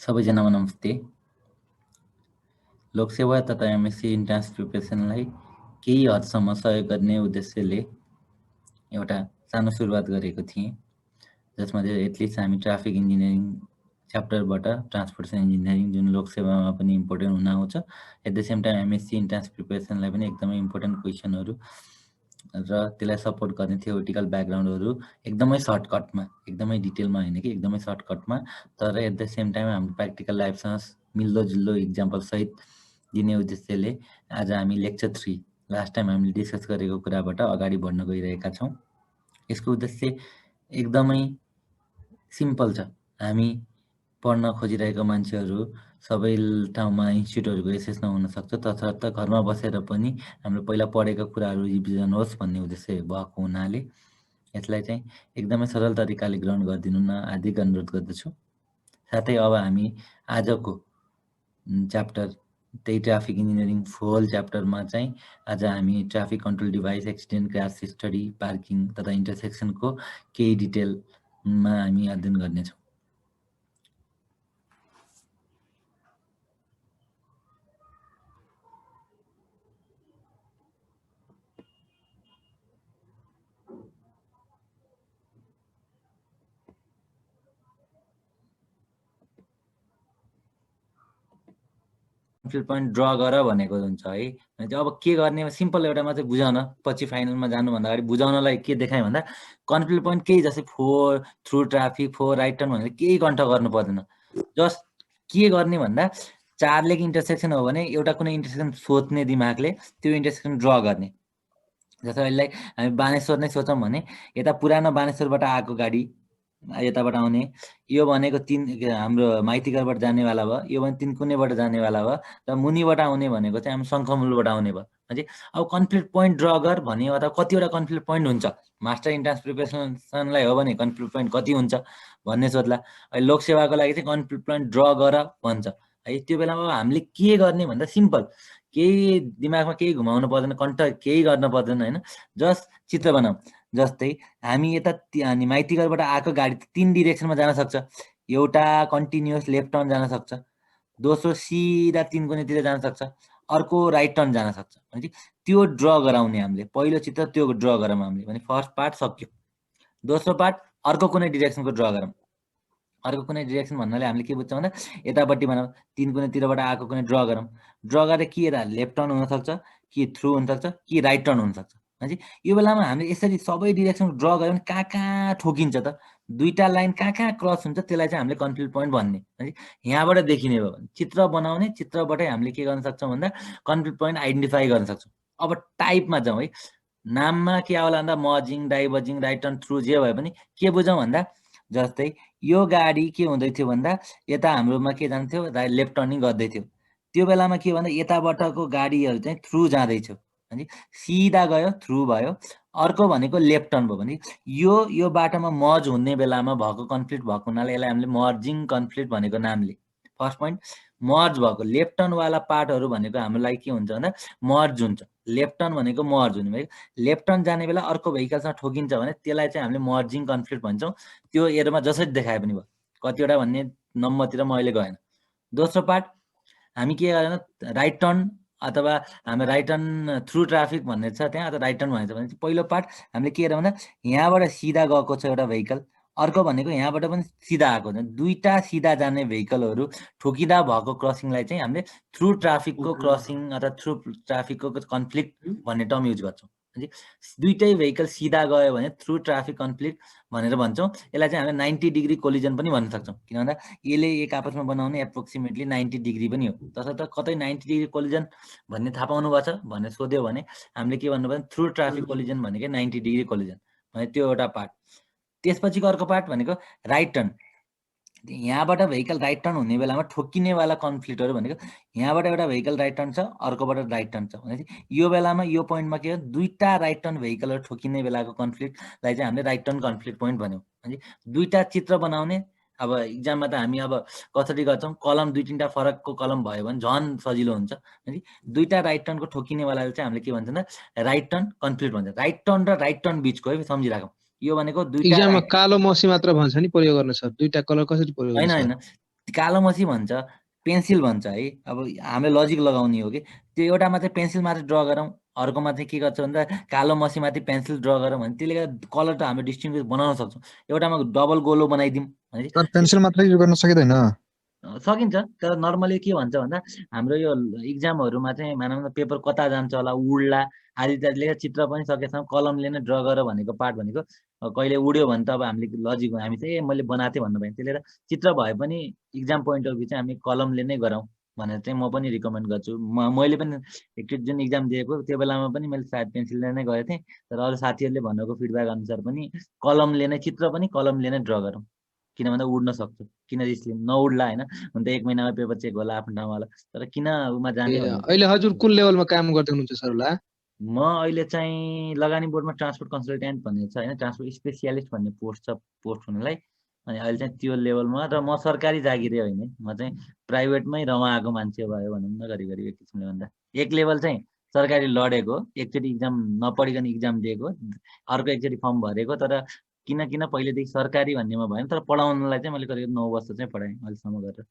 सबैजनामा नमस्ते। लोकसेवा तथा MSc entrance प्रिपरेसनलाई केही हदसम्म सहयोग गर्ने उद्देश्यले एउटा सानो सुरुवात गरेको थिएँ, जसमा चाहिँ एटलिस्ट हामी ट्राफिक इन्जिनियरिङ च्याप्टरबाट ट्रान्सपोर्टेसन इन्जिनियरिङ जुन लोकसेवामा पनि इम्पोर्टेन्ट हुन आउँछ, at the same time MSc entrance प्रिपरेसनलाई पनि एकदमै इम्पोर्टेन्ट क्वेसनहरू र त्यसलाई सपोर्ट गर्ने थियोरिटिकल ब्याकग्राउन्डहरू एकदमै सर्टकटमा, एकदमै डिटेलमा होइन कि एकदमै सर्टकटमा, तर एट द सेम टाइम हाम्रो प्र्याक्टिकल लाइफसँग मिल्दोजुल्दो इक्जाम्पल सहित दिने उद्देश्यले आज हामी लेक्चर 3 लास्ट टाइम हामीले डिस्कस गरेको कुराबाट अगाडि बढ्न गइरहेका छौँ। यसको उद्देश्य एकदमै सिम्पल छ। हामी पढ्न खोजिरहेको मान्छेहरू सबै ठाउँमा इन्स्टिट्युटहरूको एसेस नहुनसक्छ, तसर्थ घरमा बसेर पनि हाम्रो पहिला पढेका कुराहरू रिभिजन होस् भन्ने उद्देश्य भएको हुनाले यसलाई चाहिँ एकदमै सरल तरिकाले ग्रहण गरिदिनु न हार्दिक अनुरोध गर्दछु। साथै अब हामी आजको च्याप्टर त्यही ट्राफिक इन्जिनियरिङ फोल च्याप्टरमा चाहिँ आज हामी traffic control device, accident, crash study, parking तथा इन्टरसेक्सनको केही डिटेलमा हामी अध्ययन गर्नेछौँ। कन्फ्लिक्ट पोइन्ट ड्र गर भनेको हुन्छ है। अब के गर्ने सिम्पल एउटा मात्रै बुझाउन, पछि फाइनलमा जानुभन्दा अगाडि बुझाउनलाई के देखाएँ भन्दा कन्फ्लिक्ट पोइन्ट केही जस्तै four through traffic, four right turn भनेर केही कन्ठ गर्नु पर्दैन। जस्ट के गर्ने भन्दा 4 लेक इन्टरसेक्सन हो भने एउटा कुनै इन्टरसेक्सन सोच्ने दिमागले त्यो इन्टरसेक्सन ड्र गर्ने। जस्तो अहिले हामी बानेश्वर नै सोचौँ भने यता पुरानो बानेश्वरबाट आएको गाडी यताबाट आउने, यो भनेको हाम्रो माइतीघरबाट जानेवाला भयो, यो भने तिनकुनेबाट जानेवाला भयो, र मुनिबाट आउने भनेको चाहिँ हामी शङ्खमुलबाट आउने भयो। है अब कन्फ्लिक्ट पोइन्ट ड्र गर भने अथवा कतिवटा कन्फ्लिक्ट पोइन्ट हुन्छ, मास्टर इन्ट्रान्स प्रिपरेसनलाई हो भने कन्फ्लिक्ट पोइन्ट कति हुन्छ भन्ने सोध्ला। अहिले लोकसेवाको लागि चाहिँ कन्फ्लिक्ट पोइन्ट ड्र गर भन्छ है। त्यो बेलामा हामीले के गर्ने भन्दा सिम्पल, केही दिमागमा केही घुमाउनु पर्दैन, कन्ठ केही गर्न पर्दैन होइन, जस्ट चित्र बनाऊ। जस्तै हामी यता माइतीघरबाट आएको गाडी 3 डिरेक्सनमा जान सक्छ। एउटा कन्टिन्युअस लेफ्ट टर्न जान सक्छ, दोस्रो सिधा 3 कुनेतिर जान सक्छ, अर्को राइट टर्न जान सक्छ। भने त्यो ड्र गराउने हामीले पहिलो चित्र त्यो ड्र गरौँ हामीले भने फर्स्ट पार्ट सक्यो। दोस्रो पार्ट अर्को कुनै डिरेक्सनको ड्र गरौँ। अर्को कुनै डिरेक्सन भन्नाले हामीले के बुझ्छौँ भन्दा यतापट्टि भनौँ 3 कुनेतिरबाट आएको कुनै ड्र गरौँ। ड्र गरेर कि यता लेफ्ट टर्न हुनसक्छ, कि थ्रु हुनसक्छ, कि राइट टर्न हुनसक्छ। है यो बेलामा हामीले यसरी सबै डिरेक्सन ड्र गऱ्यो भने कहाँ कहाँ ठोकिन्छ त, दुईटा लाइन कहाँ कहाँ क्रस हुन्छ, त्यसलाई चाहिँ हामीले कन्फ्लिक्ट पोइन्ट भन्ने। है यहाँबाट देखिने भयो भने चित्र बनाउने, चित्रबाटै हामीले के गर्न सक्छौँ भन्दा कन्फ्लिक्ट पोइन्ट आइडेन्टिफाई गर्न सक्छौँ। अब टाइपमा जाउँ है। नाममा के आउला भन्दा मर्जिङ, डाइभर्जिङ, राइट टर्न, थ्रु जे भए पनि के बुझौँ भन्दा जस्तै यो गाडी के हुँदै थियो भन्दा यता हाम्रोमा के जान्थ्यो, लेफ्ट टर्निङ गर्दै थियो। त्यो बेलामा के भन्दा यताबाटको गाडीहरू चाहिँ थ्रु जाँदैछ, है सिधा गयो थ्रु भयो। अर्को भनेको लेफ्ट टर्न भयो भने यो बाटोमा मर्ज हुने बेलामा भएको कन्फ्लिक्ट भएको हुनाले यसलाई हामीले मर्जिङ कन्फ्लिक्ट भनेको नामले। फर्स्ट पोइन्ट मर्ज भएको लेफ्ट टर्नवाला पार्टहरू भनेको हाम्रो लागि के हुन्छ भन्दा मर्ज हुन्छ। लेफ्ट टर्न भनेको मर्ज हुने भयो। लेफ्ट टर्न जाने बेला अर्को भेहिकलसँग ठोकिन्छ भने त्यसलाई चाहिँ हामीले मर्जिङ कन्फ्लिक्ट भन्छौँ। त्यो एरोमा जसरी देखाए पनि भयो, कतिवटा भन्ने नम्बरतिर म अहिले गएन। दोस्रो पार्ट हामी के गरेन, राइट टर्न अथवा हामी राइट टर्न थ्रु ट्राफिक भन्ने छ त्यहाँ, अथवा राइट टर्न भनेको छ भने पहिलो पार्ट हामीले के हेरौँ भन्दा यहाँबाट सिधा गएको छ एउटा भेहिकल, अर्को भनेको यहाँबाट पनि सिधा आएको छ। दुईटा सिधा जाने भेहिकलहरू ठोकिँदा भएको क्रसिङलाई चाहिँ हामीले थ्रु ट्राफिकको क्रसिङ अथवा थ्रु ट्राफिकको कन्फ्लिक्ट भन्ने टर्म युज गर्छौँ। दुईटै भेहिकल सिधा गयो भने थ्रु ट्राफिक कन्फ्लिक्ट भनेर भन्छौँ। यसलाई चाहिँ हामीले 90 डिग्री कोलिजन पनि भन्न सक्छौँ, किन भन्दा यसले एक आपसमा बनाउने एप्रोक्सिमेटली 90 डिग्री पनि हो। तसर्थ कतै 90 डिग्री कोलिजन भन्ने थाहा पाउनुभएको छ भनेर सोध्यो भने हामीले के भन्नु पर्ने, थ्रु ट्राफिक कोलिजन भनेकै 90 डिग्री कोलिजन भने त्यो एउटा पार्ट। त्यसपछिको अर्को पार्ट भनेको राइट टर्न। यहाँबाट भेहिकल राइट टर्न हुने बेलामा ठोकिनेवाला कन्फ्लिक्टहरू भनेको यहाँबाट एउटा भेहिकल राइट टर्न छ, अर्कोबाट राइट टर्न छ भनेपछि यो बेलामा यो पोइन्टमा के हो, दुईटा राइट टर्न भेहिकलहरू ठोकिने बेलाको कन्फ्लिक्टलाई चाहिँ हामीले राइट टर्न कन्फ्लिक्ट पोइन्ट भन्यौँ। भने दुईटा चित्र बनाउने। अब इक्जाममा त हामी अब कसरी गर्छौँ, कलम 2-3टा फरकको कलम भयो भने झन् सजिलो हुन्छ। दुईटा राइट टर्नको ठोकिनेवालाले चाहिँ हामीले के भन्छ भन्दा राइट टर्न कन्फ्लिक्ट भन्छ। राइट टर्न र राइट टर्न बिचको है, सम्झिराखौँ। यो भनेको दुईटा इक्जाममा कालो मसी मात्र भन्छ नि प्रयोग गर्न सर, दुईटा कलर कसरी प्रयोग होइन गर्छ? होइन, कालो मसी भन्छ, पेन्सिल भन्छ है। अब हामीले लजिक लगाउने हो कि त्यो एउटामा चाहिँ पेन्सिल मात्रै ड्र गरौँ, अर्कोमा चाहिँ के गर्छ भन्दा कालो मसीमाथि पेन्सिल ड्र गरौँ भने त्यसले गर्दा कलर त हामीले डिस्टिङ्ग्विस बनाउन सक्छौँ। एउटामा डबल गोलो बनाइदिउँ भनेपछि सर पेन्सिल मात्रै युज गर्न सकिँदैन? सकिन्छ, तर नर्मली के भन्छ भन्दा हाम्रो यो इक्जामहरूमा चाहिँ मानौँ न पेपर कता जान्छ होला, उड्ला आदि इत्यादिले चित्र पनि सकेसम्म कलमले नै ड्र गर भनेको पार्ट भनेको कहिले उड्यो भने त अब हामीले लजिक हामी चाहिँ मैले बनाएको थिएँ भन्नु भयो त्यसले गर्दा चित्र भए पनि इक्जाम पोइन्ट अफ भ्यू चाहिँ हामी कलमले नै गरौँ भनेर चाहिँ म पनि रिकमेन्ड गर्छु। मैले पनि एकचोटि जुन इक्जाम दिएको त्यो बेलामा पनि मैले सायद पेन्सिलले नै गरेको थिएँ, तर अरू साथीहरूले भनेको फिडब्याक अनुसार पनि कलमले नै चित्र पनि कलमले नै ड्र गरौँ, किन भन्दा उड्न सक्छ, किन रिस्क लिनु, नउड्ला होइन, हुन त 1 महिनामा पेपर चेक होला आफ्नो ठाउँमा होला, तर किन उमा जाने भन्ने। अहिले हजुर कुन लेभलमा काम गर्दै हुनुहुन्छ सर होला? म अहिले चाहिँ लगानी बोर्डमा ट्रान्सपोर्ट कन्सल्टेन्ट भन्ने छ होइन, ट्रान्सपोर्ट स्पेसियालिस्ट भन्ने पोस्ट छ, पोस्ट हुनलाई। अनि अहिले चाहिँ त्यो लेभलमा, र म सरकारी जागिरे होइन, म चाहिँ प्राइभेटमै रमाएको मान्छे भयो भनौँ न घरिघरि एक किसिमले भन्दा। एक लेभल चाहिँ सरकारी लडेको, एकचोटि इक्जाम नपढिकन इक्जाम दिएको, अर्को एकचोटि फर्म भरेको, तर किन किन पहिलेदेखि सरकारी भन्नेमा भएन, तर पढाउनलाई चाहिँ मैले करिब 9 वर्ष चाहिँ पढाएँ अहिलेसम्म गरेर।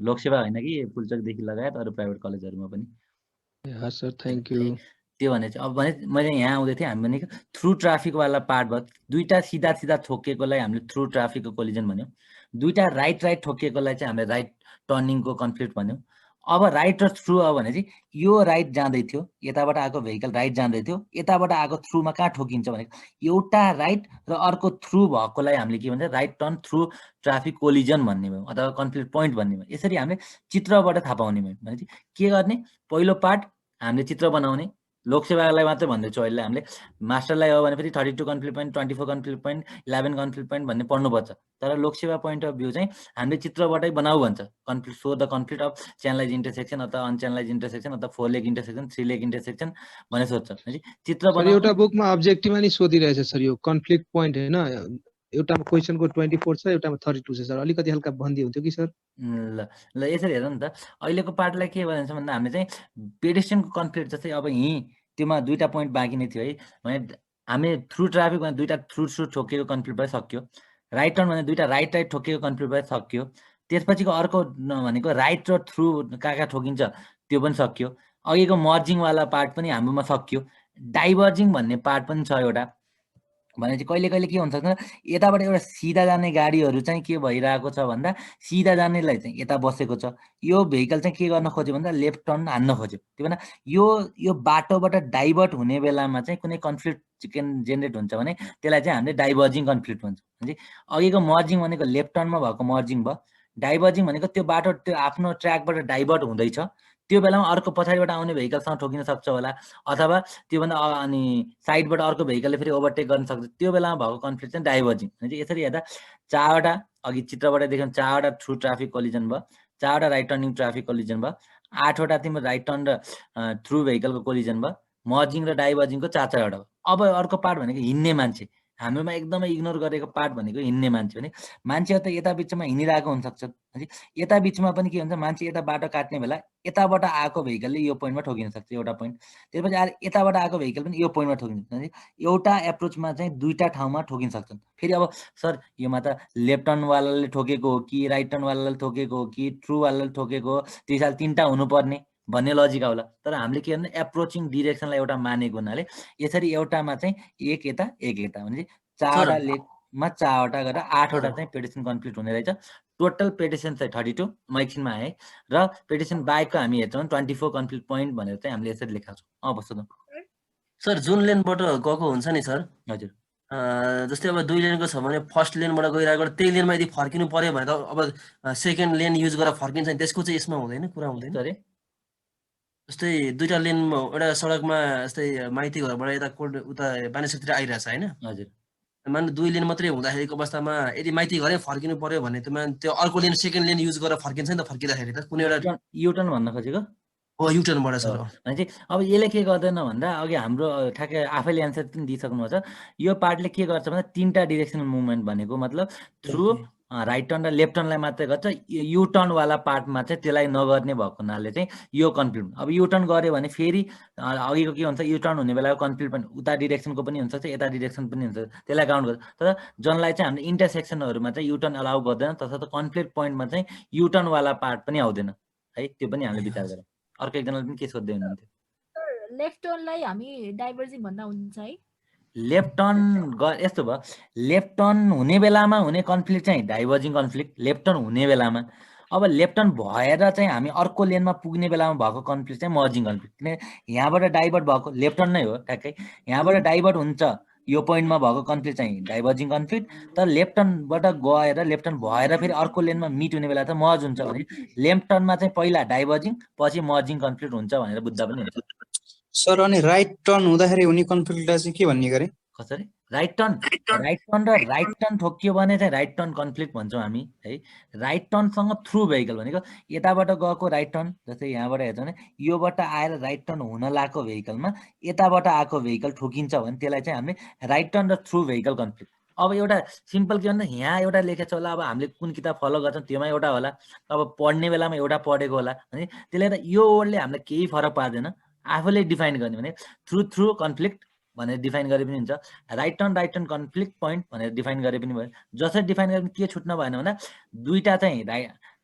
लोकसेवा होइन कि पुल्चोकदेखि लगायत अरू प्राइभेट कलेजहरूमा पनि। हस् सर, थ्याङ्क यू। त्यो भने चाहिँ अब भने मैले यहाँ आउँदै थिएँ, हामी भनेको थ्रु ट्राफिकवाला पार्ट भयो। दुईवटा सिधा सिधा ठोकिएकोलाई हामीले थ्रु ट्राफिकको कोलिजन भन्यौँ, दुईवटा राइट ठोकिएकोलाई चाहिँ हामीले राइट टर्निङको कन्फ्लिक्ट भन्यौँ। अब राइट र थ्रु अब भने चाहिँ यो राइट जाँदै थियो, यताबाट आएको भेहिकल राइट जाँदै थियो, यताबाट आएको थ्रुमा कहाँ ठोकिन्छ भनेको एउटा राइट र अर्को थ्रु भएकोलाई हामीले के भन्छ right turn through traffic collision भन्ने भयो अथवा कन्फ्लिक्ट पोइन्ट भन्ने भयो। यसरी हामीले चित्रबाट थाहा पाउने भयो भने चाहिँ के गर्ने, पहिलो पार्ट हामीले चित्र बनाउने। लोकसेवालाई मात्रै भन्दैछु अहिले, हामीले मास्टरलाई हो भने फेरि 32 conflict point, 24 conflict point, 11 conflict point भन्ने पढ्नुपर्छ। तर लोकसेवा पोइन्ट अफ भ्यू चाहिँ हामीले चित्रबाटै बनाऊ भन्छ। Conflict so the conflict of channelise intersection अथवा अनच्यानलाइज इन्टरसेक्सन अथवा 4 लेग इन्टरसेक्सन, 3 लेग इन्टरसेक्सन भने सोध्छ। चित्र सर बनाउने एउटा बुकमा अब्जेक्टिभमा नि सोधिरहेछ सर यो कन्फ्लिक्ट पोइन्ट होइन, एउटामा क्वेसनको 24 छ, एउटामा 32 छ सर, अलिकति हल्का बन्दी हुन्थ्यो कि सर? ल ल यसरी हेर नि त, अहिलेको पार्टलाई के भन्छ भन्दा हामीले चाहिँ पेडेस्ट्रियनको कन्फ्लिक्ट जस्तै अब यहीँ त्योमा दुईवटा पोइन्ट बाँकी नै थियो है, भने हामी थ्रु ट्राफिक भने दुईवटा थ्रु ठोकिएको कन्फ्लिक्ट भए सक्यो, राइट टर्न भने दुईवटा राइट ठोकिएको कन्फ्लिक्ट भए सक्यो, त्यसपछिको अर्को भनेको राइट र थ्रु कहाँ कहाँ ठोकिन्छ त्यो पनि सक्यो, अघिको मर्जिङवाला पार्ट पनि हाम्रोमा सक्यो, डाइभर्जिङ भन्ने पार्ट पनि छ एउटा। भने चाहिँ कहिले कहिले के हुन्छ भने यताबाट एउटा सिधा जाने गाडीहरू चाहिँ के भइरहेको छ भन्दा सिधा जानेलाई चाहिँ यता बसेको छ, यो भेहिकल चाहिँ के गर्न खोज्यो भन्दा लेफ्ट टर्न हान्न खोज्यो। त्यो भएर यो बाटोबाट डाइभर्ट हुने बेलामा चाहिँ कुनै कन्फ्लिक्ट जेनेरेट हुन्छ भने त्यसलाई चाहिँ हामीले डाइभर्जिङ कन्फ्लिक्ट भन्छ। भने अघिको मर्जिङ भनेको लेफ्ट टर्नमा भएको मर्जिङ भयो, डाइभर्जिङ भनेको त्यो बाटो त्यो आफ्नो ट्र्याकबाट डाइभर्ट हुँदैछ, त्यो बेलामा अर्को पछाडिबाट आउने भेहिकलसँग ठोकिन सक्छ होला, अथवा त्योभन्दा अनि साइडबाट अर्को भेहिकलले फेरि ओभरटेक गर्न सक्छ, त्यो बेलामा भएको कन्फ्लिक्ट चाहिँ डाइभर्जिङ। भने यसरी हेर्दा 4वटा अघि चित्रबाट देख्यौँ 4वटा थ्रु ट्राफिक कोलिजन भयो, 4वटा राइट टर्निङ ट्राफिक कोलिजन भयो, 8वटा तिम्रो राइट टर्न र थ्रु भेहिकलको कोलिजन भयो, मर्जिङ र डाइभर्जिङको 4-4वटा भयो। अब अर्को पार्ट भनेको हिँड्ने मान्छे, हाम्रोमा एकदमै इग्नोर गरेको पार्ट भनेको हिँड्ने मान्छे। भने मान्छे त यता बिचमा हिँडिरहेको हुनसक्छ, यता बिचमा पनि के हुन्छ मान्छे यता बाटो काट्ने बेला यताबाट आएको भेहिकलले यो पोइन्टमा ठोकिन सक्छ एउटा पोइन्ट, त्यसपछि आएर यताबाट आएको भेहिकल पनि यो पोइन्टमा ठोकिन सक्छ। एउटा एप्रोचमा चाहिँ दुईवटा ठाउँमा ठोकिन सक्छन्। फेरि अब सर योमा त लेफ्ट टर्नवालाले ठोकेको हो कि राइट टर्नवालाले ठोकेको हो कि ट्रुवालाले ठोकेको हो, त्यो हिसाबले 3टा हुनुपर्ने भन्ने लजिक आउला। तर हामीले के भन्दा एप्रोचिङ डिरेक्सनलाई एउटा मानेको हुनाले यसरी एउटामा चाहिँ एक यता एक यता भने 4वटा लेगमा 4वटा गरेर 8वटा चाहिँ पेडिसन कन्फ्लिक्ट हुने रहेछ। टोटल पेडिसन चाहिँ 32 म एकछिनमा आएँ, र पेडिसन बाहेकको हामी हेर्छौँ 24 कन्फ्लिक्ट पोइन्ट भनेर चाहिँ हामीले यसरी लेखाएको छौँ। अब सोधौँ सर, जुन लेनबाट गएको हुन्छ नि सर, हजुर जस्तै अब 2 लेनको छ भने फर्स्ट लेनबाट गइरहेको त्यही लेनमा यदि फर्किनु पर्यो भने त अब सेकेन्ड लेन युज गरेर फर्किन्छ नि, त्यसको चाहिँ यसमा हुँदैन, कुरा हुँदैन। जस्तै 2टा लेन एउटा सडकमा जस्तै माइती घरबाट यता उता बानेश्वरतिर आइरहेछ होइन, हजुर मान 2 लेन मात्रै हुँदाखेरिको अवस्थामा यदि माइती घरै फर्किनु पर्यो भने त्यो अर्को लेन सेकेन्ड लेन युज गरेर फर्किन्छ नि त, फर्किँदाखेरि त कुनै एउटा युटर्न भन्न खोजेको हो युटर्नबाट सर। भने अब यसले के गर्दैन भन्दा अघि हाम्रो ठ्याक्कै आफैले एन्सर पनि दिइसक्नु छ, यो पार्टले के गर्छ भन्दा 3टा डिरेक्सनल मुभमेन्ट भनेको मतलब थ्रु राइट टर्न र लेफ्ट टर्नलाई मात्रै गर्छ। यु टर्नवाला पार्टमा चाहिँ त्यसलाई नगर्ने भएको हुनाले चाहिँ यो कन्फ्लिक्ट। अब यु टर्न गऱ्यो भने फेरि अघिको के हुन्छ, यु टर्न हुने बेलाको कन्फ्लिक्ट पनि उता डिरेक्सनको पनि हुन्छ, यता डिरेक्सन पनि हुन्छ, त्यसलाई काउन्ट गर्छ। तर जनलाई चाहिँ हामीले इन्टरसेक्सनहरूमा चाहिँ यु टर्न अलाउ गर्दैन, तसर्थ कन्फ्लिक्ट पोइन्टमा चाहिँ यु टर्नवाला पार्ट पनि आउँदैन है, त्यो पनि हामीले विचार गरौँ। अर्को एकजनाले पनि के सोध्दै हुनुहुन्थ्यो? लेफ्ट टर्नलाई हामी डाइभर्जिङ भन्दा हुन्छ है? लेफ्ट टर्न यस्तो भयो, लेफ्ट टर्न हुने बेलामा हुने कन्फ्लिक्ट चाहिँ डाइभर्जिङ कन्फ्लिक्ट, लेफ्ट टर्न हुने बेलामा। अब लेफ्ट टर्न भएर चाहिँ हामी अर्को लेनमा पुग्ने बेलामा भएको कन्फ्लिक्ट चाहिँ मर्जिङ कन्फ्लिक्ट। किन यहाँबाट डाइभर्ट भएको लेफ्ट टर्न नै हो ट्याक्कै, यहाँबाट डाइभर्ट हुन्छ यो पोइन्टमा भएको कन्फ्लिक्ट चाहिँ डाइभर्जिङ कन्फ्लिक्ट। तर लेफ्ट टर्नबाट गएर लेफ्ट टर्न भएर फेरि अर्को लेनमा मिट हुने बेला त मर्ज हुन्छ भने लेफ्ट टर्नमा चाहिँ पहिला डाइभर्जिङ पछि मर्जिङ कन्फ्लिक्ट हुन्छ भनेर बुझ्दा पनि हुन्छ। सर अनि राइट टर्न हुँदाखेरि हुने कन्फ्लिक्टलाई चाहिँ के भन्ने गरे? कसरी? राइट टर्न र राइट टर्न ठोकियो भने चाहिँ राइट टर्न कन्फ्लिक्ट भन्छौँ हामी है। राइट टर्नसँग थ्रु भेहिकल भनेको यताबाट गएको राइट टर्न, जस्तै यहाँबाट हेर्छ भने योबाट आएर राइट टर्न हुन लागेको भेहिकलमा यताबाट आएको भेहिकल ठोकिन्छ भने त्यसलाई चाहिँ हामीले राइट टर्न र थ्रु भेहिकल कन्फ्लिक्ट। अब एउटा सिम्पल के भन्दा यहाँ एउटा लेखेको छ होला, अब हामीले कुन किताब फलो गर्छौँ त्योमा एउटा होला, अब पढ्ने बेलामा एउटा पढेको होला भने त्यसले त यो वर्डले हामीलाई केही फरक पार्दैन, आफूले डिफाइन गर्ने भने थ्रु कन्फ्लिक्ट भनेर डिफाइन गरे पनि हुन्छ, राइट टर्न कन्फ्लिक्ट पोइन्ट भनेर डिफाइन गरे पनि भयो। जसरी डिफाइन गरे पनि के छुट्न भएन भन्दा दुईटा चाहिँ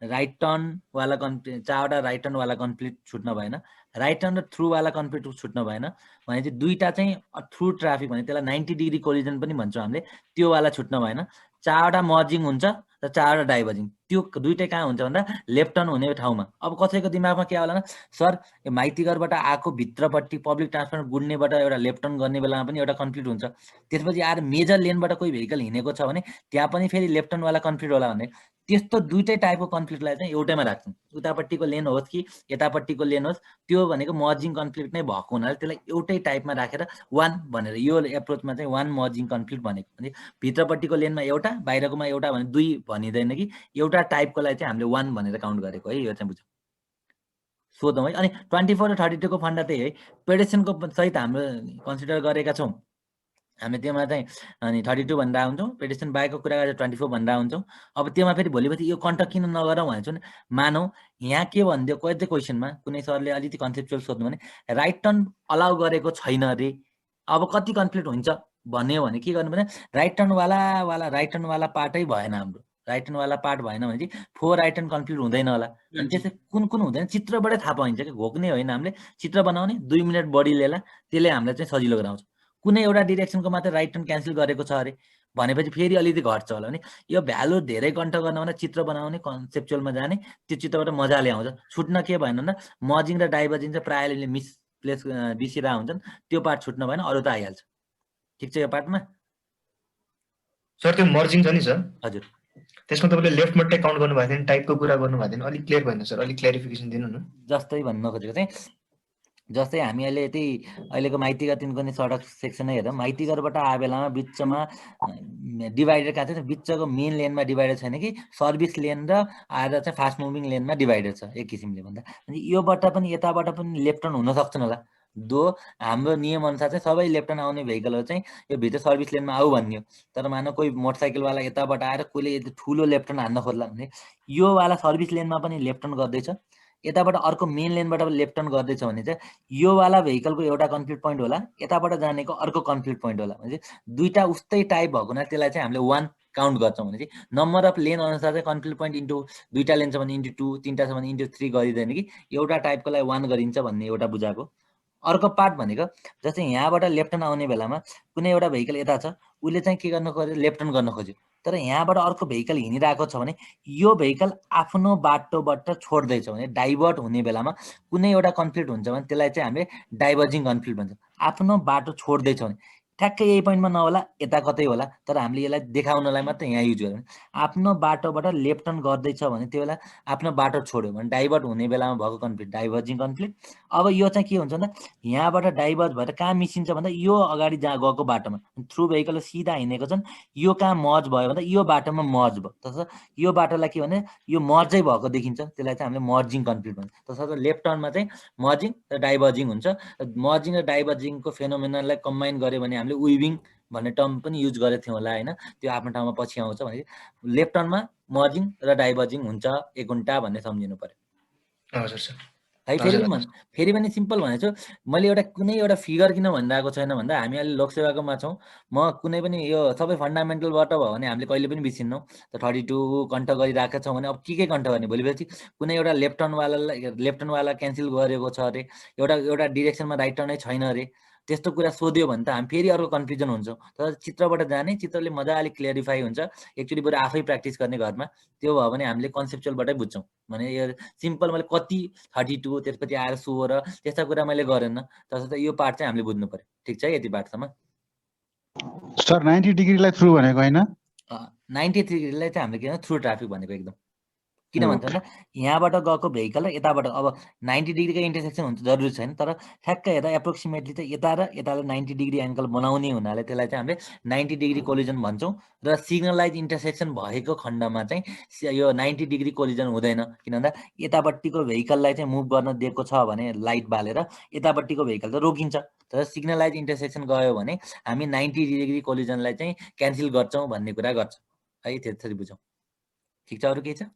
राइट टर्नवाला कन्फ्लिक्ट, चारवटा राइट टर्नवाला कन्फ्लिक्ट छुट्न भएन, राइट टर्न र थ्रुवाला कन्फ्लिक्ट छुट्न भएन भने चाहिँ दुईटा चाहिँ थ्रु ट्राफिक भने त्यसलाई 90 डिग्री कोलिजन पनि भन्छौँ हामीले, त्योवाला छुट्न भएन। चारवटा मर्जिङ हुन्छ र चारवटा डाइभर्जिङ, त्यो दुइटै कहाँ हुन्छ भन्दा लेफ्ट टर्न हुने ठाउँमा। अब कसैको दिमागमा के होला न, सर यो माइतीघरबाट आएको भित्रपट्टि पब्लिक ट्रान्सपोर्ट गुड्नेबाट एउटा लेफ्ट टर्न गर्ने बेलामा पनि एउटा कन्फ्लिक्ट हुन्छ, त्यसपछि आएर मेजर लेनबाट कोही भेहिकल हिँडेको छ भने त्यहाँ पनि फेरि लेफ्ट टर्नवाला कन्फ्लिक्ट होला भने त्यस्तो दुइटै टाइपको कन्फ्लिक्टलाई चाहिँ एउटैमा राख्छौँ। उतापट्टिको लेन होस् कि यतापट्टिको लेन होस्, त्यो भनेको मर्जिङ कन्फ्लिक्ट नै भएको हुनाले त्यसलाई एउटै टाइपमा राखेर वान भनेर यो एप्रोचमा चाहिँ वान मर्जिङ कन्फ्लिक्ट भनेको। भने भित्रपट्टिको लेनमा एउटा बाहिरकोमा एउटा भने दुई भनिँदैन कि एउटा टाइपकोलाई चाहिँ हामीले वान भनेर काउन्ट गरेको है, यो चाहिँ बुझौँ सोधौँ है। अनि 24 र 32 को फन्डा त्यही है, पेडेस्ट्रियनको सहित हाम्रो कन्सिडर गरेका छौँ हामी, त्योमा चाहिँ अनि 32 भन्दा हुन्छौँ, पेडेस्ट्रियन बाहेकको कुरा गरेर 24 भन्दा हुन्छौँ। अब त्योमा फेरि भोलिपछि यो कन्टक किन नगरौँ भने चाहिँ मानौँ यहाँ के भनिदियो कति क्वेसनमा कुनै सरले अलिकति कन्सेप्चुअल सोध्नु भने राइट टर्न अलाउ गरेको छैन अरे, अब कति कन्फ्लिक्ट हुन्छ भन्यो भने के गर्नु भने राइट टर्नवाला पार्टै भएन हाम्रो, राइट टर्नवाला पार्ट भएन भने चाहिँ 4 राइट टर्न कन्फ्लिक्ट हुँदैन होला। अनि त्यसै कुन कुन हुँदैन चित्रबाटै थाहा पाइन्छ कि, घोक्ने होइन हामीले, चित्र बनाउने 2 मिनट बढी लिएला त्यसले हामीलाई चाहिँ सजिलो गराउँछ। कुनै एउटा डिरेक्सनको मात्रै राइट टर्न क्यान्सल गरेको छ अरे भनेपछि फेरि अलिकति घट्छ होला भने यो भ्यालु धेरै कन्ट गर्न भने चित्र बनाउने कन्सेप्चुअलमा जाने, त्यो चित्रबाट मजाले आउँछ। छुट्न के भएन भन्दा मर्जिङ र डाइभर्जिङ चाहिँ प्रायःले मिसप्लेस बिर्सिरहेका हुन्छन्, त्यो पार्ट छुट्न भएन, अरू त आइहाल्छ। ठिक छ यो पार्टमा सर? त्यो मर्जिङ छ नि सर, हजुर, त्यसमा तपाईँले लेफ्ट मात्रै काउन्ट गर्नु भएको थिएन, टाइपको कुरा गर्नु भएको थिएन, अलिक क्लियर भएन सर, अलिक क्ल्यारिफिकेसन दिनु न। जस्तै भन्न खोजेको चाहिँ जस्तै हामी अहिले यति अहिलेको माइतीघर तिनको नि सडक सेक्सनै हेरौँ, माइतीघरबाट आए बेलामा बिचमा डिभाइडर कहाँ छ, बिचको मेन लेनमा डिभाइडर छैन कि सर्भिस लेन र आएर चाहिँ फास्ट मुभिङ लेनमा डिभाइडर छ एक किसिमले भन्दा। अनि योबाट पनि यताबाट पनि लेफ्ट टर्न हुन सक्छन् होला, दो हाम्रो नियम अनुसार चाहिँ सबै लेफ्ट टर्न आउने भेहिकलहरू चाहिँ यो भित्र सर्भिस लेनमा आऊ भन्यो। तर मानौ कोही मोटरसाइकलवाला यताबाट आएर कोहीले ठुलो लेफ्ट टर्न हान्न खोज्ला भने यो वाला सर्भिस लेनमा पनि लेफ्ट टर्न गर्दैछ, यताबाट अर्को मेन लेनबाट लेफ्ट टर्न गर्दैछ भने चाहिँ यो वाला भेहिकलको एउटा कन्फ्लिक्ट पोइन्ट होला, यताबाट जानेको अर्को कन्फ्लिक्ट पोइन्ट होला भने चाहिँ दुईटा उस्तै टाइप भएको हुनाले त्यसलाई चाहिँ हामीले 1 काउन्ट गर्छौँ भने चाहिँ नम्बर अफ लेन अनुसार चाहिँ कन्फ्लिक्ट पोइन्ट इन्टु दुईटा लेन छ भने इन्टु 2, तीनटा छ भने इन्टु 3 गरिँदैन कि एउटा टाइपकोलाई 1 गरिन्छ भन्ने एउटा बुझाएको। अर्को पार्ट भनेको जस्तै यहाँबाट लेफ्ट टर्न आउने बेलामा कुनै एउटा भेहिकल यता छ, उसले चाहिँ के गर्न खोज्यो, लेफ्ट टर्न गर्न खोज्यो, तर यहाँबाट अर्को भेहिकल हिँडिरहेको छ भने यो भेहिकल आफ्नो बाटोबाट छोड्दैछ भने डाइभर्ट हुने बेलामा कुनै एउटा कन्फ्लिक्ट हुन्छ भने त्यसलाई चाहिँ हामीले डाइभर्जिङ कन्फ्लिक्ट भन्छौँ। आफ्नो बाटो छोड्दैछ भने ठ्याक्कै यही पोइन्टमा नहोला, यता कतै होला, तर हामीले यसलाई देखाउनलाई मात्रै यहाँ युज गर्यौँ। आफ्नो बाटोबाट लेफ्ट टर्न गर्दैछ भने त्यो बेला आफ्नो बाटो छोड्यो भने डाइभर्ट हुने बेलामा भएको कन्फ्लिक्ट डाइभर्जिङ कन्फ्लिक्ट। अब यो चाहिँ के हुन्छ भन्दा यहाँबाट डाइभर्ट भएर कहाँ मिसिन्छ भन्दा यो अगाडि जहाँ गएको बाटोमा थ्रु भेहिकल सिधा हिँडेको छन्, यो कहाँ मर्ज भयो भन्दा यो बाटोमा मर्ज भयो, तसर्थ यो बाटोलाई के भने यो मर्जै भएको देखिन्छ, त्यसलाई चाहिँ हामीले मर्जिङ कन्फ्लिक्ट भन्छ। तसर्थ लेफ्ट टर्नमा चाहिँ मर्जिङ र डाइभर्जिङ हुन्छ। मर्जिङ र डाइभर्जिङको फेनोमेनालाई कम्बाइन गर्यो भने हामीले विभिङ भन्ने टर्म पनि युज गरेको थियौँ होला होइन, त्यो आफ्नो ठाउँमा पछि आउँछ भने लेफ्ट टर्नमा मर्जिङ र डाइभर्जिङ हुन्छ एक घन्टा भन्ने सम्झिनु पर्यो हजुर सर। है। फेरि पनि सिम्पल भनेको छु मैले एउटा कुनै एउटा फिगर किन भनिरहेको छैन भन्दा हामी अहिले लोकसेवाकोमा छौँ, म कुनै पनि यो सबै फन्डामेन्टलबाट भयो भने हामीले कहिले पनि बिर्सिन्नौँ। त 32 कन्ट गरिरहेका छौँ भने अब के कन्ट गर्ने, भोलिपछि कुनै एउटा लेफ्ट टर्नवाला क्यान्सल गरेको छ अरे, एउटा डिरेक्सनमा राइट टर्नै छैन अरे, त्यस्तो कुरा सोध्यो भने त हामी फेरि अर्को कन्फ्युजन हुन्छौँ। तर चित्रबाट जाने, चित्रले मजाले क्लियरिफाई हुन्छ। एकचोटि बरु आफै प्र्याक्टिस गर्ने घरमा, त्यो भयो भने हामीले कन्सेप्चुअलबाटै बुझ्छौँ। भने यो सिम्पल मैले कति 32 त्यसपछि आएर 16 त्यस्ता कुरा मैले गरेन, तसर्थ यो पार्ट चाहिँ हामीले बुझ्नु पर्यो। ठिक छ, यति पार्टसम्म। सर 90 डिग्रीलाई थ्रु भनेको होइन, 93 चाहिँ हामीले के भन्छ थ्रु ट्राफिक भनेको एकदम। किन भन्छ भन्दा यहाँबाट गएको भेहिकल र यताबाट अब 90 डिग्रीको इन्टरसेक्सन हुन्छ जरुरी छैन, तर ठ्याक्कै यता एप्रोक्सिमेटली चाहिँ यता र यतालाई 90 डिग्री एङ्गल बनाउने हुनाले त्यसलाई चाहिँ हामीले 90 डिग्री कोलिजन भन्छौँ। र सिग्नलाइज इन्टरसेक्सन भएको खण्डमा चाहिँ यो 90 डिग्री कोलिजन हुँदैन। किन भन्दा यतापट्टिको भेहिकललाई चाहिँ मुभ गर्न दिएको छ भने लाइट बालेर यतापट्टिको भेहिकल त रोकिन्छ, तर सिग्नलाइज इन्टरसेक्सन गयो भने हामी 90 डिग्री कोलिजनलाई चाहिँ क्यान्सल गर्छौँ भन्ने कुरा गर्छ है। त्यसरी बुझौँ। ठिक छ, अरू केही छ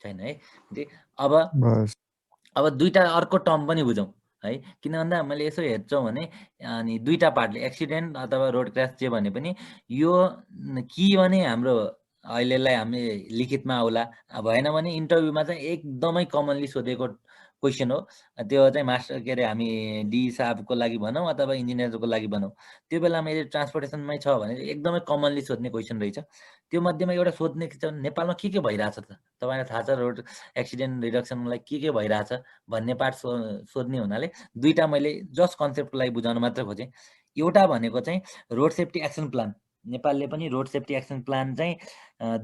छैन है। अब दुईटा अर्को टर्म पनि बुझौँ है। किन भन्दा मैले यसो हेर्छौँ भने अनि दुईटा पार्टले एक्सिडेन्ट अथवा रोड क्रास जे भने पनि यो के भने हाम्रो अहिलेलाई हामी लिखितमा आउला, भएन भने इन्टरभ्यूमा चाहिँ एकदमै कमनली सोधेको क्वेसन हो त्यो चाहिँ मास्टर के अरे हामी डी साहबको लागि भनौँ अथवा इन्जिनियरको लागि भनौँ, त्यो बेलामा यदि ट्रान्सपोर्टेसनमै छ भने एकदमै कमनली सोध्ने क्वेसन रहेछ। त्यो मध्येमा एउटा सोध्ने नेपालमा के भइरहेछ त, तपाईँलाई थाहा छ रोड एक्सिडेन्ट रिडक्सनलाई के भइरहेछ भन्ने पार्ट सोध्ने हुनाले दुईटा मैले जस्ट कन्सेप्टको लागि बुझाउन मात्र खोजेँ। एउटा भनेको चाहिँ रोड सेफ्टी एक्सन प्लान, नेपालले पनि रोड सेफ्टी एक्सन प्लान चाहिँ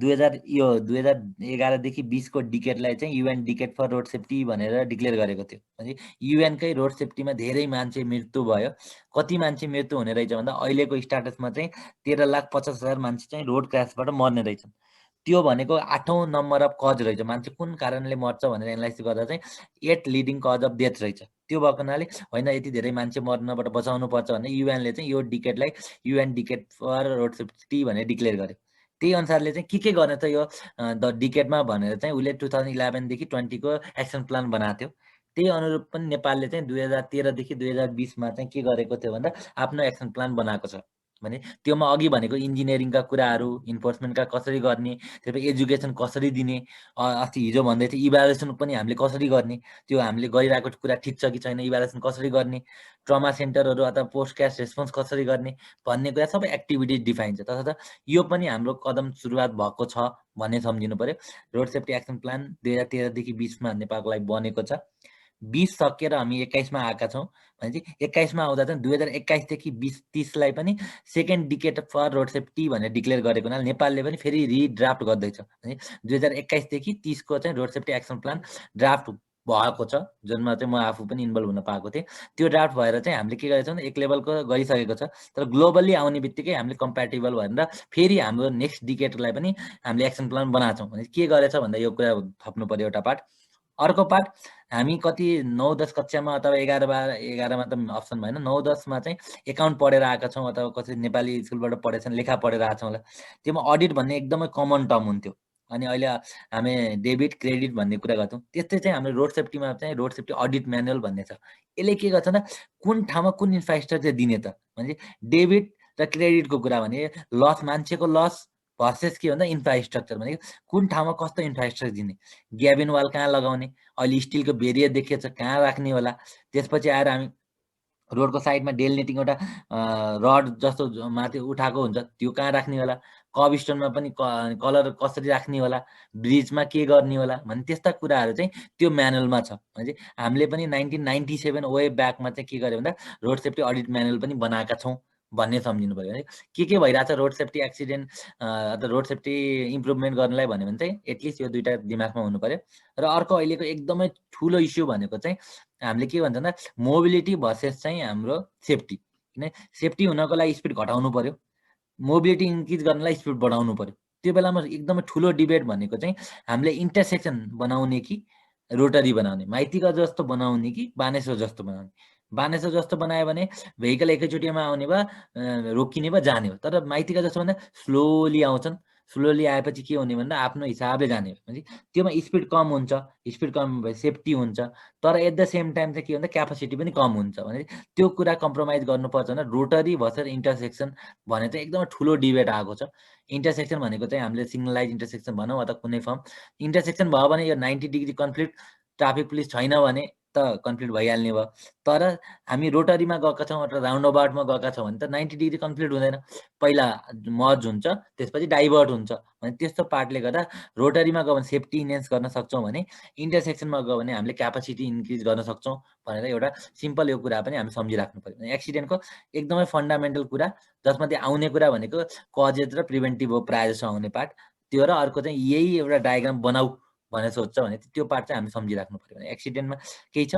2011 देखि 20 को डिकेडलाई चाहिँ UN decade for road safety भनेर डिक्लेयर गरेको थियो। भने युएनकै रोड सेफ्टीमा धेरै मान्छे मृत्यु भयो। कति मान्छे मृत्यु हुने रहेछ भन्दा अहिलेको स्ट्याटसमा चाहिँ 13,50,000 मान्छे चाहिँ रोड क्रासबाट मर्ने रहेछन्। त्यो भनेको 8औं नम्बर अफ कज रहेछ, मान्छे कुन कारणले मर्छ भनेर एनालाइसिस गर्दा चाहिँ 8 लिडिङ कज अफ डेथ रहेछ। त्यो भएको हुनाले होइन यति धेरै मान्छे मर्नबाट बचाउनु पर्छ भने युएनले चाहिँ यो डिकेडलाई UN decade for road safety भनेर डिक्लेयर गर्यो। त्यही अनुसारले चाहिँ के गर्ने त यो द डिकेडमा भनेर चाहिँ उसले 2011 देखि 20 को एक्सन प्लान बनाएको थियो। त्यही अनुरूप पनि नेपालले चाहिँ 2013 देखि 2020 मा चाहिँ के गरेको थियो भन्दा आफ्नो एक्सन प्लान बनाएको छ। भने त्योमा अघि भनेको इन्जिनियरिङका कुराहरू, इन्फोर्समेन्टका कसरी गर्ने, त्यसपछि एजुकेसन कसरी दिने, अस्ति हिजो भन्दै थियो इभ्यालुएसन पनि हामीले कसरी गर्ने, त्यो हामीले गरिरहेको कुरा ठिक छ कि छैन, इभ्यालुएसन कसरी गर्ने, ट्रमा सेन्टरहरू अथवा पोस्ट क्यास रेस्पोन्स कसरी गर्ने भन्ने कुरा सबै एक्टिभिटिज डिफाइन छ। तसर्थ यो पनि हाम्रो कदम सुरुवात भएको छ भन्ने सम्झिनु पर्यो। रोड सेफ्टी एक्सन प्लान 2013 देखि 20 मा नेपालको लागि बनेको छ। 20 सकेर हामी 21 मा आएका छौँ भने चाहिँ 21 मा आउँदा चाहिँ 2021 देखि 2030 लाई पनि second decade for road safety भनेर डिक्लेयर गरेको हुनाले नेपालले पनि फेरि रिड्राफ्ट गर्दैछ। भने 2021 देखि 30 को चाहिँ road safety action plan draft भएको छ, जुनमा चाहिँ म आफू पनि इन्भल्भ हुन पाएको थिएँ। त्यो ड्राफ्ट भएर चाहिँ हामीले के गरेको छौँ एक लेभलको गरिसकेको छ, तर ग्लोबली आउने बित्तिकै हामीले कम्प्याटेबल भनेर फेरि हाम्रो नेक्स्ट डिकेडलाई पनि हामीले एक्सन प्लान बनाएको छौँ। भने के गरेछ भन्दा यो कुरा थप्नु पर्यो एउटा पार्ट। अर्को पार्ट हामी कति 9-10 कक्षामा अथवा 11 मा त अप्सन भएन, 9-10 मा चाहिँ एकाउन्ट पढेर आएका छौँ अथवा कसै नेपाली स्कुलबाट पढेछन् लेखा पढेर आएका छौँ होला। त्यसमा अडिट भन्ने एकदमै कमन टर्म हुन्थ्यो। अनि अहिले हामी डेबिट क्रेडिट भन्ने कुरा गर्छौँ। त्यस्तै चाहिँ हाम्रो रोड सेफ्टीमा चाहिँ रोड सेफ्टी अडिट म्यानुअल भन्ने छ। यसले के गर्छ भन्दा कुन ठाउँमा कुन इन्फ्रास्ट्रक्चर दिने त भने डेबिट र क्रेडिटको कुरा भने लस, मान्छेको लस भर्सेस के भन्दा इन्फ्रास्ट्रक्चर भने कुन ठाउँमा कस्तो इन्फ्रास्ट्रक्चर दिने, ग्याबिन वाल कहाँ लगाउने, अहिले स्टिलको बेरियर देखिएको छ कहाँ राख्ने होला, त्यसपछि आएर हामी रोडको साइडमा डेल नेटिङ एउटा रड जस्तो माथि उठाएको हुन्छ त्यो कहाँ राख्ने होला, कब स्टोनमा पनि कलर कसरी राख्ने होला, ब्रिजमा के गर्ने होला भन्ने त्यस्ता कुराहरू चाहिँ त्यो म्यानुअलमा छ। भने हामीले पनि 1997 वे ब्याकमा चाहिँ के गर्यो भन्दा रोड सेफ्टी अडिट म्यानुअल पनि बनाएका छौँ भन्ने सम्झिनु पर्यो। है के भइरहेछ रोड सेफ्टी एक्सिडेन्ट अथवा रोड सेफ्टी इम्प्रुभमेन्ट गर्नलाई भन्यो भने चाहिँ एटलिस्ट यो दुईटा दिमागमा हुनु पर्यो। र अर्को अहिलेको एकदमै ठुलो इस्यु भनेको चाहिँ हामीले के भन्छ भन्दा मोबिलिटी भर्सेस चाहिँ हाम्रो सेफ्टी। किन सेफ्टी हुनको लागि स्पिड घटाउनु पर्यो, मोबिलिटी इन्क्रिज गर्नलाई स्पिड बढाउनु पर्यो। त्यो बेलामा एकदमै ठुलो डिबेट भनेको चाहिँ हामीले इन्टरसेक्सन बनाउने कि रोटरी बनाउने, माइतीका जस्तो बनाउने कि बानेश्वर जस्तो बनाउने बानेश्वर जस्तो बनायो भने भेहिकल एकैचोटिमा आउने भयो, रोकिने भयो, जाने भयो। तर माइतीका जस्तो भन्दा स्लोली आउँछन्, स्लोली आएपछि के हुने भन्दा आफ्नो हिसाबले जाने भयो भने त्योमा स्पिड कम हुन्छ, स्पिड कम भए सेफ्टी हुन्छ, तर एट द सेम टाइम चाहिँ के भन्दा क्यापासिटी पनि कम हुन्छ भने त्यो कुरा कम्प्रोमाइज गर्नुपर्छ भने रोटरी भर्सेस इन्टरसेक्सन भने चाहिँ एकदमै ठुलो डिबेट आएको छ। इन्टरसेक्सन भनेको चाहिँ हामीले सिग्नलाइज इन्टरसेक्सन भनौँ अथवा कुनै फर्म इन्टरसेक्सन भयो भने यो 90 डिग्री कन्फ्लिक्ट ट्राफिक पुलिस छैन भने त कन्फ्लिक्ट भइहाल्ने भयो। तर हामी रोटरीमा गएका छौँ अथवा राउन्ड अबाउटमा गएका छौँ भने त 90 डिग्री कन्फ्लिक्ट हुँदैन, पहिला मर्ज हुन्छ त्यसपछि डाइभर्ट हुन्छ भने त्यस्तो पार्टले गर्दा रोटरीमा गयो भने सेफ्टी इन्हेन्स गर्न सक्छौँ भने इन्टरसेक्सनमा गयो भने हामीले क्यापासिटी इन्क्रिज गर्न सक्छौँ भनेर एउटा सिम्पल यो कुरा पनि हामी सम्झिराख्नु पर्यो। एक्सिडेन्टको एकदमै फन्डामेन्टल कुरा जसमध्ये आउने कुरा भनेको कजेज र प्रिभेन्टिभ हो प्रायः जसो आउने पार्ट त्यो, र अर्को चाहिँ यही एउटा डायग्राम बनाऊ भनेर सोध्छ भने त्यो पार्ट चाहिँ हामी सम्झिराख्नु पर्यो। भने एक्सिडेन्टमा केही छ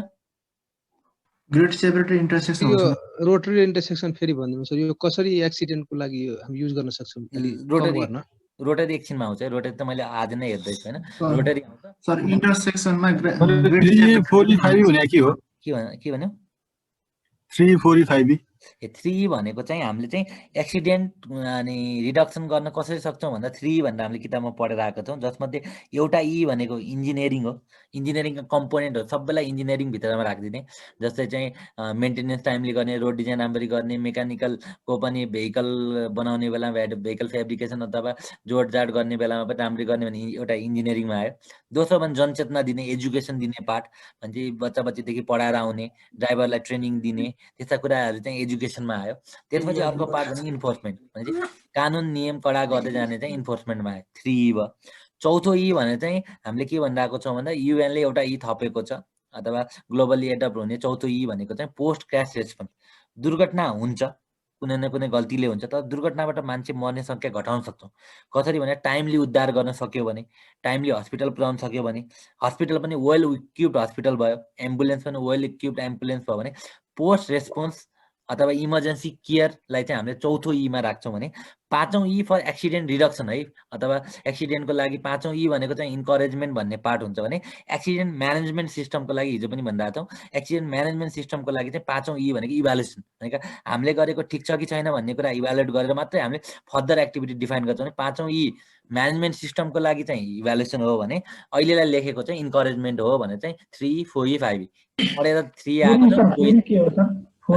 ग्रेड सेपरेटर इन्टरसेक्सन यो हुन्छ रोटरी इन्टरसेक्सन फेरि भनिदिनु सर, यो कसरी एक्सिडेन्टको लागि यो हामी युज गर्न सक्छौँ अलि कम गर्न? रोटरी एकछिनमा आउँछ, रोटरी त मैले आज नै हेर्दैछु होइन, रोटरी आउँछ। सर इन्टरसेक्सनमा 345 भने के हो? के भन्यो? 345 3 भनेको चाहिँ हामीले चाहिँ एक्सिडेन्ट अनि रिडक्सन गर्न कसरी सक्छौँ भन्दा 3 भनेर हामीले किताबमा पढेर आएको छौँ, जसमध्ये एउटा ई भनेको इन्जिनियरिङ हो। इन्जिनियरिङका कम्पोनेन्टहरू सबैलाई इन्जिनियरिङ भित्रमा राखिदिने, जस्तै चाहिँ मेन्टेनेन्स टाइमली गर्ने, रोड डिजाइन राम्ररी गर्ने, मेकानिकलको पनि भेहिकल बनाउने बेलामा भेहिकल फेब्रिकेसन अथवा जोडजाड गर्ने बेलामा पनि राम्ररी गर्ने भने एउटा इन्जिनियरिङमा आयो। दोस्रो भने जनचेतना दिने, एजुकेसन दिने पार्ट भने बच्चा बच्चीदेखि पढाएर आउने, ड्राइभरलाई ट्रेनिङ दिने, त्यस्ता कुराहरू चाहिँ एजुकेसनमा आयो। त्यसपछि अर्को पार्ट भने इन्फोर्समेन्ट भने कानुन नियम कडा गर्दै जाने चाहिँ इन्फोर्समेन्टमा आयो, 3 भयो। चौथो ई भने चाहिँ हामीले के भनिरहेको छौँ भन्दा युएनले एउटा ई थपेको छ अथवा ग्लोबली एडप्ट हुने चौथो ई भनेको चाहिँ पोस्ट क्रास रेस्पोन्स। दुर्घटना हुन्छ, कुनै न कुनै गल्तीले हुन्छ, तर दुर्घटनाबाट मान्छे मर्ने सङ्ख्या घटाउन सक्छौँ। कसरी भने टाइमली उद्धार गर्न सक्यो भने, टाइमली हस्पिटल पुर्याउन सक्यो भने, हस्पिटल पनि वेल इक्विप्ड हस्पिटल भयो, एम्बुलेन्स पनि वेल इक्विप्ड एम्बुलेन्स भयो भने पोस्ट रेस्पोन्स अथवा इमर्जेन्सी केयरलाई चाहिँ हामीले चौथो ईमा राख्छौँ भने पाँचौँ ई फर एक्सिडेन्ट रिडक्सन है, अथवा एक्सिडेन्टको लागि पाँचौँ ई भनेको चाहिँ इन्करेजमेन्ट भन्ने पार्ट हुन्छ भने एक्सिडेन्ट म्यानेजमेन्ट सिस्टमको लागि हिजो पनि भनिरहेको छौँ, एक्सिडेन्ट म्यानेजमेन्ट सिस्टमको लागि चाहिँ पाँचौँ ई भनेको इभ्यालुएसन भनेको हामीले गरेको ठिक छ कि छैन भन्ने कुरा इभ्यालुएट गरेर मात्रै हामीले फर्दर एक्टिभिटी डिफाइन गर्छौँ भने पाँचौँ ई म्यानेजमेन्ट सिस्टमको लागि चाहिँ इभ्यालुएसन हो भने अहिलेलाई लेखेको चाहिँ इन्करेजमेन्ट हो भने चाहिँ 3, 4, 5 पढेर 3 आएको छ।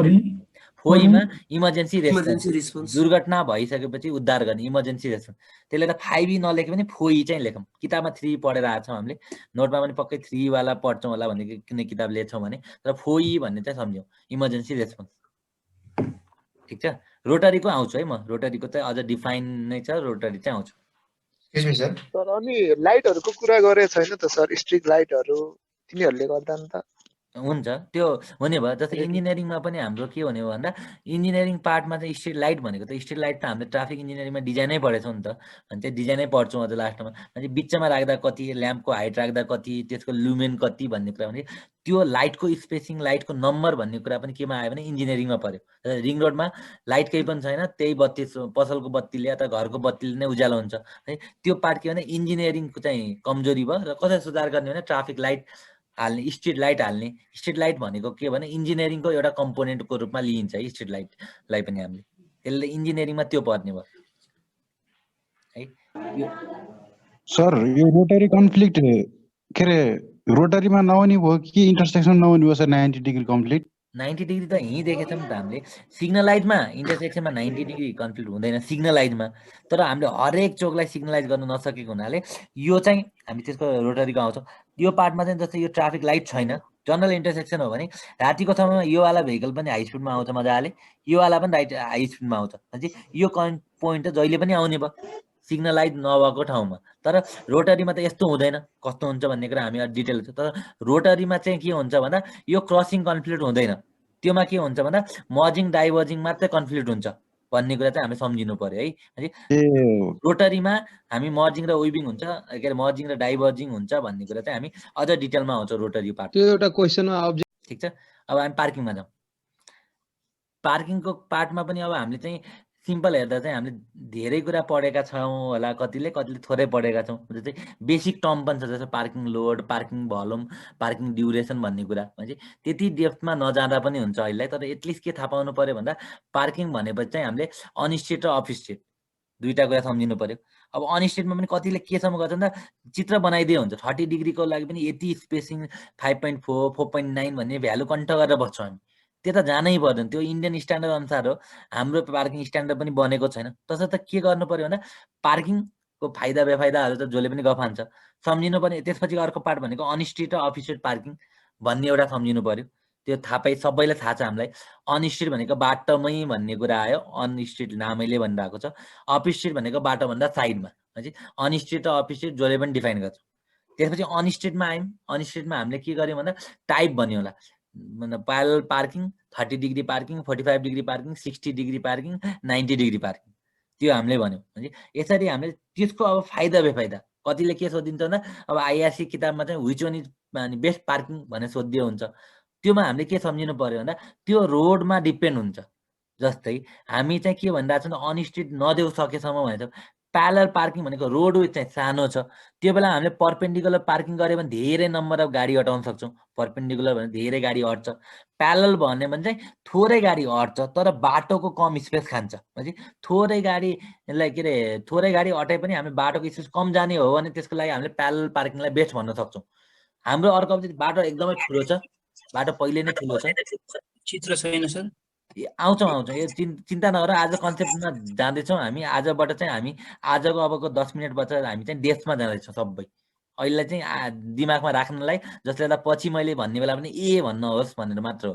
4मा इमर्जेन्सी रेस्पोन्स, दुर्घटना भइसकेपछि उद्धार गर्ने इमर्जेन्सी रेस्पोन्स, त्यसले त 5 नलेखे पनि 4 चाहिँ लेखौँ। किताबमा 3 पढेर आएको छौँ हामीले, नोटमा पनि पक्कै 3 वाला पढ्छौँ होला भन्ने कुनै किताब लिएछौँ भने, तर 4 भन्ने चाहिँ सम्झौँ इमर्जेन्सी रेस्पोन्स। ठिक छ, रोटरीको आउँछु है म, रोटरीको चाहिँ अझ डिफाइन नै छ, रोटरी चाहिँ आउँछु। सर अनि लाइटहरूको कुरा गरे छैन त सर, स्ट्रिट लाइटहरू तिनीहरूले गर्दा नि त हुन्छ त्यो हुने भयो। जस्तै इन्जिनियरिङमा पनि हाम्रो के हुने भन्दा इन्जिनियरिङ पार्टमा चाहिँ स्ट्रिट लाइट भनेको त स्ट्रिट लाइट त हामीले ट्राफिक इन्जिनियरिङमा डिजाइनै पढेछौँ नि त, अनि त्यो डिजाइनै पढ्छौँ अझ लास्टमा म्हणजे बिचमा राख्दा कति, ल्याम्पको हाइट राख्दा कति, त्यसको लुमेन कति भन्ने कुरा भने त्यो लाइटको स्पेसिङ, लाइटको नम्बर भन्ने कुरा पनि केमा आयो भने इन्जिनियरिङमा पऱ्यो। रिङ रोडमा लाइट केही पनि छैन, त्यही बत्ती पसलको बत्तीले अथवा घरको बत्तीले नै उज्यालो हुन्छ है, त्यो पार्ट के भने इन्जिनियरिङको चाहिँ कमजोरी भयो। र कसरी सुधार गर्ने भने ट्राफिक लाइट हाल्ने, स्ट्रिट लाइट हाल्ने। स्ट्रिट लाइट भनेको के भने इन्जिनियरिङको एउटा कम्पोनेन्टको रूपमा लिइन्छ है स्ट्रिट लाइटलाई पनि हामीले, त्यसले इन्जिनियरिङमा त्यो पर्ने भयो है। सर यो रोटरी कन्फ्लिक्ट के अरे रोटरीमा नहुने भयो कि इन्टरसेक्सन नहुने भयो सर? 90 डिग्री कन्फ्लिक्ट 90 डिग्री त यहीँ देखेछौँ नि त हामीले, सिग्नलाइटमा इन्टरसेक्सनमा 90 डिग्री कन्फ्लिक्ट हुँदैन सिग्नलाइटमा, तर हामीले हरेक चोकलाई सिग्नलाइज गर्नु नसकेको हुनाले यो चाहिँ हामी त्यसको रोटरीको आउँछौँ। यो पार्टमा चाहिँ जस्तै यो ट्राफिक लाइट छैन, जनरल इन्टरसेक्सन हो भने रातिको समयमा यो वाला भेहिकल पनि हाई स्पिडमा आउँछ मजाले, यो वाला पनि हाई स्पिडमा आउँछ भने यो पोइन्ट त जहिले पनि आउने भयो सिग्नलाइट नभएको ठाउँमा। तर रोटरीमा त यस्तो हुँदैन, कस्तो हुन्छ भन्ने कुरा हामी डिटेल छ। तर रोटरीमा चाहिँ के हुन्छ भन्दा यो क्रसिङ कन्फ्लिक्ट हुँदैन, त्योमा के हुन्छ भन्दा मर्जिङ डाइभर्जिङ मात्रै कन्फ्लिक्ट हुन्छ भन्ने कुरा चाहिँ हामी सम्झिनु पर्यो है। रोटरीमा हामी मर्जिङ र विभिङ हुन्छ, के अरे मर्जिङ र डाइभर्जिङ हुन्छ भन्ने कुरा चाहिँ हामी अझ डिटेलमा आउँछ रोटरी पार्ट। त्यो एउटा क्वेसनमा अब्जेक्ट। ठिक छ, अब हामी पार्किङमा जाउँ। पार्किङको पार्टमा पनि अब हामीले चाहिँ सिम्पल हेर्दा चाहिँ हामीले धेरै कुरा पढेका छौँ होला, कतिले थोरै पढेका छौँ। जो चाहिँ बेसिक टर्म पनि छ, जस्तो parking load, parking volume, parking duration भन्ने कुरा भनेपछि त्यति डेप्थमा नजाँदा पनि हुन्छ अहिलेलाई। तर एटलिस्ट के थाहा पाउनु पर्यो भन्दा पार्किङ भनेपछि चाहिँ हामीले अनस्टेट र अफ स्टेट दुईटा कुरा सम्झिनु पर्यो। अब अनस्टेटमा पनि कतिले केसम्म गर्छ भन्दा चित्र बनाइदिए हुन्छ, 30 डिग्रीको लागि पनि यति स्पेसिङ 5.4 4.9 भन्ने भ्यालु कन्ट गरेर बस्छौँ हामी। त्यो त जानै पर्दैन, त्यो इन्डियन स्ट्यान्डर्ड अनुसार हो, हाम्रो पार्किङ स्ट्यान्डर्ड पनि बनेको छैन। तसर्थ के गर्नु पर्यो भन्दा पार्किङको फाइदा बेफाइदाहरू त जसले पनि गफान्छ सम्झिनु पर्यो। त्यसपछि अर्को पार्ट भनेको अनस्टेट र अफ स्टेट पार्किङ भन्ने एउटा सम्झिनु पर्यो। त्यो थाहा सबैलाई थाहा छ हामीलाई। अनस्टेट भनेको बाटोमै भन्ने कुरा आयो, अनस्टेट नामैले भनिरहेको छ। अफ स्टेट भनेको बाटोभन्दा साइडमा, भनेपछि अनस्टेट र अफ स्टेट जसले पनि डिफाइन गर्छ। त्यसपछि अनस्टेटमा आयौँ। अनस्टेटमा हामीले के गर्यौँ भन्दा टाइप भन्यो होला, parallel parking, 30 degree parking, 45 degree parking, 60 degree parking, 90 degree parking, त्यो हामीले भन्यौँ। भने यसरी हामीले त्यसको अब फाइदा बेफाइदा कतिले के सोधिन्छ भन्दा अब आइआरसी किताबमा चाहिँ which one is best parking भनेर सोधिदियो हुन्छ। त्योमा हामीले के सम्झिनु पर्यो भन्दा त्यो रोडमा डिपेन्ड हुन्छ। जस्तै हामी चाहिँ के भनिरहेको छौँ, अनस्टेट नदेऊ सकेसम्म भनेको प्यारलल पार्किङ भनेको रोड विथ चाहिँ सानो छ, त्यो बेला हामीले पर्पेन्डिकुलर पार्किङ गऱ्यो भने धेरै नम्बर अफ गाडी हटाउन सक्छौँ। पर्पेन्डिकुलर भने धेरै गाडी अट्छ, प्यारलल भन्यो भने चाहिँ थोरै गाडी अट्छ तर बाटोको कम स्पेस खान्छ। भनेपछि थोरै गाडीलाई के अरे थोरै गाडी अटाए पनि हामीले बाटोको स्पेस कम जाने हो भने त्यसको लागि हामीले प्यारलल पार्किङलाई बेस्ट भन्न सक्छौँ। हाम्रो अर्को बाटो एकदमै ठुलो छ, बाटो पहिले नै ठुलो छ, चित्र छैन सर। आउँछौँ यो चिन्ता नगर। आज कन्सेप्टमा जाँदैछौँ हामी। आजबाट चाहिँ हामी आजको अबको 10 मिनटबाट हामी चाहिँ डेस्कमा जाँदैछौँ सबै। अहिले चाहिँ दिमागमा राख्नलाई, जसले गर्दा पछि मैले भन्ने बेला पनि ए भन्न होस् भनेर मात्र हो।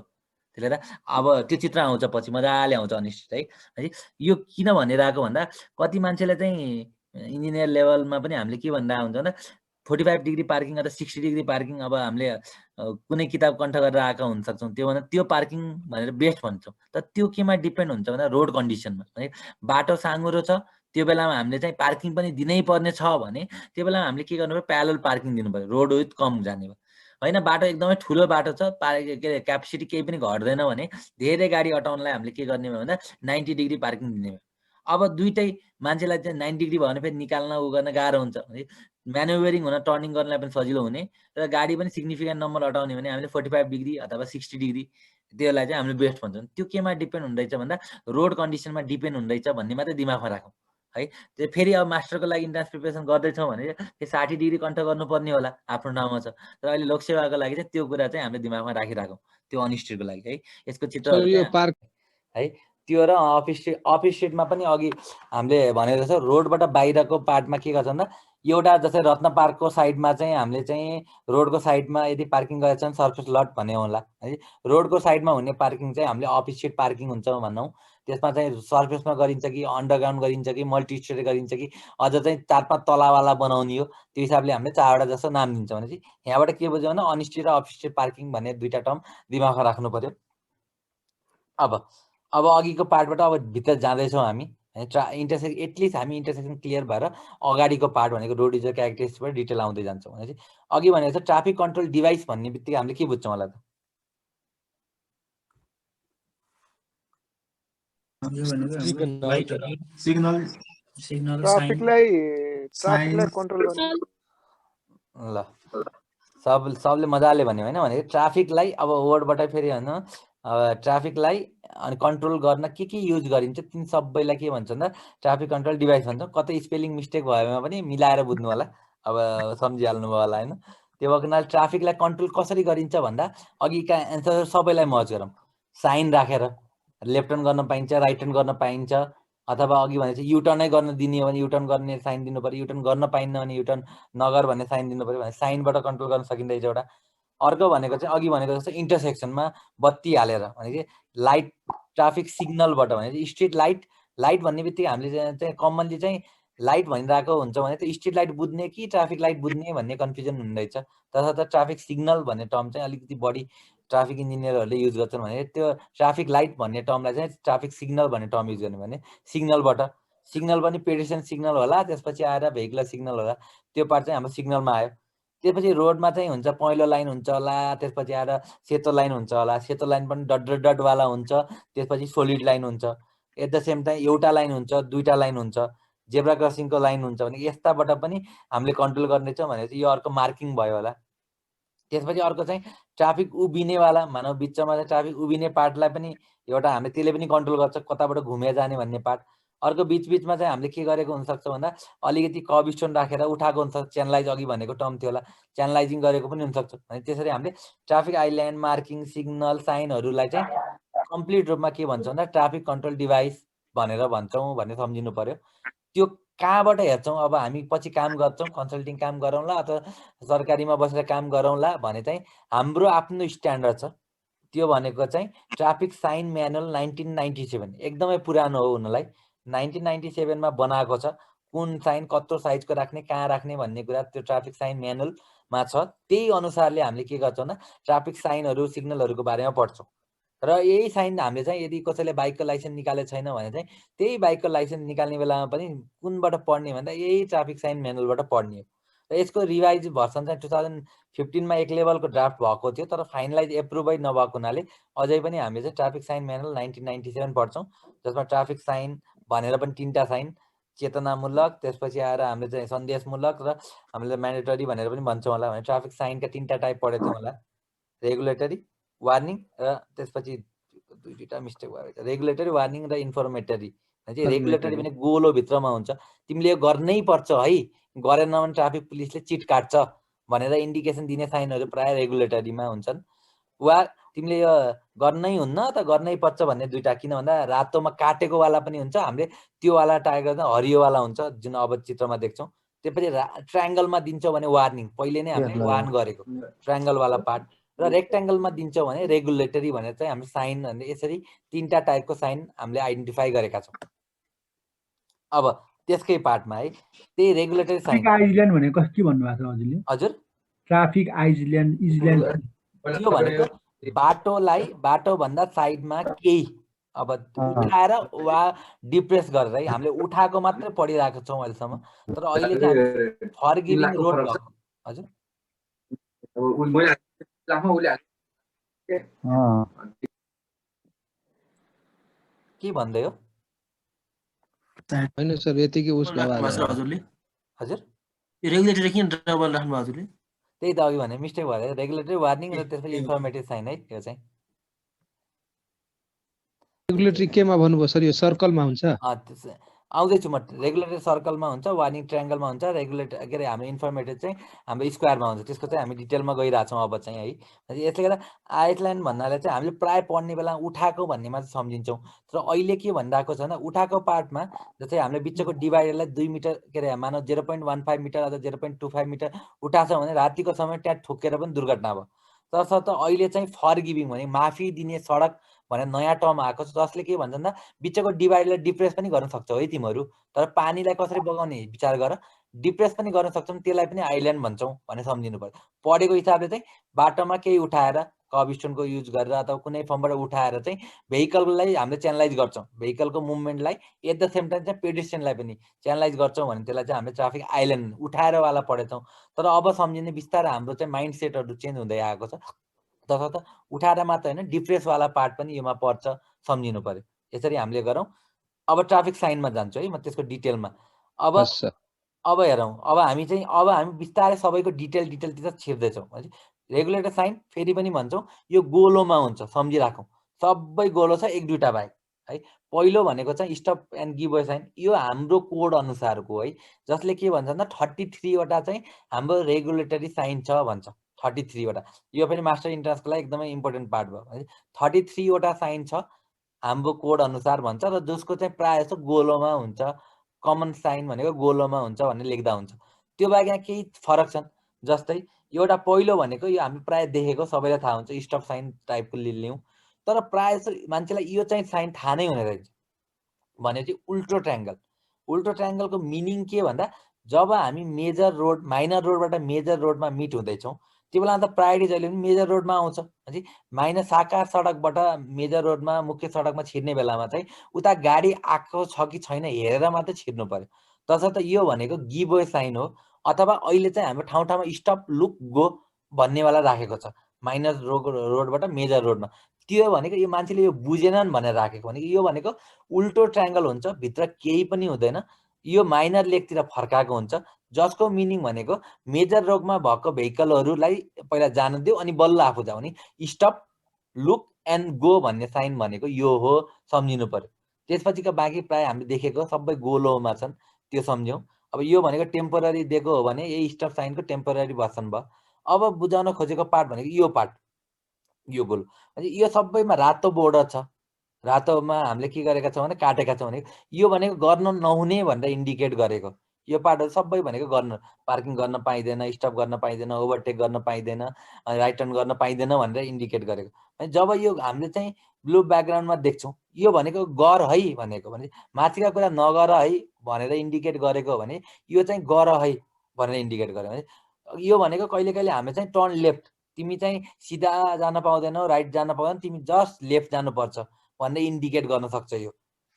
त्यसले गर्दा अब त्यो चित्र आउँछ पछि मजाले आउँछ अनिश्चित है। यो किन भनिरहेको भन्दा कति मान्छेले चाहिँ इन्जिनियर लेभलमा पनि हामीले के भनिरहेको हुन्छ भन्दा 45 डिग्री पार्किङ अथवा 60 डिग्री पार्किङ अब हामीले कुनै किताब कण्ठ गरेर आएका हुन सक्छौँ, त्यो भन्दा त्यो पार्किङ भनेर बेस्ट भन्छौँ। तर त्यो केमा डिपेन्ड हुन्छ भन्दा रोड कन्डिसनमा। है बाटो साँघुरो छ, त्यो बेलामा हामीले चाहिँ पार्किङ पनि दिनै पर्ने छ भने त्यो बेलामा हामीले के गर्नु पर्यो, प्यारलल पार्किङ दिनु पर्यो, रोड विथ कम जाने भयो। होइन बाटो एकदमै ठुलो बाटो छ, के अरे क्यापेसिटी केही पनि घट्दैन भने धेरै गाडी अटाउनलाई हामीले के गर्ने भयो भन्दा 90 डिग्री पार्किङ दिने भयो। अब दुइटै मान्छेलाई चाहिँ 90 डिग्री भयो भने फेरि निकाल्न उ गर्न गाह्रो हुन्छ, म्यानुभरिङ हुन टर्निङ गर्नलाई पनि सजिलो हुने र गाडी पनि सिग्निफिकेन्ट नम्बर अटाउने भने हामीले 45 डिग्री अथवा 60 डिग्री त्यसलाई चाहिँ हामीले बेस्ट भन्छौँ। त्यो केमा डिपेन्ड हुँदैछ भन्दा रोड कन्डिसनमा डिपेन्ड हुँदैछ भन्ने मात्रै दिमागमा राखौँ है। त्यो फेरि अब मास्टरको लागि इन्ट्रान्स प्रिपरेसन गर्दैछौँ भने त्यो 60 डिग्री कन्ट गर्नुपर्ने होला, आफ्नो ठाउँमा छ। तर अहिले लोकसेवाको लागि चाहिँ त्यो कुरा चाहिँ हामीले दिमागमा राखिराखौँ, त्यो अनस्टेटको लागि है। यसको चित्र है त्यो र अफ स्टेटमा पनि अघि हामीले भनेको जस्तो रोडबाट बाहिरको पार्टमा के गर्छ भन्दा एउटा जस्तै रत्न पार्कको साइडमा चाहिँ हामीले चाहिँ रोडको साइडमा यदि पार्किङ गरेको छ भने सर्फेस लट भन्ने होला है। रोडको साइडमा हुने पार्किङ चाहिँ हामीले अफ स्टेट पार्किङ हुन्छ भनौँ। त्यसमा चाहिँ सर्फेसमा गरिन्छ कि अन्डरग्राउन्ड गरिन्छ कि मल्टी स्टेट गरिन्छ कि अझ चाहिँ 4-5 तलावाला बनाउने हो, त्यो हिसाबले हामीले 4वटा जस्तो नाम दिन्छ। भनेपछि यहाँबाट के बुझ्यो भने अनस्टेट र अफ स्टेट पार्किङ भन्ने दुईटा टर्म दिमागमा राख्नु पर्यो। अब अघिको पार्टबाट अब भित्र जाँदैछौँ हामी। इन्टरसेक्सन एटलिस्ट हामी इन्टरसेक्सन क्लियर भएर अगाडिको पार्ट भनेको रोड युजर क्यारेक्टरिस्टिक्सबाट डिटेल आउँदै जान्छौँ। भनेपछि अघि भनेको छ ट्राफिक कन्ट्रोल डिभाइस भन्ने बित्तिकै हामीले के बुझ्छौँ होला त? ट्राफिकलाई कन्ट्रोल गर्ने। ल सबले मजाले भन्यो होइन। भनेको ट्राफिकलाई अब वर्डबाटै फेरि होइन, ट्राफिकलाई अनि कन्ट्रोल गर्न के युज गरिन्छ तिन सबैलाई के भन्छ भन्दा ट्राफिक कन्ट्रोल डिभाइस भन्छौँ। कतै स्पेलिङ मिस्टेक भएमा पनि मिलाएर बुझ्नु होला, अब सम्झिहाल्नु भयो होला होइन। त्यो भएको हुनाले ट्राफिकलाई कन्ट्रोल कसरी गरिन्छ भन्दा अघिका एन्सर सबैलाई मर्ज गरौँ। साइन राखेर लेफ्ट टर्न गर्न पाइन्छ, राइट टर्न गर्न पाइन्छ, अथवा अघि भने चाहिँ युटर्नै गर्न दिने हो भने युटर्न गर्ने साइन दिनु पर्यो, युटर्न गर्न पाइन्न भने युटर्न नगर भन्ने साइन दिनु पर्यो। भने साइनबाट कन्ट्रोल गर्न सकिँदैछ एउटा। अर्को भनेको चाहिँ अघि भनेको जस्तो इन्टरसेक्सनमा बत्ती हालेर भनेको लाइट ट्राफिक सिग्नलबाट भने स्ट्रिट लाइट भन्ने बित्तिकै हामीले चाहिँ कमनली चाहिँ लाइट भनिरहेको हुन्छ भने त स्ट्रिट लाइट बुझ्ने कि ट्राफिक लाइट बुझ्ने भन्ने कन्फ्युजन हुँदैछ। तसर्थ ट्राफिक सिग्नल भन्ने टर्म चाहिँ अलिकति बढी ट्राफिक इन्जिनियरहरूले युज गर्छन् भने त्यो ट्राफिक लाइट भन्ने टर्मलाई चाहिँ ट्राफिक सिग्नल भन्ने टर्म युज गर्ने भने सिग्नलबाट सिग्नल पनि पेडिस्ट्रियन सिग्नल होला, त्यसपछि आएर भेहिकुलर सिग्नल होला, त्यो पार्ट चाहिँ हाम्रो सिग्नलमा आयो। त्यसपछि रोडमा चाहिँ हुन्छ पहेँलो लाइन हुन्छ होला, त्यसपछि आएर सेतो लाइन हुन्छ होला, सेतो लाइन पनि डट वाला हुन्छ, त्यसपछि सोलिड लाइन हुन्छ। एट द सेम टाइम एउटा लाइन हुन्छ, दुईटा लाइन हुन्छ, जेब्रा क्रसिङको लाइन हुन्छ भने यस्ताबाट पनि हामीले कन्ट्रोल गर्नेछौँ भने चाहिँ यो अर्को मार्किङ भयो होला। त्यसपछि अर्को चाहिँ ट्राफिक उभिनेवाला, मानव बिचमा चाहिँ ट्राफिक उभिने पार्टलाई पनि एउटा हामीले त्यसले पनि कन्ट्रोल गर्छ कताबाट घुमे जाने भन्ने पार्ट। अर्को बिचमा चाहिँ हामीले के गरेको हुनसक्छ भन्दा अलिकति कब स्टोन राखेर उठाएको हुन्छ, च्यानलाइज अघि भनेको टर्म थियो होला, च्यानलाइजिङ गरेको पनि हुनसक्छ। भने त्यसरी हामीले ट्राफिक आइल्यान्ड, मार्किङ, सिग्नल, साइनहरूलाई चाहिँ कम्प्लिट रूपमा के भन्छ भन्दा ट्राफिक कन्ट्रोल डिभाइस भनेर भन्छौँ भन्ने सम्झिनु पर्यो। त्यो कहाँबाट हेर्छौँ, अब हामी पछि काम गर्छौँ, कन्सल्टिङ काम गरौँला अथवा सरकारीमा बसेर काम गरौँला भने चाहिँ हाम्रो आफ्नो स्ट्यान्डर्ड छ। त्यो भनेको चाहिँ ट्राफिक साइन म्यानुअल 1997, एकदमै पुरानो हो हुनलाई। 1997 मा बनाएको छ। कुन साइन कत्रो साइजको राख्ने, कहाँ राख्ने भन्ने कुरा त्यो ट्राफिक साइन म्यानुअलमा छ। त्यही अनुसारले हामीले के गर्छौँ भन्दा ट्राफिक साइनहरू, सिग्नलहरूको बारेमा पढ्छौँ। र यही साइन हामीले चाहिँ यदि कसैले बाइकको लाइसेन्स निकालेको छैन भने चाहिँ त्यही बाइकको लाइसेन्स निकाल्ने बेलामा पनि कुनबाट पढ्ने भन्दा यही ट्राफिक साइन म्यानुअलबाट पढ्ने हो। र यसको रिभाइज भर्सन चाहिँ 2015 मा एक लेभलको ड्राफ्ट भएको थियो, तर फाइनलाइज एप्रुभै नभएको हुनाले अझै पनि हामीले चाहिँ ट्राफिक साइन म्यानुअल 1997 पढ्छौँ, जसमा ट्राफिक साइन भनेर पनि 3टा साइन, चेतनामूलक, त्यसपछि आएर हामीले चाहिँ सन्देशमूलक र हामीले म्यान्डेटरी भनेर पनि भन्छौँ होला। भने ट्राफिक साइनका 3टा टाइप पढेछौँ होला, रेगुलेटरी, वार्निङ र त्यसपछि दुईटा मिस्टेक भयो, रेगुलेटरी, वार्निङ र इन्फर्मेटरी। चाहिँ रेगुलेटरी पनि गोलो भित्रमा हुन्छ, तिमीले यो गर्नै पर्छ है, गरेन भने ट्राफिक पुलिसले चिट काट्छ भनेर इन्डिकेसन दिने साइनहरू प्राय रेगुलेटरीमा हुन्छन्। वा तिमीले यो गर्नै हुन्न त गर्नै पर्छ भन्ने दुईटा, किन भन्दा रातोमा काटेको वाला पनि हुन्छ, हामीले त्यो वाला टाइगर चाहिँ हरियोवाला हुन्छ जुन अब चित्रमा देख्छौँ। त्यसपछि ट्रायङ्गलमा दिन्छौँ भने वार्निङ, पहिले नै हामीले वार्न गरेको ट्रायङ्गलवाला पार्ट, र रेक्ट्याङ्गलमा दिन्छौँ भने रेगुलेटरी भनेर चाहिँ हामीले साइन भन्ने यसरी 3टा टाइपको साइन हामीले आइडेन्टिफाई गरेका छौँ। अब त्यसकै पार्टमा है त्यही रेगुलेटरी साइन आइसल्यान्ड भनेको के भन्नुभएको छ हजुरले? हजुर, ट्राफिक आइसल्यान्ड, इजल्यान्ड त्यो भनेको बाटोलाई बाटोभन्दा साइडमा केही अब उठाएर वा डिप्रेस गरेर है, हामीले उठाएको मात्रै पढिरहेको छौँ अहिलेसम्म, तर अहिले चाहिँ फरगिभिङ रोड भएको। हजुर, के भन्दै हो? होइन सर, यतिकै उसको आवाज आयो। हजुरले हजुर, यो रेगुलेटरी किन डबल राख्नु हजुरले? त्यही त अघि भने मिस्टेक भयो, रेगुलेटरी, वार्निङ र त्यसपछि इन्फर्मेटिभ साइन है। यो चाहिँ रेगुलेटरी केमा भन्नुभयो सर? यो सर्कलमा हुन्छ? आउँदैछु म। रेगुलेटरी सर्कलमा हुन्छ, वार्निङ ट्रायङ्गलमा हुन्छ, रेगुलेटर के अरे हाम्रो इन्फर्मेटिभ चाहिँ हाम्रो स्क्वायरमा हुन्छ। त्यसको चाहिँ हामी डिटेलमा गइरहेछौँ अब चाहिँ है। यसले गर्दा आइसल्यान्ड भन्नाले चाहिँ हामीले प्राय पढ्ने बेला उठाएको भन्नेमा चाहिँ सम्झिन्छौँ, तर अहिले के भनिरहेको छ भन्दा उठाएको पार्टमा जस्तै हामीले बिचको डिभाइडरलाई 2 मिटर के अरे मानव 0.15 मिटर अथवा 0.25 मिटर उठाएको छ भने रातिको समय त्यहाँ ठोकेर पनि दुर्घटना भयो। तसर्थ अहिले चाहिँ फरगिभिङ भने माफी दिने सडक भनेर नयाँ टर्म आएको छ, जसले के भन्छ भन्दा बिचको डिभाइडलाई डिप्रेस पनि गर्न सक्छौ है तिमीहरू, तर पानीलाई कसरी बगाउने विचार गर, डिप्रेस पनि गर्न सक्छौँ, त्यसलाई पनि आइल्यान्ड भन्छौँ भने सम्झिनु पर्यो। पढेको हिसाबले चाहिँ बाटोमा केही उठाएर कब स्टोनको युज गरेर अथवा कुनै फर्मबाट उठाएर चाहिँ भेहिकललाई हामीले च्यानलाइज गर्छौँ, भेहिकलको मुभमेन्टलाई, एट द सेम टाइम चाहिँ पेडेस्ट्रियनलाई पनि च्यानलाइज गर्छौँ भने त्यसलाई चाहिँ हामीले ट्राफिक आइल्यान्ड उठाएरवाला पढेछौँ। तर अब सम्झिने बिस्तारै हाम्रो चाहिँ माइन्ड सेटहरू चेन्ज हुँदै आएको छ, तसर्थ उठाएर मात्र होइन डिप्रेसवाला पार्ट पनि योमा पर्छ, सम्झिनु पर्यो। यसरी हामीले गरौँ। अब ट्राफिक साइनमा जान्छु है म त्यसको डिटेलमा। अब हेरौँ, अब हामी बिस्तारै सबैको डिटेलतिर छिर्दैछौँ। रेगुलेटर साइन फेरि पनि भन्छौँ यो गोलोमा हुन्छ, सम्झिराखौँ, सबै गोलो छ, 1-2टा बाहेक है। पहिलो भनेको चाहिँ stop and give way sign, यो हाम्रो कोड अनुसारको है, जसले के भन्छ भन्दा 33 वटा चाहिँ हाम्रो रेगुलेटरी साइन छ भन्छ। 33 वटा, यो पनि मास्टर इन्ट्रान्सको लागि एकदमै इम्पोर्टेन्ट पार्ट भयो है। 33 वटा साइन छ हाम्रो कोड अनुसार भन्छ, र जसको चाहिँ प्रायः जस्तो गोलोमा हुन्छ, कमन साइन भनेको गोलोमा हुन्छ भन्ने लेख्दा हुन्छ। त्यो बाहेक यहाँ केही फरक छन्, जस्तै एउटा पहिलो भनेको यो हामी प्रायः देखेको सबैलाई थाहा हुन्छ, स्टप साइन टाइपको लियौँ, तर प्रायः जस्तो मान्छेलाई यो चाहिँ साइन थाहा नै हुने रहेछ भनेपछि उल्टो ट्रायङ्गल। उल्टो ट्रायङ्गलको मिनिङ के भन्दा जब हामी मेजर रोड माइनर रोडबाट मेजर रोडमा मिट हुँदैछौँ त्यो बेला त प्रायोरिटी जहिले पनि मेजर रोडमा आउँछ है। माइनर साकार सडकबाट मेजर रोडमा मुख्य सडकमा छिर्ने बेलामा चाहिँ उता गाडी आएको छ कि छैन हेरेर मात्रै छिर्नु पर्यो। तसर्थ यो भनेको गिभ वे साइन हो, अथवा अहिले चाहिँ हाम्रो ठाउँ ठाउँमा स्टप लुक गो भन्नेवाला राखेको छ माइनर रोडबाट मेजर रोडमा। त्यो भनेको यो मान्छेले यो बुझेनन् भनेर राखेको भनेको यो भनेको उल्टो ट्रायङ्गल हुन्छ, भित्र केही पनि हुँदैन, यो माइनर लेगतिर फर्काएको हुन्छ, जसको मिनिङ भनेको मेजर रोडमा भएको भेहिकलहरूलाई पहिला जान दियो अनि बल्ल आफू जाऊ नि। स्टप, लुक एन्ड गो भन्ने साइन भनेको यो हो, सम्झिनु पर्यो। त्यसपछिको बाँकी प्राय हामीले देखेको सबै गोलोमा छन्, त्यो सम्झ्यौँ। अब यो भनेको टेम्पोररी दिएको हो भने यही स्टप साइनको टेम्पोररी भर्सन भयो। अब बुझाउन खोजेको पार्ट भनेको यो पार्ट, यो गोलो यो सबैमा रातो बोर्डर छ, रातोमा हामीले के गरेका छौँ भने काटेका छौँ भनेको यो भनेको गर्न नहुने भनेर इन्डिकेट गरेको। यो पार्टहरू सबै भनेको गर्न, पार्किङ गर्न पाइँदैन, स्टप गर्न पाइँदैन, ओभरटेक गर्न पाइँदैन, राइट टर्न गर्न पाइँदैन भनेर इन्डिकेट गरेको। जब यो हामीले चाहिँ ब्लू ब्याकग्राउन्डमा देख्छौँ यो भनेको गर है भनेको, भने माथिका कुरा नगर है भनेर इन्डिकेट गरेको भने यो चाहिँ गर है भनेर इन्डिकेट गर्यो भने यो भनेको कहिले कहिले हामीले चाहिँ टर्न लेफ्ट, तिमी चाहिँ सिधा जान पाउँदैनौ, राइट जान पाउँदैन, तिमी जस्ट लेफ्ट जानुपर्छ भनेर इन्डिकेट गर्न सक्छ यो।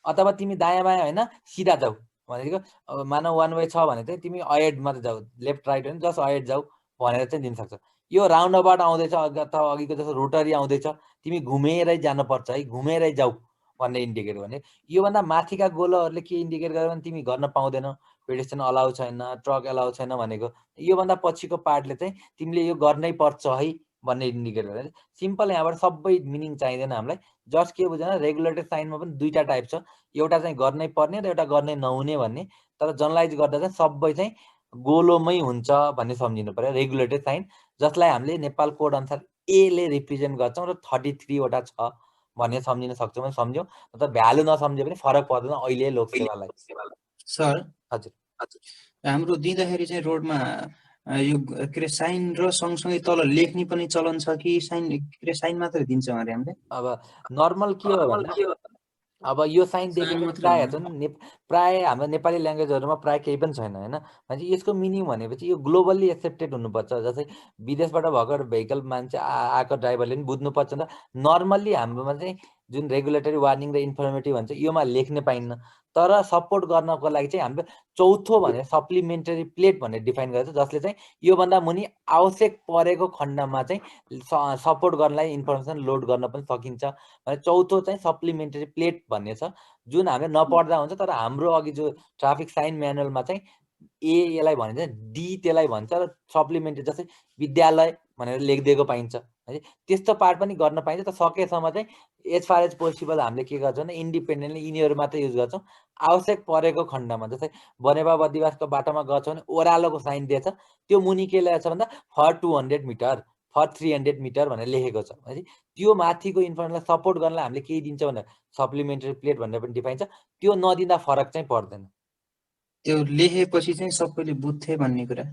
अथवा तिमी दायाँ बायाँ होइन सिधा जाऊ भनेको, अब मानव वान वे छ भने चाहिँ तिमी अहेड मात्रै जाऊ, लेफ्ट राइट होइन जस्ट अहेड जाऊ भनेर चाहिँ दिन सक्छ। यो राउन्ड अबाउट आउँदैछ अथवा अघिको जस्तो रोटरी आउँदैछ, तिमी घुमेरै जानुपर्छ है, घुमेरै जाऊ भन्ने इन्डिकेट गर्ने। योभन्दा माथिका गोलोहरूले के इन्डिकेट गर्यो भने तिमी गर्न पाउँदैनौ, पेडेस्ट्रियन अलाउ छैन, ट्रक अलाउ छैन भनेको। योभन्दा पछिको पार्टले चाहिँ तिमीले यो गर्नै पर्छ है भन्ने इन्डिकेट गर्यो। सिम्पल यहाँबाट सबै मिनिङ चाहिँदैन हामीलाई, जस्ट के बुझ्दैन रेगुलेटेड साइनमा पनि दुईटा टाइप छ, एउटा चाहिँ गर्नै पर्ने र एउटा गर्नै नहुने भन्ने। तर जनरलाइज गर्दा चाहिँ सबै चाहिँ गोलोमै हुन्छ भन्ने सम्झिनु पर्यो रेगुलेटेड साइन, जसलाई हामीले नेपाल कोड अनुसार एले रिप्रेजेन्ट गर्छौँ र 33 वटा छ भन्ने सम्झिन सक्छौँ भने सम्झ्यौँ, तर भ्यालु नसम्झे पनि फरक पर्दैन अहिले लोकसेवालाई। सर हजुर हाम्रो दिँदाखेरि चाहिँ रोडमा यो के अरे साइन र सँगसँगै तल लेख्ने पनि चलन छ कि साइन के अरे साइन मात्रै दिन्छौँ अरे हामीले? अब नर्मल के हो भने अब यो साइन देखेको प्राय हेर्छन् प्राय हाम्रो नेपाली ल्याङ्ग्वेजहरूमा प्राय केही पनि छैन होइन। भनेपछि यसको मिनिङ भनेपछि यो ग्लोबल्ली एक्सेप्टेड हुनुपर्छ, जस्तै विदेशबाट भएको भेहिकल मान्छे आएको ड्राइभरले पनि बुझ्नुपर्छ नि त। नर्मल्ली हाम्रोमा चाहिँ जुन रेगुलेटरी वार्निङ र इन्फर्मेटिभ भन्छ योमा लेख्न पाइन्न, तर सपोर्ट गर्नको लागि चाहिँ हाम्रो चौथो भनेर सप्लिमेन्टरी प्लेट भनेर डिफाइन गरेको छ, जसले चाहिँ योभन्दा मुनि आवश्यक परेको खण्डमा चाहिँ सपोर्ट गर्नलाई इन्फर्मेसन लोड गर्न पनि सकिन्छ भने चौथो चाहिँ सप्लिमेन्टरी प्लेट भन्ने छ, जुन हामीले नपढ्दा हुन्छ। तर हाम्रो अघि जो ट्राफिक साइन म्यानुअलमा चाहिँ यसलाई भनिन्छ, डी त्यसलाई भन्छ, र सप्लिमेन्टरी जस्तै विद्यालय भनेर लेखिदिएको पाइन्छ है। त्यस्तो पार्ट पनि गर्न पाइन्छ। त सकेसम्म चाहिँ एज फार एज पोसिबल हामीले के गर्छौँ भने इन्डिपेन्डेन्टली यिनीहरू मात्रै युज गर्छौँ। आवश्यक परेको खण्डमा जस्तै बनेपा बद्रीवासको बाटोमा गर्छौँ भने ओह्रालोको साइन दिएछ, त्यो मुनि के लेखेको छ भन्दा फर 200 मिटर, फर 300 मिटर भनेर लेखेको छ है। त्यो माथिको इन्फर्मेसनलाई सपोर्ट गर्नलाई हामीले केही दिन्छौँ भने सप्लिमेन्टरी प्लेट भनेर पनि डिफाइन छ, त्यो नदिँदा फरक चाहिँ पर्दैन। त्यो लेखेपछि चाहिँ सबैले बुझ्थे भन्ने कुरा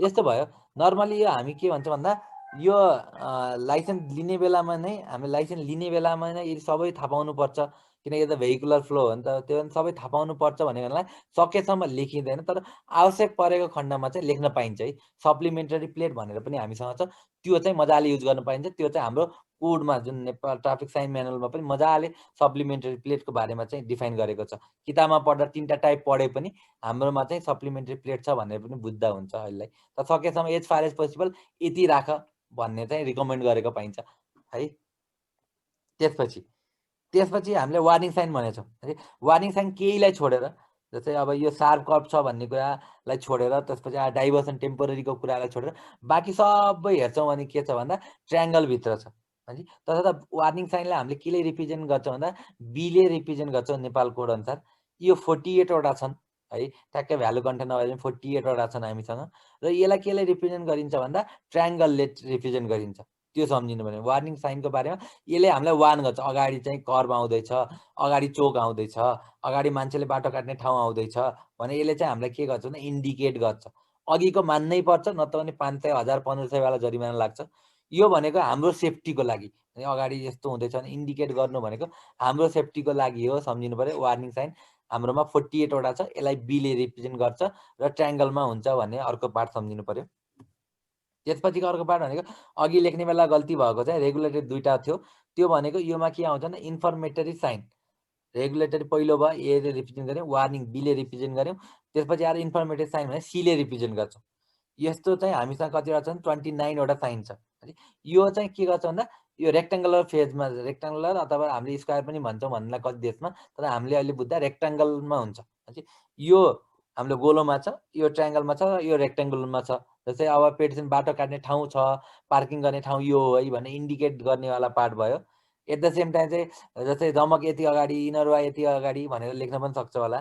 यस्तो भयो। नर्मली यो हामी के भन्छ भन्दा यो लाइसेन्स लिने बेलामा नै हामी लाइसेन्स लिने बेलामा नै यदि सबै थाहा पाउनुपर्छ, किनकि यो त भेहिकुलर फ्लो हो नि त, त्यो सबै थाहा पाउनुपर्छ भनेकोलाई सकेसम्म लेखिँदैन, तर आवश्यक परेको खण्डमा चाहिँ लेख्न पाइन्छ है। सप्लिमेन्टरी प्लेट भनेर पनि हामीसँग छ, त्यो चाहिँ मजाले युज गर्न पाइन्छ। त्यो चाहिँ हाम्रो कोडमा जुन नेपाल ट्राफिक साइन म्यानुअलमा पनि मजाले सप्लिमेन्टरी प्लेटको बारेमा चाहिँ डिफाइन गरेको छ। किताबमा पढ्दा 3टा टाइप पढे पनि हाम्रोमा चाहिँ सप्लिमेन्टरी प्लेट छ भनेर पनि बुझ्दा हुन्छ अहिले। त सकेसम्म एज फार एज पोसिबल यति राख भन्ने चाहिँ रिकमेन्ड गरेको पाइन्छ है। त्यसपछि हामीले वार्निङ साइन भनेको छौँ है। वार्निङ साइन केहीलाई छोडेर, जस्तै अब यो सार्प कर्भ छ भन्ने कुरालाई छोडेर, त्यसपछि डाइभर्सन टेम्पोररीको कुरालाई छोडेर बाँकी सबै हेर्छौँ भने के छ भन्दा ट्रायङ्गलभित्र छ है। तसर्थ वार्निङ साइनलाई हामीले केले रिप्रेजेन्ट गर्छौँ भन्दा बीले रिप्रेजेन्ट गर्छौँ नेपाल कोड अनुसार। यो 48 वटा छन् है, ट्याक्कै भ्यालु कन्टेन्ट नभए पनि 48 वटा छन् हामीसँग, र यसलाई केले रिप्रेजेन्ट गरिन्छ भन्दा ट्रायङ्गलले रिप्रेजेन्ट गरिन्छ। त्यो सम्झिनु पर्यो। वार्निङ साइनको बारेमा यसले हामीलाई वार्न गर्छ, अगाडि चाहिँ कर्भ आउँदैछ, अगाडि चोक आउँदैछ, अगाडि मान्छेले बाटो काट्ने ठाउँ आउँदैछ भने यसले चाहिँ हामीलाई के गर्छ भने इन्डिकेट गर्छ। अघिको मान्नै पर्छ, नत्र भने 500, 1000, 1500 वाला जरिमाना लाग्छ। यो भनेको हाम्रो सेफ्टीको लागि, अगाडि यस्तो हुँदैछ भने इन्डिकेट गर्नु भनेको हाम्रो सेफ्टीको लागि हो, सम्झिनु पर्यो। वार्निङ साइन हाम्रोमा 48 वटा छ, यसलाई बीले रिप्रेजेन्ट गर्छ र ट्रायङ्गलमा हुन्छ भन्ने अर्को पार्ट सम्झिनु पर्यो। त्यसपछिको अर्को पार्ट भनेको अघि लेख्ने बेला गल्ती भएको चाहिँ रेगुलेटरी दुईटा थियो, त्यो भनेको योमा के आउँछ भने इन्फर्मेटरी साइन। रेगुलेटरी पहिलो भयो एले रिप्रेजेन्ट गऱ्यौँ, वार्निङ बीले रिप्रेजेन्ट गऱ्यौँ, त्यसपछि आएर इन्फर्मेटरी साइन भने सीले रिप्रेजेन्ट गर्छौँ। यस्तो चाहिँ हामीसँग कतिवटा छन् 29 वटा साइन छ। यो चाहिँ के गर्छ भन्दा यो रेक्टेङ्गुलर फेजमा रेक्टेङ्गुलर अथवा हामीले स्क्वायर पनि भन्छौँ भन्नुलाई कति देशमा, तर हामीले अहिले बुझ्दा रेक्टेङ्गलमा हुन्छ। यो हाम्रो गोलोमा छ, यो ट्रायङ्गलमा छ, यो रेक्टेङ्गुलरमा छ। जस्तै अब पेडिसन बाटो काट्ने ठाउँ छ, पार्किङ गर्ने ठाउँ यो हो है भने इन्डिकेट गर्नेवाला पार्ट भयो। एट द सेम टाइम चाहिँ जस्तै जमक यति अगाडि, इनरवा यति अगाडि भनेर लेख्न पनि सक्छ होला।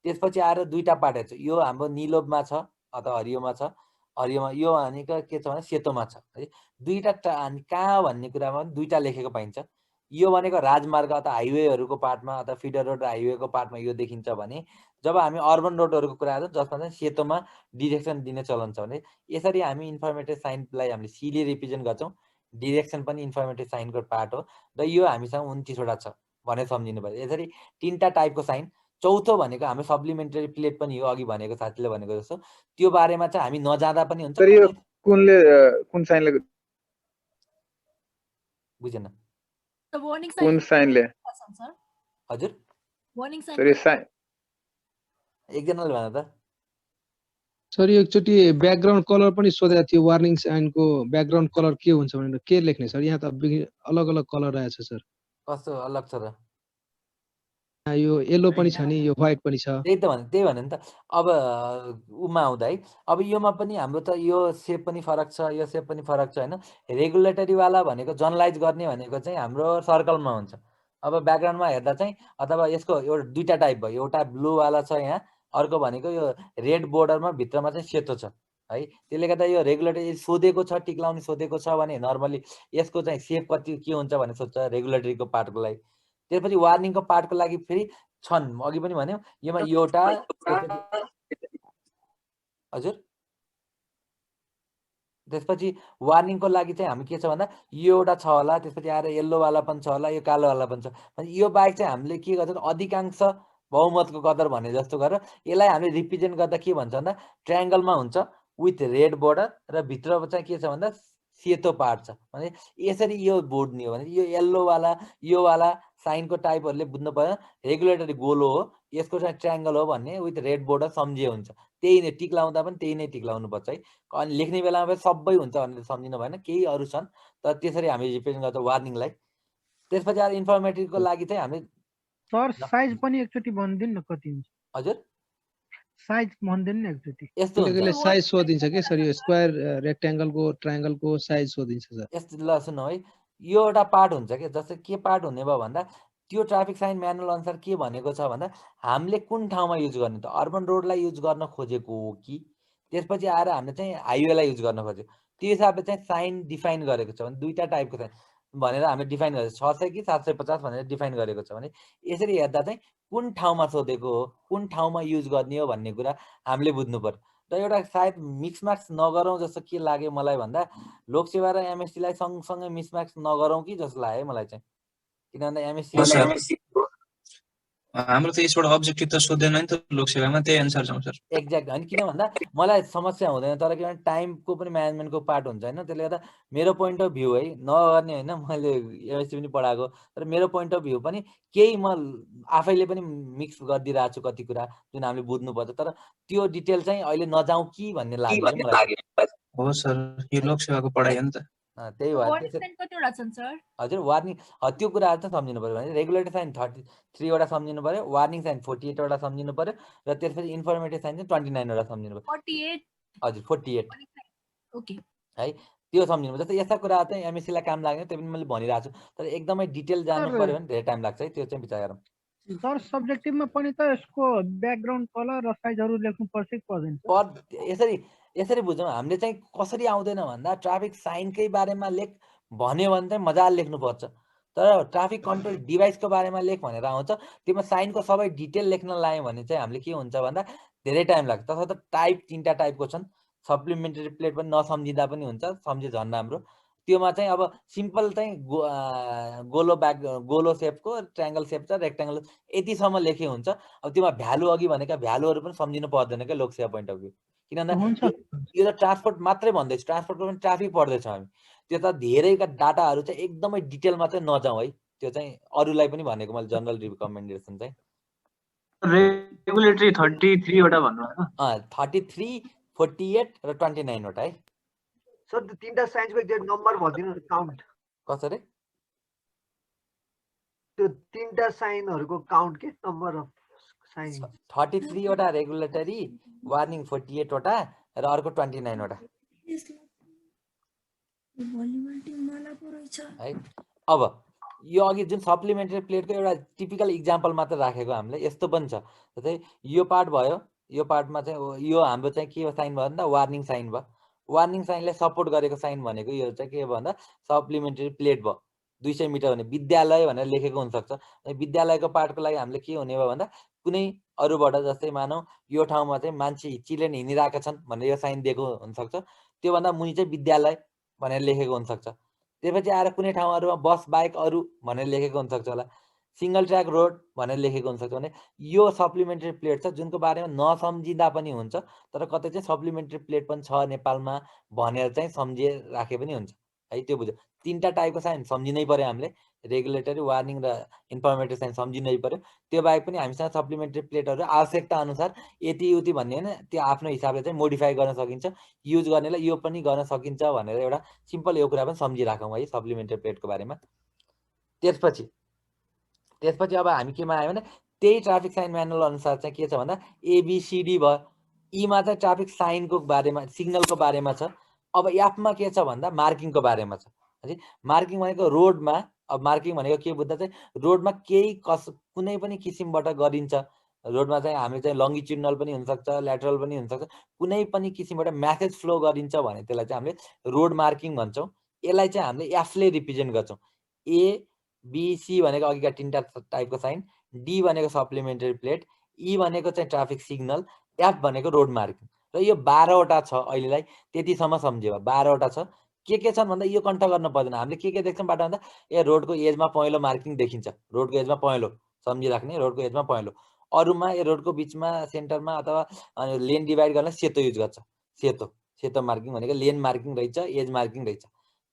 त्यसपछि आएर दुईवटा पार्टहरू छ, यो हाम्रो निलोमा छ अथवा हरियोमा छ। हरियोमा यो भनेको के छ भने सेतोमा छ है। दुईवटा कहाँ भन्ने कुरामा पनि दुईवटा लेखेको पाइन्छ। यो भनेको राजमार्ग अथवा हाइवेहरूको पार्टमा अथवा फिडर रोड हाइवेको पार्टमा यो देखिन्छ भने जब हामी अर्बन रोडहरूको कुरा गर्छौँ जसमा चाहिँ सेतोमा डिरेक्सन दिने चलन छ भने यसरी हामी इन्फर्मेटिभ साइनलाई हामीले सीले रिप्रेजेन्ट गर्छौँ। डिरेक्सन पनि इन्फर्मेटिभ साइनको पार्ट हो र यो हामीसँग 29वटा छ भनेर सम्झिनु पर्यो। यसरी 3टा टाइपको साइन। चौथो भनेको हाम्रो सप्लिमेन्टरी प्लेट पनि हो, अघि भनेको साथीले भनेको जस्तो। त्यो बारेमा चाहिँ हामी नजाँदा पनि हुन्छ। यो कुन साइनले बुझेन वार्निङ कुन साइनले सर? हजुर वार्निङ सर साइन एकजनाले भन त। सर यो एकचोटि ब्याकग्राउन्ड कलर पनि सोधेको थियो, वार्निङ साइनको ब्याकग्राउन्ड कलर के हुन्छ भनेर के लेख्ने सर? यहाँ त अलग अलग कलर आएछ सर। कस्तो अलग छ र? यो येलो पनि छ नि, यो व्हाइट पनि छ। त्यही भने नि त। अब उमा आउँदा है, अब योमा पनि हाम्रो त यो सेप पनि फरक छ, यो सेप पनि फरक छ होइन। रेगुलेटरीवाला भनेको जनरलाइज गर्ने भनेको चाहिँ हाम्रो सर्कलमा हुन्छ। अब ब्याकग्राउन्डमा हेर्दा चाहिँ अथवा यसको एउटा दुईवटा टाइप भयो, एउटा ब्लूवाला छ यहाँ, अर्को भनेको यो रेड बोर्डरमा भित्रमा चाहिँ सेतो छ है। त्यसले गर्दा यो रेगुलेटरी सोधेको छ, टिक लाउने सोधेको छ भने नर्मली यसको चाहिँ सेप कति के हुन्छ भनेर सोध्छ रेगुलेटरीको पार्टको लागि। त्यसपछि वार्निङको पार्टको लागि फेरि छन्, अघि पनि भन्यो योमा एउटा। हजुर त्यसपछि वार्निङको लागि चाहिँ हामी के छ भन्दा यो एउटा छ होला, त्यसपछि आएर येल्लोवाला पनि छ होला, यो कालोवाला पनि छ। यो बाहेक चाहिँ हामीले के गर्छौँ अधिकांश बहुमतको कदर भने जस्तो गरेर यसलाई हामीले रिप्रेजेन्ट गर्दा के भन्छ भन्दा ट्रायङ्गलमा हुन्छ विथ रेड बोर्डर र भित्र चाहिँ के छ भन्दा सेतो पार्ट छ भने यसरी यो बोर्ड नि हो भने यो येल्लोवाला योवाला साइनको टाइपहरूले बुझ्नु पर्यो। रेगुलेटरी गोलो हो, यसको चाहिँ ट्रायङ्गल हो भन्ने विथ रेड बोर्डर सम्झिए हुन्छ। त्यही नै टिक लाउँदा पनि त्यही नै टिक लाउनुपर्छ है। अनि लेख्ने बेलामा पनि सबै हुन्छ भनेर सम्झिनु भएन, केही अरू छन् तर त्यसरी हामी रिप्रेजेन्ट गर्छौँ वार्निङलाई। त्यसपछि आएर इन्फर्मेटिभको लागि चाहिँ हामी सर साइज पनि एकचोटि भनिदिनु न कति हुन्छ? हजुर साइज भनिदिनु न एकचोटि। यस्तो हुन्छ साइज सोधिन्छ के सर? यो स्क्वायर रेक्टेङ्गलको ट्रायङ्गलको साइज सोधिन्छ सर। यस्तो ल सुन्नु है, यो एउटा पार्ट हुन्छ कि जस्तै के पार्ट हुने भयो भन्दा त्यो ट्राफिक साइन म्यानुअल अनुसार के भनेको छ भन्दा हामीले कुन ठाउँमा युज गर्ने त अर्बन रोडलाई युज गर्न खोजेको हो कि त्यसपछि आएर हामीले चाहिँ हाइवेलाई युज गर्न खोजेको, त्यो हिसाबले चाहिँ साइन डिफाइन गरेको छ भने दुईवटा टाइपको साइन भनेर हामीले डिफाइन गरेको 600 कि 750 भनेर डिफाइन गरेको छ भने यसरी हेर्दा चाहिँ कुन ठाउँमा सोधेको हो, कुन ठाउँमा युज गर्ने हो भन्ने कुरा हामीले बुझ्नु पर्यो। र एउटा सायद मिक्सम्याक्स नगरौँ जस्तो के लाग्यो मलाई भन्दा लोकसेवा र एमएससीलाई सँगसँगै मिक्सम्याक्स नगरौँ कि जस्तो लाग्यो मलाई चाहिँ। किनभने एमएससी हाम्रो त यसबाट अब्जेक्टिभ त सोध्दैन नि त लोकसेवामा, त्यही अनुसार जाउँ सर। एक्ज्याक्ट होइन, किन भन्दा मलाई समस्या हुँदैन तर किनभने टाइमको पनि म्यानेजमेन्टको पार्ट हुन्छ होइन। त्यसले गर्दा मेरो पोइन्ट अफ भ्यू है नगर्ने होइन, मैले एमएससी पनि पढाएको तर मेरो पोइन्ट अफ भ्यू पनि केही म आफैले पनि मिक्स गरिदिइरहेको छु कति कुरा जुन हामीले बुझ्नुपर्छ, तर त्यो डिटेल चाहिँ अहिले नजाउँ कि भन्ने लाग्यो मलाई। हो सर, यो लोकसेवाको पढाइ हो नि त। त्यही भएर हजुर वार्निङ त्यो कुराहरू त सम्झिनु पर्यो भने रेगुलेटरी साइन 33वटा सम्झिनु पर्यो, वार्निङ साइन 48वटा सम्झिनु पर्यो र त्यसपछि इन्फर्मेटिभ साइन चाहिँ 29वटा सम्झिनु पर्यो। हजुर 48 है त्यो सम्झिनु पर्यो। जस्तै यस्ता कुरा चाहिँ एमएससीलाई काम लाग्ने त्यो पनि मैले भनिरहेको छु तर एकदमै डिटेल जानु पर्यो भने धेरै टाइम लाग्छ है, त्यो चाहिँ विचार गरौँ। सर सब्जेक्टिभमा पनि त यसको ब्याकग्राउन्ड कलर र साइजहरू लेख्नु पर्छ कि पर्दैन? यसरी बुझौँ हामीले चाहिँ कसरी आउँदैन भन्दा ट्राफिक साइनकै बारेमा लेख भन्यो भने चाहिँ मजाले लेख्नुपर्छ, तर ट्राफिक कन्ट्रोल डिभाइसको बारेमा लेख भनेर आउँछ त्यसमा साइनको सबै डिटेल लेख्न लाग्यो भने चाहिँ हामीले के हुन्छ भन्दा धेरै टाइम लाग्छ। तसर्थ टाइप 3टा टाइपको छन्, सप्लिमेन्टरी प्लेट पनि नसम्झिँदा पनि हुन्छ, सम्झे झन् राम्रो। त्योमा चाहिँ अब सिम्पल चाहिँ गोलो सेपको ट्रायङ्गल सेप छ रेक्टेङ्गल यतिसम्म लेखे हुन्छ। अब त्योमा भ्यालु अघि भनेका भ्यालुहरू पनि सम्झिनु पर्दैन क्या लोकसेवा पोइन्ट अफ भ्यू, किनभने यो त ट्रान्सपोर्ट मात्रै भन्दैछु, ट्रान्सपोर्टको पनि ट्राफिक पढ्दैछौँ हामी। त्यो त धेरैका डाटाहरू चाहिँ एकदमै डिटेलमा चाहिँ नजाउँ है, त्यो चाहिँ अरूलाई पनि भनेको मैले जनरल रिकमेन्डेसन चाहिँ। रेगुलेटरी 33वटा भन्नुभयो 33, 48 र 29वटा है। सर त्यो 3टा साइन्सको एक्ज्याक्ट नम्बर भनिदिनु काउन्ट कसरी त्यो तीनटा साइनहरुको काउन्ट के नम्बर अफ साइन 33 वटा रेगुलेटरी वार्निङ 48 वटा र अर्को 29 वटा है। अब यो अघि जुन सप्लिमेन्टरी प्लेटको एउटा टिपिकल इक्जाम्पल मात्र राखेको हामीले यस्तो पनि छ। जस्तै यो पार्ट भयो, यो पार्टमा चाहिँ यो हाम्रो चाहिँ के साइन भयो भन्दा वार्निङ साइन भयो। वार्निङ साइनलाई सपोर्ट गरेको साइन भनेको यो चाहिँ के भयो भन्दा सप्लिमेन्टरी प्लेट भयो। 200 मिटर भने विद्यालय भनेर लेखेको हुनसक्छ। विद्यालयको पार्टको लागि हामीले के हुने भयो भन्दा कुनै अरूबाट जस्तै मानौ यो ठाउँमा चाहिँ मान्छे चिल्ड्रेन हिँडिरहेका छन् भनेर यो साइन दिएको हुनसक्छ। त्योभन्दा मुनि चाहिँ विद्यालय भनेर लेखेको हुनसक्छ। त्यसपछि आएर कुनै ठाउँहरूमा बस बाइक अरू भनेर लेखेको हुनसक्छ होला। सिंगल ट्र्याक रोड भनेर लेखेको हुनसक्छ। भने यो सप्लिमेन्टरी प्लेट छ जुनको बारेमा नसम्झिँदा पनि हुन्छ, तर कतै चाहिँ सप्लिमेन्टरी प्लेट पनि छ नेपालमा भनेर चाहिँ सम्झिराखे पनि हुन्छ है। त्यो बुझ्यो। तीनटा टाइपको साइन सम्झिनै पर्यो हामीले, रेगुलेटरी, वार्निङ र इन्फर्मेटिभ साइन सम्झिनै पर्यो। त्यो बाहेक पनि हामीसँग सप्लिमेन्टरी प्लेटहरू आवश्यकता अनुसार यति उति भन्ने होइन, त्यो आफ्नो हिसाबले चाहिँ मोडिफाई गर्न सकिन्छ। युज गर्नेलाई यो पनि गर्न सकिन्छ भनेर एउटा सिम्पल यो कुरा पनि सम्झिराखौँ है सप्लिमेन्टरी प्लेटको बारेमा। त्यसपछि अब हामी केमा आयो भने त्यही ट्राफिक साइन म्यानुअल अनुसार चाहिँ के छ भन्दा एबिसिडी भयो। ईमा चाहिँ ट्राफिक साइनको बारेमा, सिग्नलको बारेमा छ। अब एफमा के छ भन्दा मार्किङको बारेमा छ है। मार्किङ भनेको रोडमा, अब मार्किङ भनेको के बुझ्दा चाहिँ रोडमा केही कुनै पनि किसिमबाट गरिन्छ। रोडमा चाहिँ हामी चाहिँ लङ्गिट्युडनल पनि हुनसक्छ, ल्याटरल पनि हुनसक्छ, कुनै पनि किसिमबाट म्यासेज फ्लो गरिन्छ भने त्यसलाई चाहिँ हामीले रोड मार्किङ भन्छौँ। यसलाई चाहिँ हामीले एफले रिप्रेजेन्ट गर्छौँ। ए बीसी भनेको अघिका तीनटा टाइपको साइन, डी भनेको सप्लिमेन्टरी प्लेट, ई भनेको चाहिँ ट्राफिक सिग्नल, एफ भनेको रोड मार्किङ। र यो 12 वटा छ अहिलेलाई, त्यतिसम्म सम्झ्यो। 12 वटा छ। के छन् भन्दा यो कन्ट गर्न पर्दैन। हामीले के देख्छौँ बाटो भन्दा ए रोडको एजमा पहेँलो मार्किङ देखिन्छ, रोडको एजमा पहेँलो सम्झिराख्ने, रोडको एजमा पहेँलो। अरूमा ए रोडको बिचमा सेन्टरमा अथवा लेन डिभाइड गर्न सेतो युज गर्छ। सेतो मार्किङ भनेको लेन मार्किङ रहेछ, एज मार्किङ रहेछ।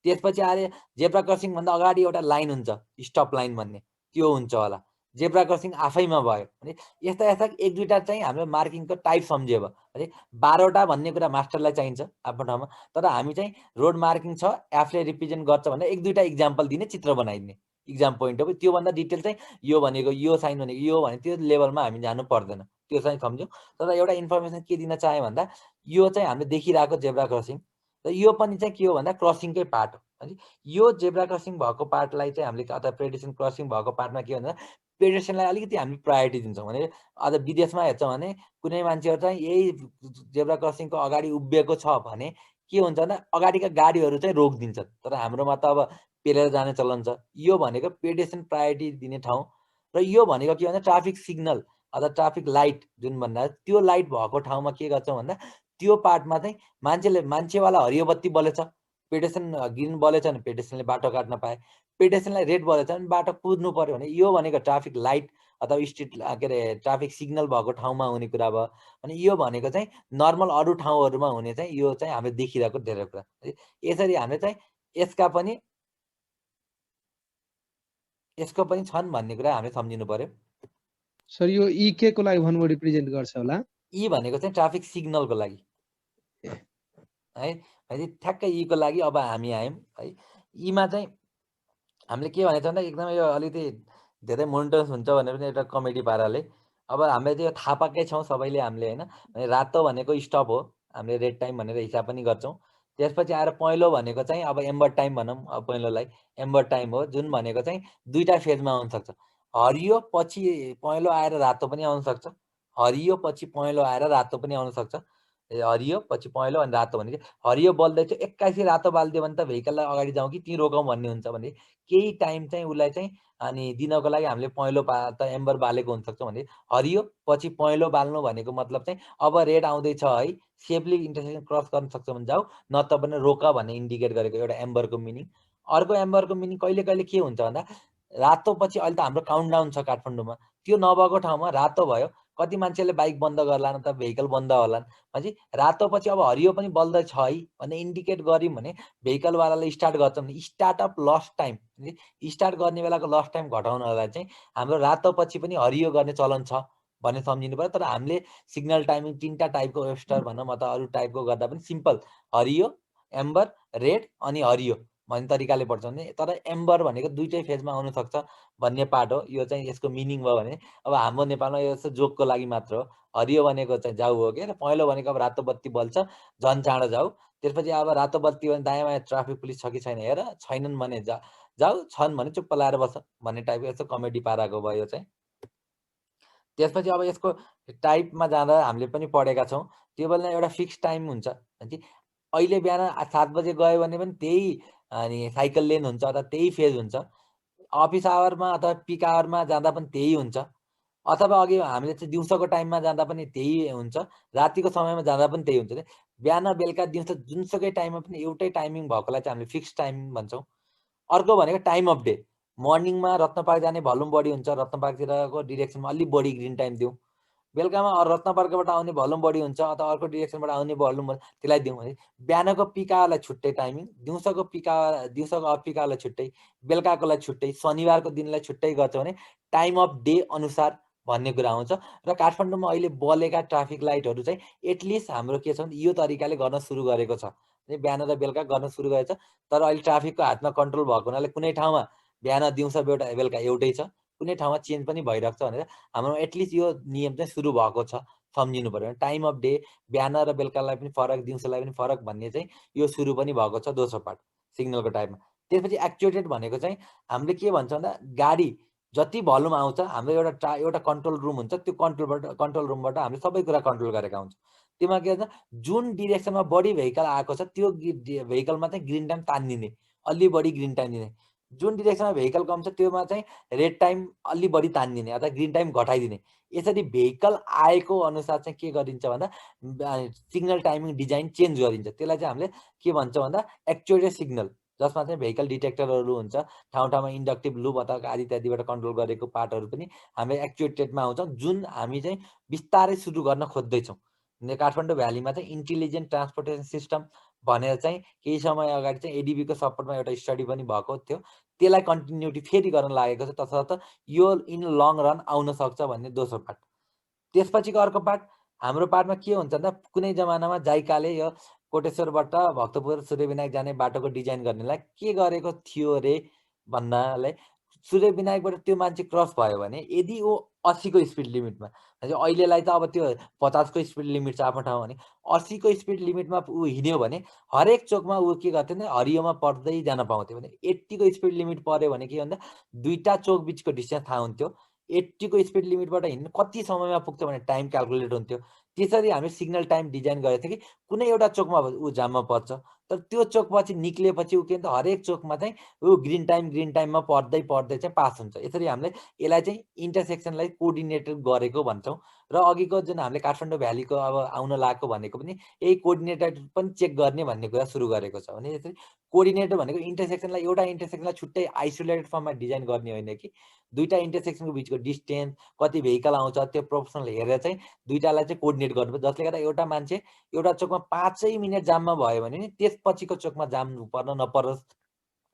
त्यसपछि आएर जेब्रा क्रसिङ भन्दा अगाडि एउटा लाइन हुन्छ, स्टप लाइन भन्ने, त्यो हुन्छ होला। जेब्रा क्रसिङ आफैमा भयो भने यस्ता एक दुईटा चाहिँ हाम्रो मार्किङको टाइप सम्झियो भने 12 वटा भन्ने कुरा मास्टरलाई चाहिन्छ आफ्नो ठाउँमा। तर हामी चाहिँ रोड मार्किङ छ, एफले रिप्रेजेन्ट गर्छ भने एक दुईटा इक्जाम्पल दिने, चित्र बनाइदिने इक्जाम पोइन्ट हो। त्योभन्दा डिटेल चाहिँ यो भनेको यो साइन भनेको यो भने त्यो लेभलमा हामी जानु पर्दैन, त्यो चाहिँ सम्झ्यौँ। तर एउटा इन्फर्मेसन के दिन चाह्यो भन्दा यो चाहिँ हामीले देखिरहेको जेब्रा क्रसिङ, र यो पनि चाहिँ के हो भन्दा क्रसिङकै पार्ट हो है। यो जेब्रा क्रसिङ भएको पार्टलाई चाहिँ हामीले अथवा पेडेस्ट्रियन क्रसिङ भएको पार्टमा के भन्दा पेडेस्ट्रियनलाई अलिकति हामी प्रायोरिटी दिन्छौँ। भने अझ विदेशमा हेर्छौँ भने कुनै मान्छेहरू चाहिँ यही जेब्रा क्रसिङको अगाडि उभिएको छ भने के हुन्छ भन्दा अगाडिका गाडीहरू चाहिँ रोकिदिन्छन्। तर हाम्रोमा त अब पेलेर जाने चलन छ। यो भनेको पेडेस्ट्रियन प्रायोरिटी दिने ठाउँ। र यो भनेको के भन्दा ट्राफिक सिग्नल अथवा ट्राफिक लाइट जुन भन्दा त्यो लाइट भएको ठाउँमा के गर्छौँ भन्दा त्यो पार्टमा चाहिँ मान्छेवाला हरियो बत्ती बलेछ, पेडेस्ट्रियन ग्रिन बलेछ भने पेडेस्ट्रियनले बाटो काट्न पाए, पेडेस्ट्रियनलाई रेड बलेछ भने बाटो कुद्नु पर्यो भने यो भनेको ट्राफिक लाइट अथवा स्ट्रिट के अरे ट्राफिक सिग्नल भएको ठाउँमा हुने कुरा भयो। अनि यो भनेको चाहिँ नर्मल अरू ठाउँहरूमा हुने चाहिँ यो चाहिँ हामीले देखिरहेको धेरै कुरा। यसरी हामीले चाहिँ यसको पनि छन् भन्ने कुरा हामीले सम्झिनु पर्यो। सर यो ई के को लागि भन्नु रिप्रेजेन्ट गर्छ होला? ई भनेको चाहिँ ट्राफिक सिग्नलको लागि है। ठ्याक्कै ई को लागि अब हामी आयौँ है। ईमा चाहिँ हामीले के भनेको छ भन्दा एकदमै यो अलिकति धेरै मोनिटर्स हुन्छ भनेर पनि एउटा कमेडी पाराले अब हामीले त्यो थाहा पाएकै छौँ सबैले हामीले होइन। रातो भनेको स्टप हो, हामीले रेड टाइम भनेर हिसाब पनि गर्छौँ। त्यसपछि आएर पहेँलो भनेको चाहिँ अब एम्बर टाइम भनौँ, अब पहेँलोलाई एम्बर टाइम हो जुन भनेको चाहिँ दुईटा फेजमा आउनसक्छ। हरियो पछि पहेँलो आएर रातो पनि आउनसक्छ, हरियो पछि पहेँलो आएर रातो पनि आउनसक्छ। हरियो पछि पहेँलो अनि रातो भने हरियो बल्दैछ एक्काइसी रातो बालिदियो भने त भेहिकललाई अगाडि जाउँ कि ती रोकौँ भन्ने हुन्छ। भने केही टाइम चाहिँ उसलाई चाहिँ अनि दिनको लागि हामीले पहेँलो त एम्बर बालेको हुनसक्छ। भने हरियो पछि पहेँलो बाल्नु भनेको मतलब चाहिँ अब रेड आउँदैछ है, सेफली इन्टरसेक्सन क्रस गर्न सक्छ भने जाऊ, नत्र भने रोक भन्ने इन्डिकेट गरेको एउटा एम्बरको मिनिङ। अर्को एम्बरको मिनिङ कहिले कहिले के हुन्छ भन्दा रातो पछि अहिले त हाम्रो काउन्टडाउन छ काठमाडौँमा, त्यो नभएको ठाउँमा रातो भयो, कति मान्छेले बाइक बन्द गर्लान् अथवा भेहिकल बन्द होलान्। भनेपछि रातो पछि अब हरियो पनि बल्दैछ है भन्ने इन्डिकेट गऱ्यौँ भने भेहिकलवालाले स्टार्ट गर्छ भने start up lost time, start गर्ने बेलाको लस्ट टाइम घटाउनलाई चाहिँ हाम्रो रातो पछि पनि हरियो गर्ने चलन छ भन्ने सम्झिनु पर्यो। तर हामीले सिग्नल टाइमिङ तीनटा टाइपको वेबस्टर भनौँ अथवा अरू टाइपको गर्दा पनि सिम्पल हरियो, एम्बर, रेड अनि हरियो भन्ने तरिकाले पढ्छ भने, तर एम्बर भनेको दुईटै फेजमा आउन सक्छ भन्ने पार्ट हो। यो चाहिँ यसको मिनिङ भयो भने अब हाम्रो नेपालमा यो चाहिँ जोकको लागि मात्र हो। हरियो भनेको चाहिँ जाऊ हो के, र पहेँलो भनेको अब रातो बत्ती बल्छ झन् चाँडो जाऊ। त्यसपछि अब रातो बत्ती भने दायाँ बायाँ ट्राफिक पुलिस छ कि छैन हेर, छैनन् भने जाऊ, छन् भने चुप्प लाएर बस भन्ने टाइपको यस्तो कमेडी पाराको भयो चाहिँ। त्यसपछि अब यसको टाइपमा जाँदा हामीले पनि पढेका छौँ, टेबलमा एउटा फिक्स टाइम हुन्छ। अहिले बिहान 7 बजे गयो भने पनि त्यही अनि साइकल लेन हुन्छ अथवा त्यही फेज हुन्छ। अफिस आवरमा अथवा पिक आवरमा जाँदा पनि त्यही हुन्छ, अथवा अघि हामीले चाहिँ दिउँसोको टाइममा जाँदा पनि त्यही हुन्छ, रातिको समयमा जाँदा पनि त्यही हुन्छ। बिहान बेलुका दिउँसो जुनसुकै टाइममा पनि एउटै टाइमिङ भएकोलाई चाहिँ हामीले फिक्स टाइम भन्छौँ। अर्को भनेको टाइम अफ डे। मर्निङमा रत्न पार्क जाने भल्युम बढी हुन्छ, रत्न पार्कतिरको डिरेक्सनमा अलि बढी ग्रिन टाइम दिउँ। बेलुकामा रत्न पार्कबाट आउने भल्युम बढी हुन्छ अथवा अर्को डिरेक्सनबाट आउने भल्युम त्यसलाई दिउँ भने बिहानको पिक आवरलाई छुट्टै टाइमिङ, दिउँसोको पिक आवर दिउँसोको अफ पिक आवरलाई छुट्टै, बेलुकाकोलाई छुट्टै, शनिबारको दिनलाई छुट्टै गर्छ भने टाइम अफ डे अनुसार भन्ने कुरा आउँछ। र काठमाडौँमा अहिले बलेका ट्राफिक लाइटहरू चाहिँ एटलिस्ट हाम्रो के छ भने यो तरिकाले गर्न सुरु गरेको छ। बिहान र बेलुका गर्न सुरु गरेको छ, तर अहिले ट्राफिकको हातमा कन्ट्रोल भएको हुनाले कुनै ठाउँमा बिहान दिउँसो बेलुका एउटै छ, कुनै ठाउँमा चेन्ज पनि भइरहेको छ भनेर हाम्रो एटलिस्ट यो नियम चाहिँ सुरु भएको छ, सम्झिनु पर्यो। टाइम अफ डे बिहान र बेलुकालाई पनि फरक, दिउँसोलाई पनि फरक भन्ने चाहिँ यो सुरु पनि भएको छ दोस्रो पार्ट सिग्नलको टाइममा। त्यसपछि एक्चुएटेड भनेको चाहिँ हामीले के भन्छ भन्दा गाडी जति भल्युम आउँछ हाम्रो एउटा कन्ट्रोल रुम हुन्छ, त्यो कन्ट्रोल रुमबाट हामीले सबै कुरा कन्ट्रोल गरेका हुन्छ। त्योमा के भन्छ जुन डिरेक्सनमा बढी भेहिकल आएको छ त्यो भेहिकलमा चाहिँ ग्रिन टाइम तानिदिने, अलि बढी ग्रिन टाइम दिने। जुन डिरेक्सनमा भेहिकल कम छ त्योमा चाहिँ रेड टाइम अलि बढी तानिदिने अथवा ग्रिन टाइम घटाइदिने। यसरी भेहिकल आएको अनुसार चाहिँ के गरिन्छ भन्दा सिग्नल टाइमिङ डिजाइन चेन्ज गरिन्छ। त्यसलाई चाहिँ हामीले के भन्छ भन्दा एक्चुएटेड सिग्नल, जसमा चाहिँ भेहिकल डिटेक्टरहरू हुन्छ, ठाउँ ठाउँमा इन्डक्टिभ लुप अथवा आदि इत्यादिबाट कन्ट्रोल गरेको पार्टहरू पनि हामीले एक्चुएटेडमा आउँछ, जुन हामी चाहिँ बिस्तारै सुरु गर्न खोज्दैछौँ। काठमाडौँ भ्यालीमा चाहिँ इन्टेलिजेन्ट ट्रान्सपोर्टेसन सिस्टम भनेर चाहिँ केही समय अगाडि चाहिँ एडिबीको सपोर्टमा एउटा स्टडी पनि भएको थियो, त्यसलाई कन्टिन्युटी फेरि गर्न लागेको छ, तसर्थ यो इन लङ रन आउन सक्छ भन्ने दोस्रो पार्ट। त्यसपछिको अर्को पार्ट हाम्रो पार्टमा के हुन्छ भन्दा कुनै जमानामा जाइकाले यो कोटेश्वरबाट भक्तपुर सूर्यविनायक जाने बाटोको डिजाइन गर्नेलाई के गरेको थियो रे भन्नाले सूर्यविनायकबाट त्यो मान्छे क्रस भयो भने यदि ऊ 80 को स्पिड लिमिटमा, अहिलेलाई त अब त्यो 50 को स्पिड लिमिट छ आफ्नो ठाउँमा भने 80 को स्पिड लिमिटमा ऊ हिँड्यो भने हरेक चोकमा ऊ के गर्थ्यो भने हरियोमा पर्दै जान पाउँथ्यो। भने 80 को स्पिड लिमिट पर्यो भने के भन्दा दुईटा चोक बिचको डिस्टेन्स थाहा हुन्थ्यो। 80 को स्पिड लिमिटबाट हिँड्नु कति समयमा पुग्छ भने टाइम क्याल्कुलेट हुन्थ्यो। त्यसरी हामी सिग्नल टाइम डिजाइन गरेको थियो कि कुनै एउटा चोकमा ऊ जाममा पर्छ, तर त्यो चोकपछि निक्लिएपछि ऊ के भन्छ हरेक चोकमा चाहिँ ऊ ग्रिन टाइममा पर्दै चाहिँ पास हुन्छ। यसरी हामीले यसलाई चाहिँ इन्टरसेक्सनलाई कोअर्डिनेट गरेको भन्छौँ। र अघिको जुन हामीले काठमाडौँ भ्यालीको अब आउन लागेको भनेको पनि यही कोअर्डिनेटर पनि चेक गर्ने भन्ने कुरा सुरु गरेको छ। भने यसरी कोअर्डिनेटर भनेको इन्टरसेक्सनलाई एउटा इन्टरसेक्सनलाई छुट्टै आइसोलेटेड फर्ममा डिजाइन गर्ने होइन कि दुईटा इन्टरसेक्सनको बिचको डिस्टेन्स कति भेहिकल आउँछ त्यो प्रोपोर्सनल हेरेर चाहिँ दुईटालाई चाहिँ कोअर्डिनेट गर्नुपर्छ, जसले गर्दा एउटा मान्छे एउटा चोकमा 5 मिनट जाममा भयो भने नि त्यसपछिको चोकमा जाम पर्न नपरोस्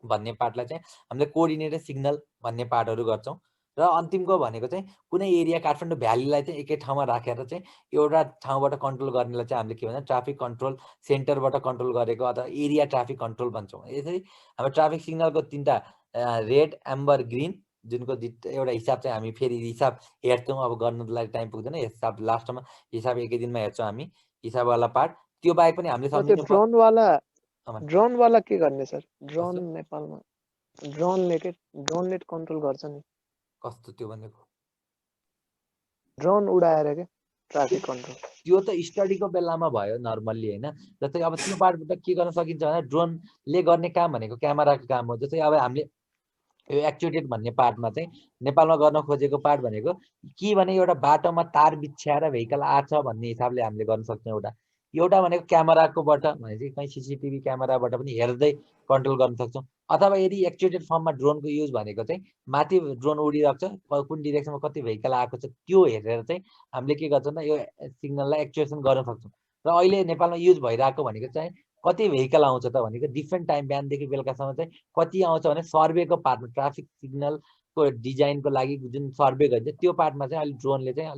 भन्ने पार्टलाई चाहिँ हामीले कोअर्डिनेटेड सिग्नल भन्ने पार्टहरू गर्छौँ। र अन्तिमको भनेको चाहिँ कुनै एरिया काठमाडौँ भ्यालीलाई चाहिँ एकै ठाउँमा राखेर चाहिँ एउटा ठाउँबाट कन्ट्रोल गर्नेलाई चाहिँ हामीले के भन्छ ट्राफिक कन्ट्रोल सेन्टरबाट कन्ट्रोल गरेको अथवा एरिया ट्राफिक कन्ट्रोल भन्छौँ। यसरी हाम्रो ट्राफिक सिग्नलको 3टा रेड, एम्बर, ग्रिन जुनको एउटा हिसाब चाहिँ हामी फेरि हिसाब हेर्छौँ। अब गर्नुलाई टाइम पुग्दैन, हिसाब लास्टमा हिसाब एकै दिनमा हेर्छौँ हामी हिसाबवाला पार्ट। त्यो बाहेक पनि हामीले सम्झिनु ड्रोनवाला के गर्ने सर? ड्रोन नेपालमा ड्रोनले कन्ट्रोल गर्छ नि। कस्तो त्यो भनेको? ड्रोन उडाएर के ट्राफिक कन्ट्रोल? त्यो त स्टडीको बेलामा भयो नर्मल्ली होइन। जस्तै अब त्यो पार्टबाट के गर्न सकिन्छ भने ड्रोनले गर्ने काम भनेको क्यामेराको काम हो। जस्तै अब हामीले यो एक्चुएटेड भन्ने पार्टमा चाहिँ नेपालमा गर्न खोजेको पार्ट भनेको के भने एउटा बाटोमा तार बिछ्याएर भेहिकल आछ भन्ने हिसाबले हामीले गर्न सक्छौँ। एउटा भनेको क्यामेराकोबाट भने चाहिँ कहीँ सिसिटिभी क्यामेराबाट पनि हेर्दै कन्ट्रोल गर्न सक्छौँ। अथवा यदि एक्चुएटेड फर्ममा ड्रोनको युज भनेको चाहिँ माथि ड्रोन उडिरहेको छ, कुन डिरेक्सनमा कति भेहिकल आएको छ त्यो हेरेर चाहिँ हामीले के गर्छौँ यो सिग्नललाई एक्चुएसन गर्न सक्छौँ। र अहिले नेपालमा युज भइरहेको भनेको चाहिँ कति भेहिकल आउँछ त भनेको डिफ्रेन्ट टाइम बिहानदेखि बेलुकासम्म चाहिँ कति आउँछ भने सर्वेको पार्टमा ट्राफिक सिग्नलको डिजाइनको लागि जुन सर्वे गरिन्छ त्यो पार्टमा चाहिँ अलिक ड्रोनले चाहिँ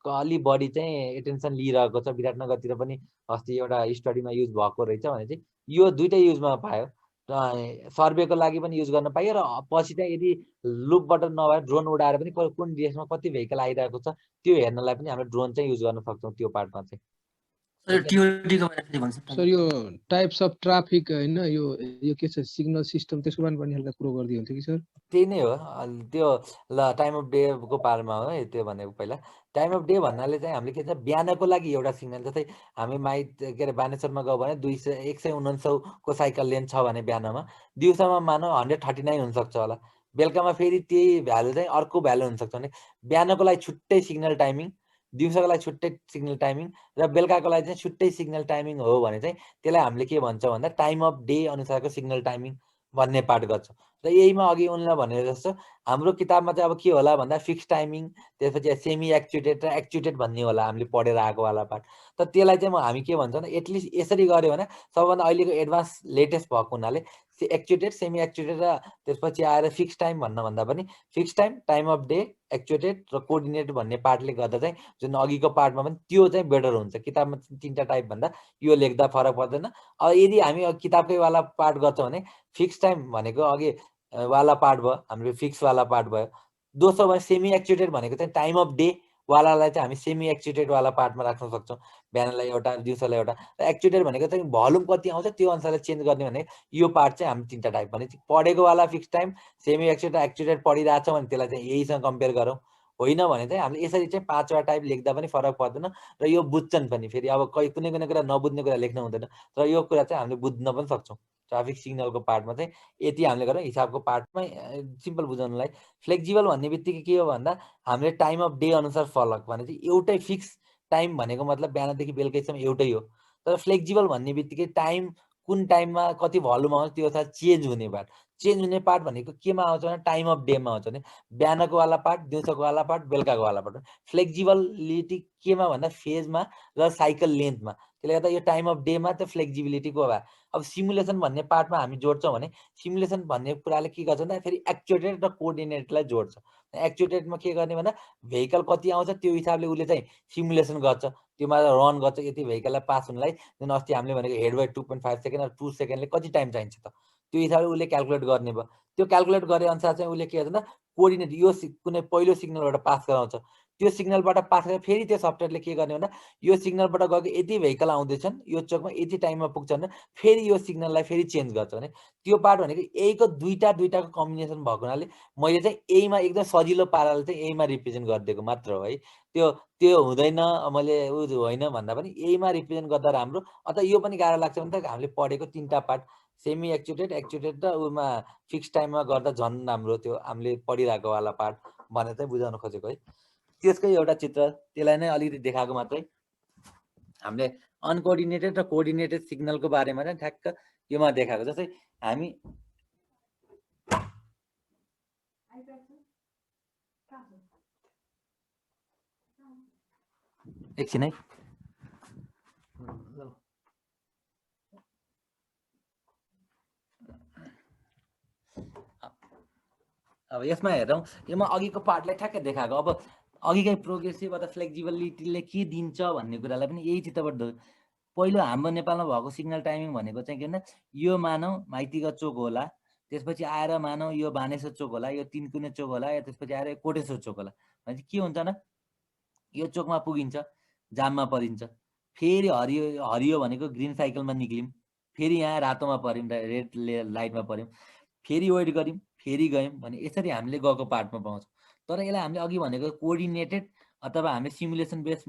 अलि बढी चाहिँ एटेन्सन लिइरहेको छ। विराटनगरतिर पनि अस्ति एउटा स्टडीमा युज भएको रहेछ भने चाहिँ यो दुइटै युजमा पायो। सर्वेको लागि पनि युज गर्न पाइयो र पछि चाहिँ यदि लुपबाट नभए ड्रोन उडाएर पनि कुन डिरेक्सनमा कति भेहिकल आइरहेको छ त्यो हेर्नलाई पनि हामीले ड्रोन चाहिँ युज गर्न सक्छौँ त्यो पार्टमा चाहिँ। सर यो टाइप्स अफ ट्राफिक होइन यो के छ सिग्नल सिस्टम त्यसको बारेमा पनि हल्का कुरो गरिदियो हुन्थ्यो कि सर? त्यही नै हो त्यो ल टाइम अफ डेको पारमा हो है त्यो भनेको। पहिला टाइम अफ डे भन्नाले चाहिँ हामीले के छ बिहानको लागि एउटा सिग्नल, जस्तै हामी के अरे बानेश्वरमा गयो भने 149को साइकल लेन छ भने बिहानमा, दिउँसोमा मानौ 139 हुनसक्छ होला, बेलुकामा फेरि त्यही भ्यालु चाहिँ अर्को भ्यालु हुनसक्छ भने बिहानको लागि छुट्टै सिग्नल टाइमिङ, दिउँसोको लागि छुट्टै सिग्नल टाइमिङ र बेलुकाको लागि चाहिँ छुट्टै सिग्नल टाइमिङ हो भने चाहिँ त्यसलाई हामीले के भन्छौँ भन्दा टाइम अफ डे अनुसारको सिग्नल टाइमिङ भन्ने पार्ट गर्छौँ। र यहीमा अघि उनले भने जस्तो हाम्रो किताबमा चाहिँ अब के होला भन्दा फिक्स टाइमिङ, त्यसपछि सेमी एक्चुएटेड र एक्चुएटेड भन्ने होला हामीले पढेर आएको वाला पार्ट। त त्यसलाई चाहिँ हामी के भन्छौँ भने एटलिस्ट यसरी गऱ्यो भने सबभन्दा अहिलेको एडभान्स लेटेस्ट भएको हुनाले एक्चुएटेड, सेमी एक्चुएटेड र त्यसपछि आएर फिक्स टाइम भन्दा पनि fix time, time of day, actuated र कोअर्डिनेटेड भन्ने पार्टले गर्दा चाहिँ जुन अघिको पार्टमा पनि त्यो चाहिँ बेटर हुन्छ। किताबमा 3टा टाइप भन्दा यो लेख्दा फरक पर्दैन। अब यदि हामी किताबकै वाला पार्ट गर्छौँ भने फिक्स टाइम भनेको अघि वाला पार्ट भयो, हाम्रो फिक्स वाला पार्ट भयो। दोस्रो भयो सेमी एक्चुएटेड भनेको चाहिँ टाइम अफ डे वालालाई चाहिँ हामी सेमी एक्चुएटेड वाला पार्टमा राख्न सक्छौँ, बिहानलाई एउटा दिउँसोलाई एउटा। र एक्चुएटेड भनेको चाहिँ भोल्युम कति आउँछ त्यो अनुसारले चेन्ज गर्ने भने यो पार्ट चाहिँ हामी 3टा टाइप भने पढेको वाला fix time, semi actuated, actuated पढिरहेछौँ भने त्यसलाई चाहिँ यहीसँग कम्पेयर गरौँ। होइन भने चाहिँ हामीले यसरी चाहिँ 5वटा टाइप लेख्दा पनि फरक पर्दैन र यो बुझ्छन् पनि। फेरि अब कुनै कुरा नबुझ्ने कुरा लेख्नु हुँदैन, तर यो कुरा चाहिँ हामीले बुझ्न पनि सक्छौँ। ट्राफिक सिग्नलको पार्टमा चाहिँ यति हामीले गरौँ। हिसाबको पार्टमा सिम्पल बुझाउनुलाई फ्लेक्जिबल भन्ने बित्तिकै के हो भन्दा हामीले टाइम अफ डे अनुसार फरक भने चाहिँ एउटै फिक्स टाइम भनेको मतलब बिहानदेखि बेलुकैसम्म एउटै हो। तर फ्लेक्जिबल भन्ने बित्तिकै टाइम कुन टाइममा कति भोल्युम आउँछ त्यो साथ चेन्ज हुने पार्ट। चेन्ज हुने पार्ट भनेको केमा आउँछ भने टाइम अफ डेमा आउँछ भने बिहानको वाला पार्ट, दिउँसोको वाला पार्ट, बेलुकाको वाला पार्ट। फ्लेक्जिबिलिटी केमा भन्दा फेजमा र साइकल लेन्थमा। त्यसले गर्दा यो टाइम अफ डेमा त फ्लेक्जिबिलिटीको भयो। अब सिमुलेसन भन्ने पार्टमा हामी जोड्छौँ भने सिमुलेसन भन्ने कुराले के गर्छ भन्दा फेरि एक्चुएटेड र कोअर्डिनेटेडलाई जोड्छ। एक्चुएटेडमा के गर्ने भन्दा भेहिकल कति आउँछ त्यो हिसाबले उसले चाहिँ सिमुलेसन गर्छ, त्योमा रन गर्छ। यति भेहिकललाई पास हुनलाई जुन अस्ति हामीले भनेको हेड बाई 2.5 सेकेन्ड र 2 सेकेन्डले कति टाइम चाहिन्छ त त्यो हिसाबले उसले क्यालकुलेट गर्ने भयो। त्यो क्यालकुलेट गरे अनुसार चाहिँ उसले के गर्छ भन्दा कोअर्डिनेट यो कुनै पहिलो सिग्नलबाट पास गराउँछ, त्यो सिग्नलबाट पास गरेर फेरि त्यो सफ्टवेयरले के गर्ने भन्दा यो सिग्नलबाट गएको यति भेहिकल आउँदैछन् यो चोकमा यति टाइममा पुग्छन् फेरि यो सिग्नललाई फेरि चेन्ज गर्छ भने त्यो पार्ट भनेको यहीको दुईटाको कम्बिनेसन भएको हुनाले मैले चाहिँ यहीमा एकदम सजिलो पाराले चाहिँ यहीमा रिप्रेजेन्ट गरिदिएको मात्र हो है। त्यो हुँदैन मैले होइन भन्दा पनि यहीमा रिप्रेजेन्ट गर्दा राम्रो। अथवा यो पनि गाह्रो लाग्छ भने त हामीले पढेको 3टा पार्ट सेमी एक्चुएटेड, एक्चुएटेड र उमा फिक्स टाइममा गर्दा झन् राम्रो त्यो हामीले पढिरहेको वाला पार्ट भनेर चाहिँ बुझाउन खोजेको है। त्यसकै एउटा चित्र त्यसलाई नै अलिकति देखाएको मात्रै। हामीले अनकोअर्डिनेटेड र कोअर्डिनेटेड सिग्नलको बारेमा चाहिँ ठ्याक्क योमा देखाएको। जस्तै हामी एकछिन है अब यसमा हेरौँ, यसमा अघिको पार्टलाई ठ्याक्कै देखाएको। अब अघिकै प्रोग्रेसिभ अथवा फ्लेक्जिबिलिटीले के दिन्छ भन्ने कुरालाई पनि यही चित्रबाट पहिलो हाम्रो नेपालमा भएको सिग्नल टाइमिङ भनेको चाहिँ के भन्दा यो मानौ माइतीगढ चोक होला, त्यसपछि आएर मानौ यो बानेश्वर चोक होला, यो 3 कुने चोक होला, या त्यसपछि आएर कोटेश्वर चोक होला। भनेपछि के हुन्छ न यो चोकमा पुगिन्छ, जाममा परिन्छ, फेरि हरियो भनेको ग्रिन साइकलमा निक्ल्यौँ, फेरि यहाँ रातोमा पऱ्यौँ, रेड लाइटमा पऱ्यौँ, फेरि वेट गऱ्यौँ, फेरि गयौँ भने यसरी हामीले गएको पार्टमा पाउँछौँ। तर यसलाई हामीले अघि भनेको कोअर्डिनेटेड अथवा हामीले simulation base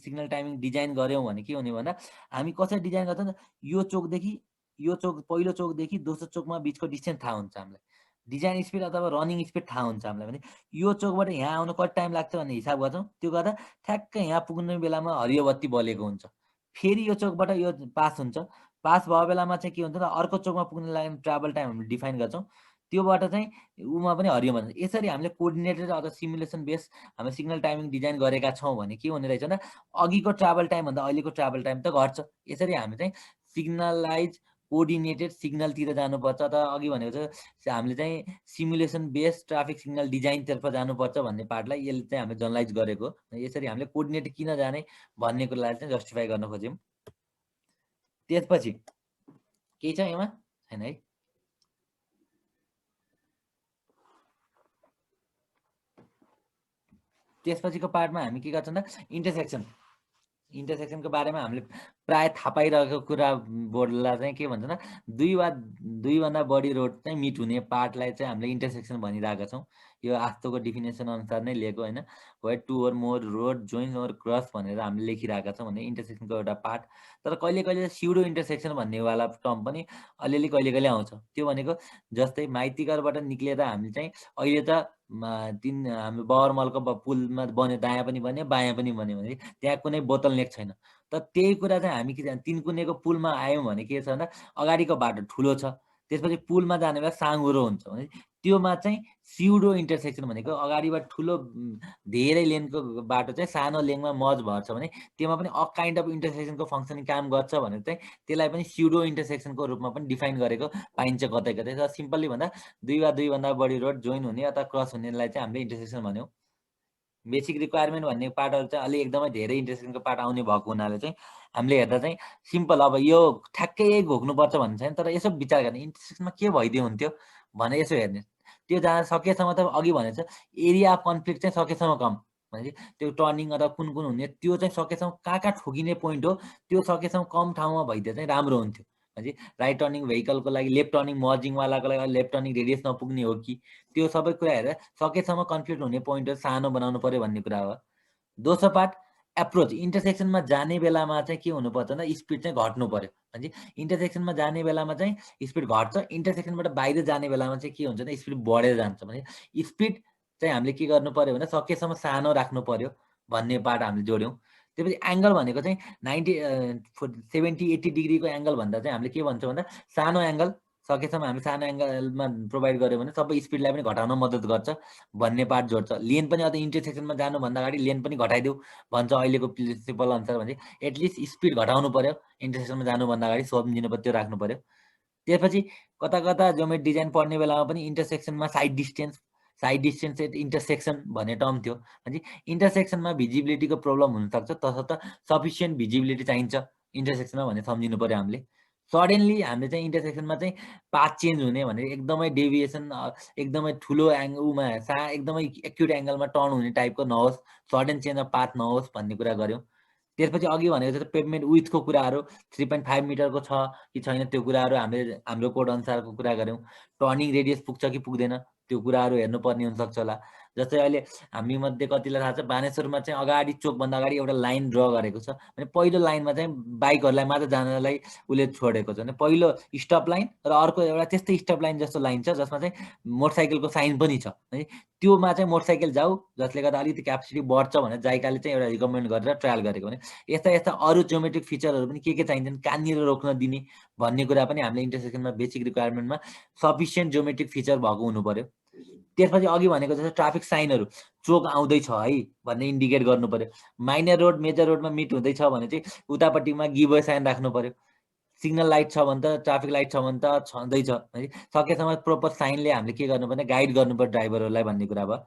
signal timing design गऱ्यौँ भने के हुने भन्दा हामी कसरी डिजाइन गर्छौँ यो चोकदेखि यो चोक पहिलो चोकदेखि दोस्रो चोकमा बिचको डिस्टेन्स थाहा हुन्छ हामीलाई, डिजाइन स्पिड अथवा रनिङ स्पिड थाहा हुन्छ हामीलाई। भने यो चोकबाट यहाँ आउनु कति टाइम लाग्छ भन्ने हिसाब गर्छौँ। त्यो गर्दा ठ्याक्कै यहाँ पुग्ने बेलामा हरियो बत्ती बलेको हुन्छ, फेरि यो चोकबाट यो पास हुन्छ, पास भयो बेलामा चाहिँ के हुन्छ त अर्को चोकमा पुग्ने लागि ट्राभल टाइम हामीले डिफाइन गर्छौँ, त्योबाट चाहिँ उमा पनि हरियो भन्छ। यसरी हामीले कोअर्डिनेटेड अथवा सिमुलेसन बेस हामीले सिग्नल टाइमिङ डिजाइन गरेका छौँ भने के हुने रहेछ भन्दा अघिको ट्राभल टाइम भन्दा अहिलेको ट्राभल टाइम त घट्छ। यसरी हामी चाहिँ सिग्नलाइज कोअर्डिनेटेड सिग्नलतिर जानुपर्छ। त अघि भनेको चाहिँ हामीले चाहिँ सिमुलेसन बेस ट्राफिक सिग्नल डिजाइनतर्फ जानुपर्छ भन्ने पार्टलाई यसले चाहिँ हामीले जनरलाइज गरेको। यसरी हामीले कोअर्डिनेटेड किन जाने भन्ने कुरालाई चाहिँ जस्टिफाई गर्न खोज्यौँ। त्यसपछि केही छ यसमा छैन है। त्यसपछिको पार्टमा हामी के गर्छौँ त इन्टरसेक्सनको बारेमा हामीले प्राय थाहा पाइरहेको कुरा बोर्डलाई चाहिँ के भन्छ त दुईभन्दा बढी रोड चाहिँ मिट हुने पार्टलाई चाहिँ हामीले इन्टरसेक्सन भनिरहेका छौँ। यो आस्तोको डिफिनेसन अनुसार नै लिएको होइन, where two or more road joins or cross भनेर हामीले लेखिरहेका छौँ भने इन्टरसेक्सनको एउटा पार्ट। तर कहिले कहिले स्युडो इन्टरसेक्सन भन्नेवाला टर्म पनि अलिअलि कहिले कहिले आउँछ। त्यो भनेको जस्तै माइतीघरबाट निक्लेर हामी चाहिँ अहिले त हाम्रो बगरमलको पुलमा बन्यो, दायाँ पनि बन्यो बायाँ पनि बन्यो भने त्यहाँ कुनै बोतलनेक छैन। तर त्यही कुरा चाहिँ हामी के तिन कुनेको पुलमा आयौँ भने के छ भन्दा अगाडिको बाटो ठुलो छ, त्यसपछि पुलमा जाने बेला साँघुरो हुन्छ भने त्योमा चाहिँ स्युडो इन्टरसेक्सन भनेको अगाडिबाट ठुलो धेरै लेनको बाटो चाहिँ सानो लेनमा मर्ज भर्छ भने त्योमा पनि अ काइन्ड अफ इन्टरसेक्सनको फङ्सनिङ काम गर्छ भनेर चाहिँ त्यसलाई पनि स्युडो इन्टरसेक्सनको रूपमा पनि डिफाइन गरेको पाइन्छ कतै कतै। तर सिम्पल्ली भन्दा दुईभन्दा बढी रोड जोइन हुने अथवा क्रस हुनेलाई चाहिँ हामीले इन्टरसेक्सन भन्यौँ। बेसिक रिक्वायरमेन्ट भन्ने पार्टहरू चाहिँ अलि एकदमै धेरै इन्टरसेक्सनको पार्ट आउने भएको हुनाले चाहिँ हामीले हेर्दा चाहिँ सिम्पल अब यो ठ्याक्कै यही घोक्नुपर्छ भन्ने छैन, तर यसो विचार गर्ने इन्टरसेक्सनमा के भइदियो हुन्थ्यो भने यसो हेर्ने त्यो जहाँ सकेसम्म त अघि भनेको छ एरिया अफ कन्फ्लिक्ट चाहिँ सकेसम्म कम भने त्यो टर्निङ अथवा कुन कुन हुने त्यो चाहिँ सकेसम्म कहाँ ठोकिने पोइन्ट हो त्यो सकेसम्म कम ठाउँमा भइदियो चाहिँ राम्रो हुन्थ्यो। भने राइट टर्निङ भेहिकलको लागि लेफ्ट टर्निङ मर्जिङवालाको लागि लेफ्ट टर्निङ रेडियस नपुग्ने हो कि त्यो सबै कुरा हेरेर सकेसम्म कन्फ्लिक्ट हुने पोइन्टहरू सानो बनाउनु पर्यो भन्ने कुरा हो। दोस्रो पार्ट एप्रोच, इन्टरसेक्सनमा जाने बेलामा चाहिँ के हुनुपर्छ भन्दा स्पिड चाहिँ घट्नु पर्यो। भने इन्टरसेक्सनमा जाने बेलामा चाहिँ स्पिड घट्छ, इन्टरसेक्सनबाट बाहिर जाने बेलामा चाहिँ के हुन्छ भने स्पिड बढेर जान्छ। भने स्पिड चाहिँ हामीले के गर्नु पर्यो भने सकेसम्म सानो राख्नु पर्यो भन्ने पार्ट हामीले जोड्यौँ। त्यसपछि एङ्गल भनेको चाहिँ 70-80 डिग्रीको एङ्गल भन्दा चाहिँ हामीले के भन्छौँ भन्दा सानो एङ्गल सकेसम्म हामी सानो एङ्गलमा प्रोभाइड गऱ्यो भने सबै स्पिडलाई पनि घटाउन मद्दत गर्छ भन्ने पार्ट जोड्छ। लेन पनि अझ इन्टरसेक्सनमा जानुभन्दा अगाडि लेन पनि घटाइदेऊ भन्छ अहिलेको प्रिन्सिपल अनुसार। भने एटलिस्ट स्पिड घटाउनु पर्यो इन्टरसेक्सनमा जानुभन्दा अगाडि सम्झिनु पर्यो, त्यो राख्नु पर्यो। त्यसपछि कता कता ज्योमेट्री डिजाइन पढ्ने बेलामा पनि इन्टरसेक्सनमा साइड डिस्टेन्स एट इन्टरसेक्सन भन्ने टर्म थियो। भने इन्टरसेक्सनमा भिजिबिलिटीको प्रब्लम हुनसक्छ, तसर्थ सफिसियन्ट भिजिबिलिटी चाहिन्छ इन्टरसेक्सनमा भन्ने सम्झिनु पर्यो हामीले। सडनली हामीले चाहिँ इन्टरसेक्सनमा चाहिँ पाथ चेन्ज हुने भने एकदमै डेभिएसन एकदमै ठुलो उमा एकदमै एक्युट एङ्गलमा टर्न हुने टाइपको नहोस्, सडन चेन्ज अफ पाथ नहोस् भन्ने कुरा गऱ्यौँ। त्यसपछि अघि भनेको जस्तो पेभमेन्ट विथको कुराहरू 3.5 मिटरको छ कि छैन त्यो कुराहरू हामीले हाम्रो कोड अनुसारको कुरा गऱ्यौँ। टर्निङ रेडियस पुग्छ कि पुग्दैन त्यो कुराहरू हेर्नुपर्ने हुनसक्छ होला। जस्तै अहिले हामी मध्ये कतिलाई थाहा छ बानेश्वरमा चाहिँ अगाडि चोकभन्दा अगाडि एउटा लाइन ड्र गरेको छ भने पहिलो लाइनमा चाहिँ बाइकहरूलाई मात्र जानलाई उसले छोडेको छ भने पहिलो स्टप लाइन र अर्को एउटा त्यस्तै स्टप लाइन जस्तो लाइन छ जसमा चाहिँ मोटरसाइकलको साइन पनि छ। है त्योमा चाहिँ मोटरसाइकल जाऊ जसले गर्दा अलिकति क्यापेसिटी बढ्छ भनेर जाइकाले चाहिँ एउटा रिकमेन्ड गरेर ट्रायल गरेको। भने यस्ता अरू ज्योमेट्रिक फिचरहरू पनि के चाहिन्छन् कहाँनिर रोक्न दिने भन्ने कुरा पनि हामीले इन्टरसेक्सनमा बेसिक रिक्वायरमेन्टमा सफिसियन्ट ज्योमेट्रिक फिचर भएको हुनु पर्यो। त्यसपछि अघि भनेको जस्तो ट्राफिक साइनहरू चोक आउँदैछ है भन्ने इन्डिकेट गर्नु पर्यो। माइनर रोड मेजर रोडमा मिट हुँदैछ भने चाहिँ उतापट्टिमा गिभवे साइन राख्नु पर्यो। सिग्नल लाइट छ भने त ट्राफिक लाइट छ भने त छँदैछ है सकेसम्म प्रोपर साइनले हामीले के गर्नु पर्ने गाइड गर्नु पर्यो ड्राइभरहरूलाई भन्ने कुरा भयो।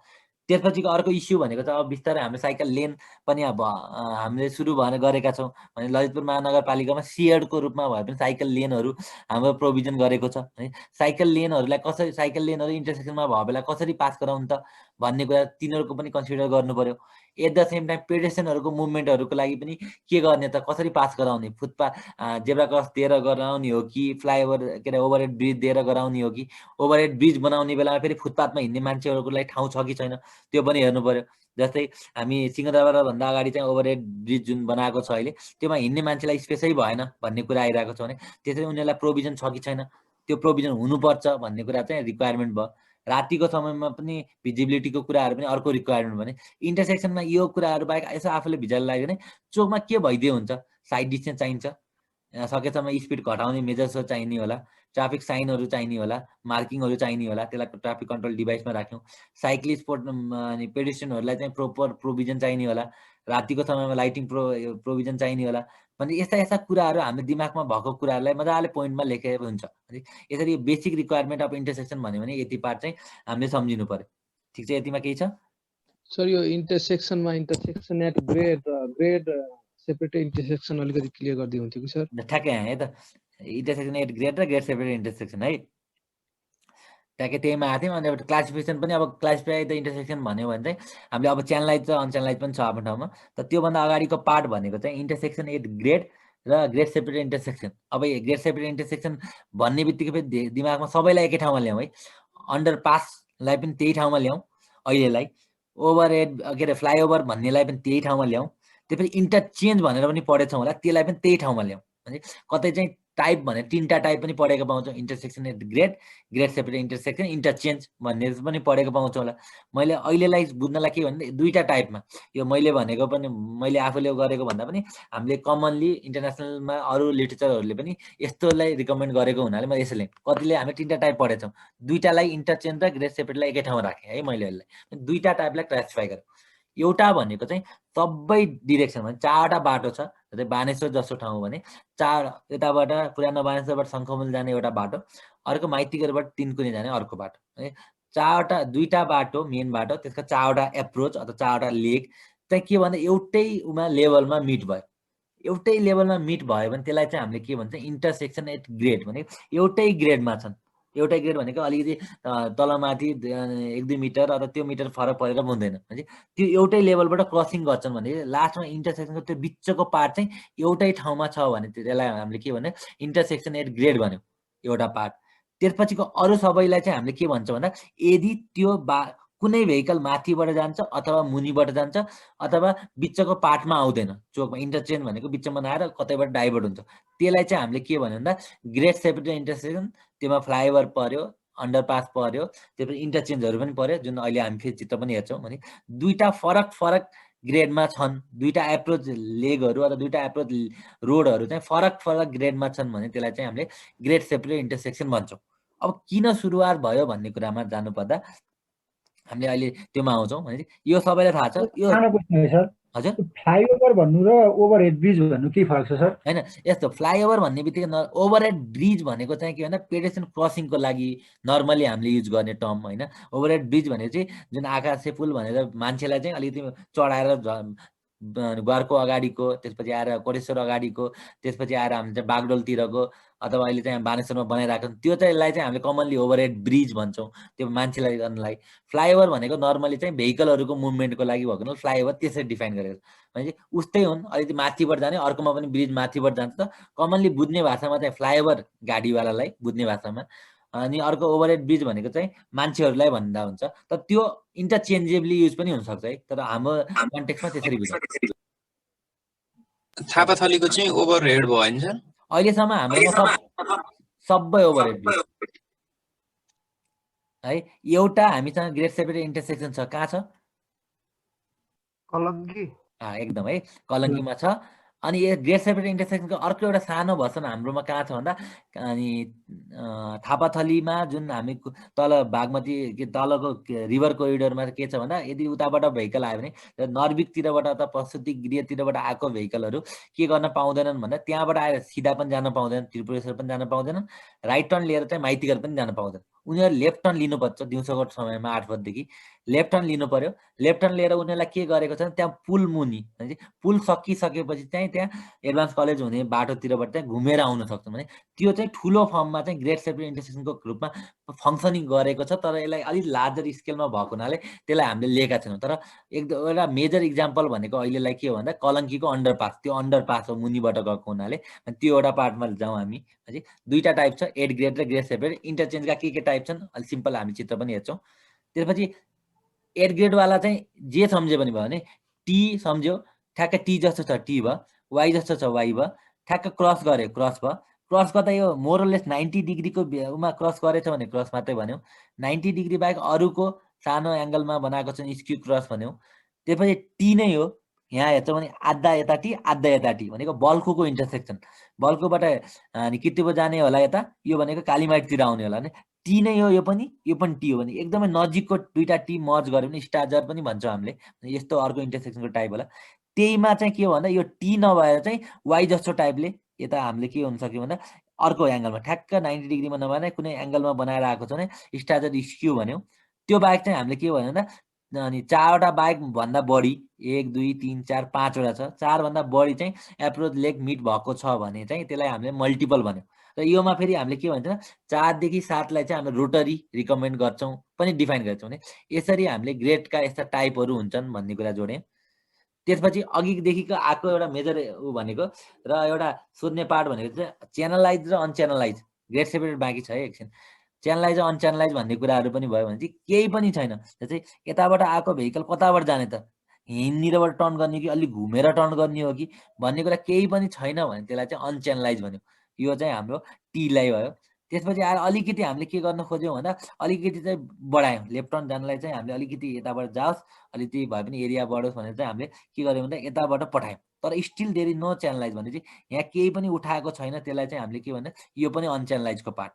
त्यसपछिको अर्को इस्यु भनेको चाहिँ अब बिस्तारै हामीले साइकल लेन पनि अब हामीले सुरु भएर गरेका छौँ भने ललितपुर महानगरपालिकामा सेयरको रूपमा भए पनि साइकल लेनहरू हाम्रो प्रोभिजन गरेको छ है। साइकल लेनहरूलाई कसरी साइकल लेनहरू इन्टरसेक्सनमा भयो बेला कसरी पास गराउनु त भन्ने कुरा तिनीहरूको पनि कन्सिडर गर्नु पर्यो। एट द सेम टाइम पेडेस्ट्रियनहरूको मुभमेन्टहरूको लागि पनि के गर्ने त कसरी पास गराउने फुटपाथ जेब्रा क्रस दिएर गराउने हो कि फ्लाइओभर के अरे ओभरहेड ब्रिज दिएर गराउने हो कि ओभरहेड ब्रिज बनाउने बेलामा फेरि फुटपाथमा हिँड्ने मान्छेहरूको लागि ठाउँ छ कि छैन त्यो पनि हेर्नु पर्यो। जस्तै हामी सिंहदरबारभन्दा अगाडि चाहिँ ओभरहेड ब्रिज जुन बनाएको छ अहिले त्योमा हिँड्ने मान्छेलाई स्पेसै भएन भन्ने कुरा आइरहेको छ भने त्यसरी उनीहरूलाई प्रोभिजन छ कि छैन त्यो प्रोभिजन हुनुपर्छ भन्ने कुरा चाहिँ रिक्वायरमेन्ट भयो। रातिको समयमा पनि भिजिबिलिटीको कुराहरू पनि अर्को रिक्वायरमेन्ट भने इन्टरसेक्सनमा यो कुराहरू बाहेक यसो आफूले भिजुअल लाग्यो भने चोकमा के भइदियो हुन्छ साइड डिस्टेन्स चाहिन्छ, सकेसम्म स्पिड घटाउने मेजर्स चाहिने होला, ट्राफिक साइनहरू चाहिने होला, मार्किङहरू चाहिने होला, त्यसलाई ट्राफिक कन्ट्रोल डिभाइसमा राख्यौँ। साइक्लिस्ट अनि पेडेस्ट्रियनहरूलाई चाहिँ प्रोपर प्रोभिजन चाहिने होला, रातिको समयमा लाइटिङ प्रोभिजन चाहिने होला भने यस्ता कुराहरू हाम्रो दिमागमा भएको कुराहरूलाई मजाले पोइन्टमा लेखेको हुन्छ। यसरी बेसिक रिक्वायरमेन्ट अफ इन्टरसेक्सन भन्यो भने यति पार्ट चाहिँ हामीले सम्झिनु पर्यो। ठिक छ, यतिमा केही छ सर? यो इन्टरसेक्सनमा intersection at grade separate intersection अलिकति क्लियर गरिदिनु हुन्थ्यो कि सर? ठ्याक्कै यहाँ है त इन्टरसेक्सन एट ग्रेड र ग्रेड सेपरेट इन्टरसेक्सन है। ट्याक्कै त्यहीमा आएको थियौँ। अनि अब क्लासिफिकेसन पनि अब क्लासिफाई द इन्टरसेक्सन भन्यो भने चाहिँ हामीले अब च्यानलाइज र अनच्यानलाइज पनि छ आफ्नो ठाउँमा। त त्योभन्दा अगाडिको पार्ट भनेको चाहिँ इन्टरसेक्सन एट ग्रेड र ग्रेड सेपरेट इन्टरसेक्सन। अब ग्रेड सेपरेट इन्टरसेक्सन भन्ने बित्तिकै फेरि दिमागमा सबैलाई एकै ठाउँमा ल्याउँ है। अन्डर पासलाई पनि त्यही ठाउँमा ल्याउँ अहिलेलाई। ओभरहेड के अरे फ्लाइओभर भन्नेलाई पनि त्यही ठाउँमा ल्याउँ। त्यसपछि इन्टरचेन्ज भनेर पनि पढेछौँ होला, त्यसलाई पनि त्यही ठाउँमा ल्याउँ। भने कतै चाहिँ टाइप भनेर 3टा टाइप पनि पढेको पाउँछौँ, intersection at grade, grade separate intersection, interchange भन्ने पनि पढेको पाउँछौँ होला। मैले अहिलेलाई बुझ्नलाई के भने 2टा टाइपमा यो मैले भनेको पनि मैले आफूले गरेको भन्दा पनि हामीले कमनली इन्टरनेसनलमा अरू लिटरेचरहरूले पनि यस्तोलाई रिकमेन्ड गरेको हुनाले म यसैले कतिले हामी 3टा टाइप पढेछौँ। 2टालाई इन्टरचेन्ज र ग्रेड सेपरेटलाई एकै ठाउँमा राखेँ है मैले यसलाई। 2टा टाइपलाई क्लासिफाई गरेँ। एउटा भनेको चाहिँ सबै डिरेक्सनमा 4वटा बाटो छ, जस्तै बानेश्वर जस्तो ठाउँ भने 4 यताबाट पुरानो बानेश्वरबाट शङ्खमुल जाने एउटा बाटो, अर्को माइतीघरबाट तिनकुने जाने अर्को बाटो है। 2टा बाटो मेन बाटो, त्यसका 4वटा एप्रोच अथवा 4वटा लेग चाहिँ के भन्दा एउटै लेभलमा मिट भयो। एउटै लेभलमा मिट भयो भने त्यसलाई चाहिँ हामीले के भन्छ इन्टरसेक्सन एट ग्रेड भनेको एउटै ग्रेडमा छन्। एउटै ग्रेड भनेको अलिकति तलमाथि 1-2 मिटर अथवा त्यो मिटर फरक परेर हुँदैन। त्यो एउटै लेभलबाट क्रसिङ गर्छन् भने लास्टमा इन्टरसेक्सनको त्यो बिचको पार्ट चाहिँ एउटै ठाउँमा छ भने त्यसलाई हामीले के भन्यो इन्टरसेक्सन एट ग्रेड भन्यो एउटा पार्ट। त्यसपछिको अरू सबैलाई चाहिँ हामीले के भन्छ भन्दा यदि त्यो कुनै भेहिकल माथिबाट जान्छ अथवा मुनिबाट जान्छ अथवा बिचको पार्टमा आउँदैन, चोकमा इन्टरचेन्ज भनेको बिचमा नआएर कतैबाट डाइभर्ट हुन्छ, त्यसलाई चाहिँ हामीले के भन्यो भन्दा ग्रेड सेपरेट इन्टरसेक्सन। त्यसमा फ्लाइओभर पर्यो, अन्डरपास पर्यो, त्यसपछि इन्टरचेन्जहरू पनि पर्यो, जुन अहिले हामी फेरि चित्र पनि हेर्छौँ भने 2टा फरक फरक ग्रेडमा छन्। 2टा एप्रोच लेगहरू अथवा 2टा एप्रोच रोडहरू चाहिँ फरक फरक ग्रेडमा छन् भने त्यसलाई चाहिँ हामीले ग्रेड सेपरेट इन्टरसेक्सन भन्छौँ। अब किन सुरुवात भयो भन्ने कुरामा जानुपर्दा हामीले अहिले त्योमा आउँछौँ भने यो सबैलाई थाहा छ। यो सानो क्वेसन है सर, हजुर फ्लाइओभर भन्नु र ओभरहेड ब्रिज भन्नु के फरक छ सर? होइन, यस्तो फ्लाइओभर भन्ने बित्तिकै ओभरहेड ब्रिज भनेको चाहिँ के भन्दा पेडेस्ट्रियन क्रसिङको लागि नर्मली हामीले युज गर्ने टर्म होइन। ओभरहेड ब्रिज भनेको चाहिँ जुन आकाशे पुल भनेर मान्छेलाई चाहिँ अलिकति चढाएर घरको अगाडिको, त्यसपछि आएर कोटेश्वर अगाडिको, त्यसपछि आएर हामी चाहिँ बागडोलतिरको अथवा अहिले चाहिँ बानेश्वरमा बनाइरहेको त्यो चाहिँ यसलाई चाहिँ हामीले कमनली ओभरहेड ब्रिज भन्छौँ त्यो मान्छेलाई गर्नलाई। फ्लाइओभर भनेको नर्मली चाहिँ भेहिकलहरूको मुभमेन्टको लागि भएको हुनाले फ्लाइओभर त्यसरी डिफाइन गरेको छ। भनेपछि उस्तै हुन्, अलिकति माथिबाट जाने अर्कोमा पनि ब्रिज माथिबाट जान्छ। त कमनली बुझ्ने भाषामा चाहिँ फ्लाइओभर गाडीवालालाई बुझ्ने भाषामा, अनि अर्को ओभरहेड ब्रिज भनेको चाहिँ मान्छेहरूलाई भन्दा हुन्छ। तर त्यो इन्टरचेन्जेबली युज पनि हुनसक्छ है, तर हाम्रो कन्टेक्स्टमा त्यसरी बुझ्छ। थापाथलीको चाहिँ ओभरहेड भयो नि सर? अहिलेसम्म हाम्रोमा सबै ओभरहेड ब्रिज है। एउटा हामीसँग ग्रेड सेपरेट इन्टरसेक्सन छ, कहाँ छ? कलङ्की। एकदम है, कलङ्कीमा छ। अनि यो ग्रेड सेपरेट इन्टरसेक्सनको अर्को एउटा सानो भर्सन हाम्रोमा कहाँ छ भन्दा अनि थापाथलीमा जुन हामी तल बागमती तलको रिभर कोरिडोरमा के छ भन्दा यदि उताबाट भेहिकल आयो भने नर्बिकतिरबाट अथवा प्रस्तुति गृहतिरबाट आएको भेहिकलहरू के गर्न पाउँदैनन् भन्दा त्यहाँबाट आएर सिधा पनि जान पाउँदैनन्, त्रिपुरेश्वर पनि जान पाउँदैनन्, राइट टर्न लिएर चाहिँ माइतीघर पनि जान पाउँदैन। उनीहरू लेफ्ट टर्न लिनुपर्छ। दिउँसोको समयमा 8 बजेदेखि लेफ्ट टर्न लिनु पर्यो। लेफ्ट टर्न लिएर उनीहरूलाई के गरेको छ त्यहाँ पुल मुनि पुल सकिसकेपछि चाहिँ त्यहाँ एडभान्स कलेज हुने बाटोतिरबाट चाहिँ घुमेर आउन सक्छ। भने त्यो चाहिँ ठुलो फर्ममा चाहिँ ग्रेड सेपरेट इन्टरसेक्सनको रूपमा फङ्सनिङ गरेको छ, तर यसलाई अलिक लार्जर स्केलमा भएको हुनाले त्यसलाई हामीले लिएका छैनौँ। तर एउटा मेजर इक्जाम्पल भनेको अहिलेलाई के हो भन्दा कलङ्कीको अन्डरपास, त्यो अन्डरपास हो मुनिबाट गएको हुनाले त्यो एउटा पार्टमा जाउँ हामी है। 2टा टाइप छ, एड ग्रेड र ग्रेड सेपरेट। इन्टरचेन्जका के टाइप छन् अलिक सिम्पल हामी चित्र पनि हेर्छौँ। त्यसपछि एड ग्रेडवाला चाहिँ जे सम्झ्यो पनि भयो भने टी सम्झ्यो, ठ्याक्कै टी जस्तो छ टी भयो, वाइ जस्तो छ वाइ भयो, ठ्याक्क क्रस गऱ्यो क्रस भयो। क्रस गर्दा यो मोरलेस 90 डिग्रीको उमा क्रस गरेछ भने क्रस मात्रै भन्यौँ। 90 डिग्री बाहेक अरूको सानो एङ्गलमा बनाएको छ स्क्यू क्रस भन्यौँ। त्यसपछि टी नै हो, यहाँ हेर्छौँ भने आधा यता टी आधा यता टी भनेको बल्खुको इन्टरसेक्सन। बल्खुबाट किर्तिपुर जाने होला यता, यो भनेको कालीमाटीतिर आउने होला भने टी नै हो, यो पनि टी हो भने एकदमै नजिकको 2टा टी मर्ज गऱ्यो भने स्टाजर पनि भन्छौँ हामीले। यस्तो अर्को इन्टरसेक्सनको टाइप होला। त्यहीमा चाहिँ के हो भन्दा यो टी नभएर चाहिँ वाइ जस्तो टाइपले यता हामीले के हुन सक्यो भन्दा अर्को एङ्गलमा ठ्याक्क 90 डिग्रीमा नभएर कुनै एङ्गलमा बनाएर आएको छ भने स्टाजर स्क्यू भन्यौँ। त्यो बाहेक चाहिँ हामीले के भन्यो भन्दा अनि 4वटा बाहेक भन्दा बढी 1 2 3 4 5वटा छ, 4 भन्दा बढी चाहिँ एप्रोच लेग मिट भएको छ भने चाहिँ त्यसलाई हामीले मल्टिपल भन्यौँ। र योमा फेरि हामीले के भन्छ 4 देखि 7 लाई चाहिँ हामीले रोटरी रिकमेन्ड गर्छौँ पनि डिफाइन गर्छौँ भने यसरी हामीले ग्रेडका यस्ता टाइपहरू हुन्छन् भन्ने कुरा जोडेँ। त्यसपछि अघिदेखिको आएको एउटा मेजर ऊ भनेको र एउटा सोध्ने पार्ट भनेको चाहिँ च्यानलाइज र अनच्यानलाइज ग्रेड सेपरेट बाँकी छ है एकछिन। च्यानलाइज र अनच्यानलाइज भन्ने कुराहरू पनि भयो भने चाहिँ केही पनि छैन। जस्तै यताबाट आएको भेहिकल कताबाट जाने त हिँडनिरबाट टर्न गर्ने कि अलिक घुमेर टर्न गर्ने हो कि भन्ने कुरा केही पनि छैन भने त्यसलाई चाहिँ अनच्यानलाइज भन्यो। यो चाहिँ हाम्रो टीलाई भयो। त्यसपछि आएर अलिकति हामीले के गर्न खोज्यौँ भन्दा अलिकति चाहिँ बढायौँ। लेफ्ट टर्न जानलाई चाहिँ हामीले अलिकति यताबाट जाओस् अलिकति भए पनि एरिया बढोस् भनेर चाहिँ हामीले के गर्यौँ भन्दा यताबाट पठायौँ। तर still there is no channelize भने चाहिँ यहाँ केही पनि उठाएको छैन। त्यसलाई चाहिँ हामीले के भन्दा यो पनि अनच्यानलाइजको पार्ट।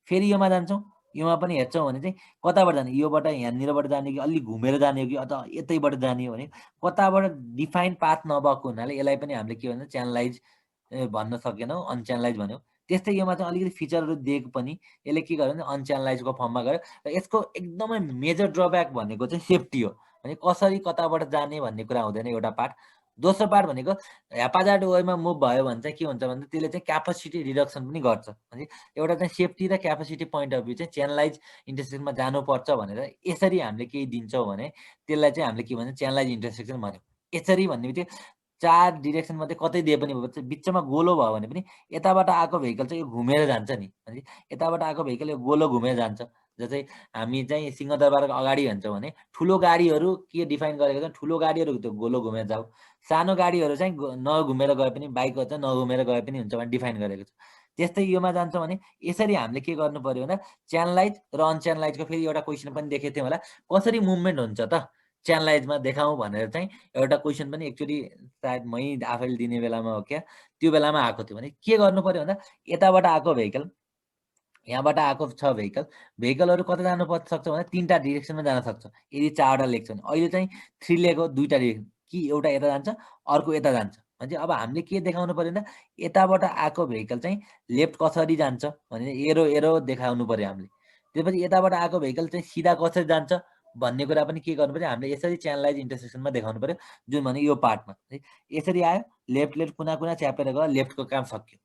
फेरि योमा जान्छौँ। योमा पनि हेर्छौँ भने चाहिँ कताबाट जाने योबाट यहाँनिरबाट जाने कि अलिक घुमेर जाने हो कि अथवा यतैबाट जाने हो भने कताबाट डिफाइन पाथ नभएको हुनाले यसलाई पनि हामीले के भन्छ च्यानलाइज भन्न सकेनौँ अनच्यानलाइज भन्यौँ। त्यस्तै योमा चाहिँ अलिकति फिचरहरू दिएको पनि यसले के गर्यो भने अनच्यानलाइजको फर्ममा गयो। र यसको एकदमै मेजर ड्रब्याक भनेको चाहिँ सेफ्टी हो। भने कसरी कताबाट जाने भन्ने कुरा हुँदैन एउटा पार्ट। दोस्रो पार्ट भनेको ह्यापाजार्ड वेमा मुभ भयो भने चाहिँ के हुन्छ भन्दा त्यसले चाहिँ क्यापासिटी रिडक्सन पनि गर्छ। भने एउटा चाहिँ सेफ्टी र क्यापासिटी पोइन्ट अफ भ्यू चाहिँ च्यानलाइज इन्टरसेक्सनमा जानुपर्छ भनेर यसरी हामीले केही दिन्छौँ भने त्यसलाई चाहिँ हामीले के भन्छ च्यानलाइज इन्टरसेक्सन भन्यो। यसरी भन्ने बित्तिकै 4 डिरेक्सन मध्ये कतै दिए पनि बिचमा गोलो भयो भने पनि यताबाट आएको भेहिकल चाहिँ यो घुमेर जान्छ नि। भने यताबाट आएको भेहिकल यो गोलो घुमेर जान्छ। जस्तै हामी चाहिँ सिंहदरबारको अगाडि भन्छौँ भने ठुलो गाडीहरू के डिफाइन गरेको छ ठुलो गाडीहरू त्यो गोलो घुमेर जाऊ, सानो गाडीहरू चाहिँ नघुमेर गए पनि बाइकहरू चाहिँ नघुमेर गए पनि हुन्छ भने डिफाइन गरेको छ। त्यस्तै योमा जान्छौँ भने यसरी हामीले के गर्नु पर्यो भन्दा च्यानलाइज र अनच्यानलाइजको फेरि एउटा क्वेसन पनि देखेको थियौँ होला कसरी मुभमेन्ट हुन्छ त च्यानलाइजमा देखाउँ भनेर चाहिँ एउटा क्वेसन पनि एक्चुअली सायद मै आफैले दिने बेलामा हो क्या त्यो बेलामा आएको थियो। भने के गर्नु पर्यो भन्दा यताबाट आएको भेहिकल यहाँबाट आएको छ भेहिकलहरू कता जानु सक्छ भने 3टा डिरेक्सनमा जान सक्छ। यदि 4वटा लेख्छ भने अहिले चाहिँ 3 लेखो 2टा डिरेक्सन कि एउटा यता जान्छ अर्को यता जान्छ भने अब हामीले के देखाउनु पर्यो भन्दा यताबाट आएको भेहिकल चाहिँ लेफ्ट कसरी जान्छ भने एरो एरो देखाउनु पर्यो हामीले। त्यसपछि यताबाट आएको भेहिकल चाहिँ सिधा कसरी जान्छ भन्ने कुरा पनि के गर्नु पर्यो हामीले यसरी च्यानलाइज इन्टरसेक्सनमा देखाउनु पर्यो। जुन भने यो पार्टमा यसरी आयो लेफ्ट लेफ्ट कुना कुना च्यापेर गयो लेफ्टको काम सक्यो।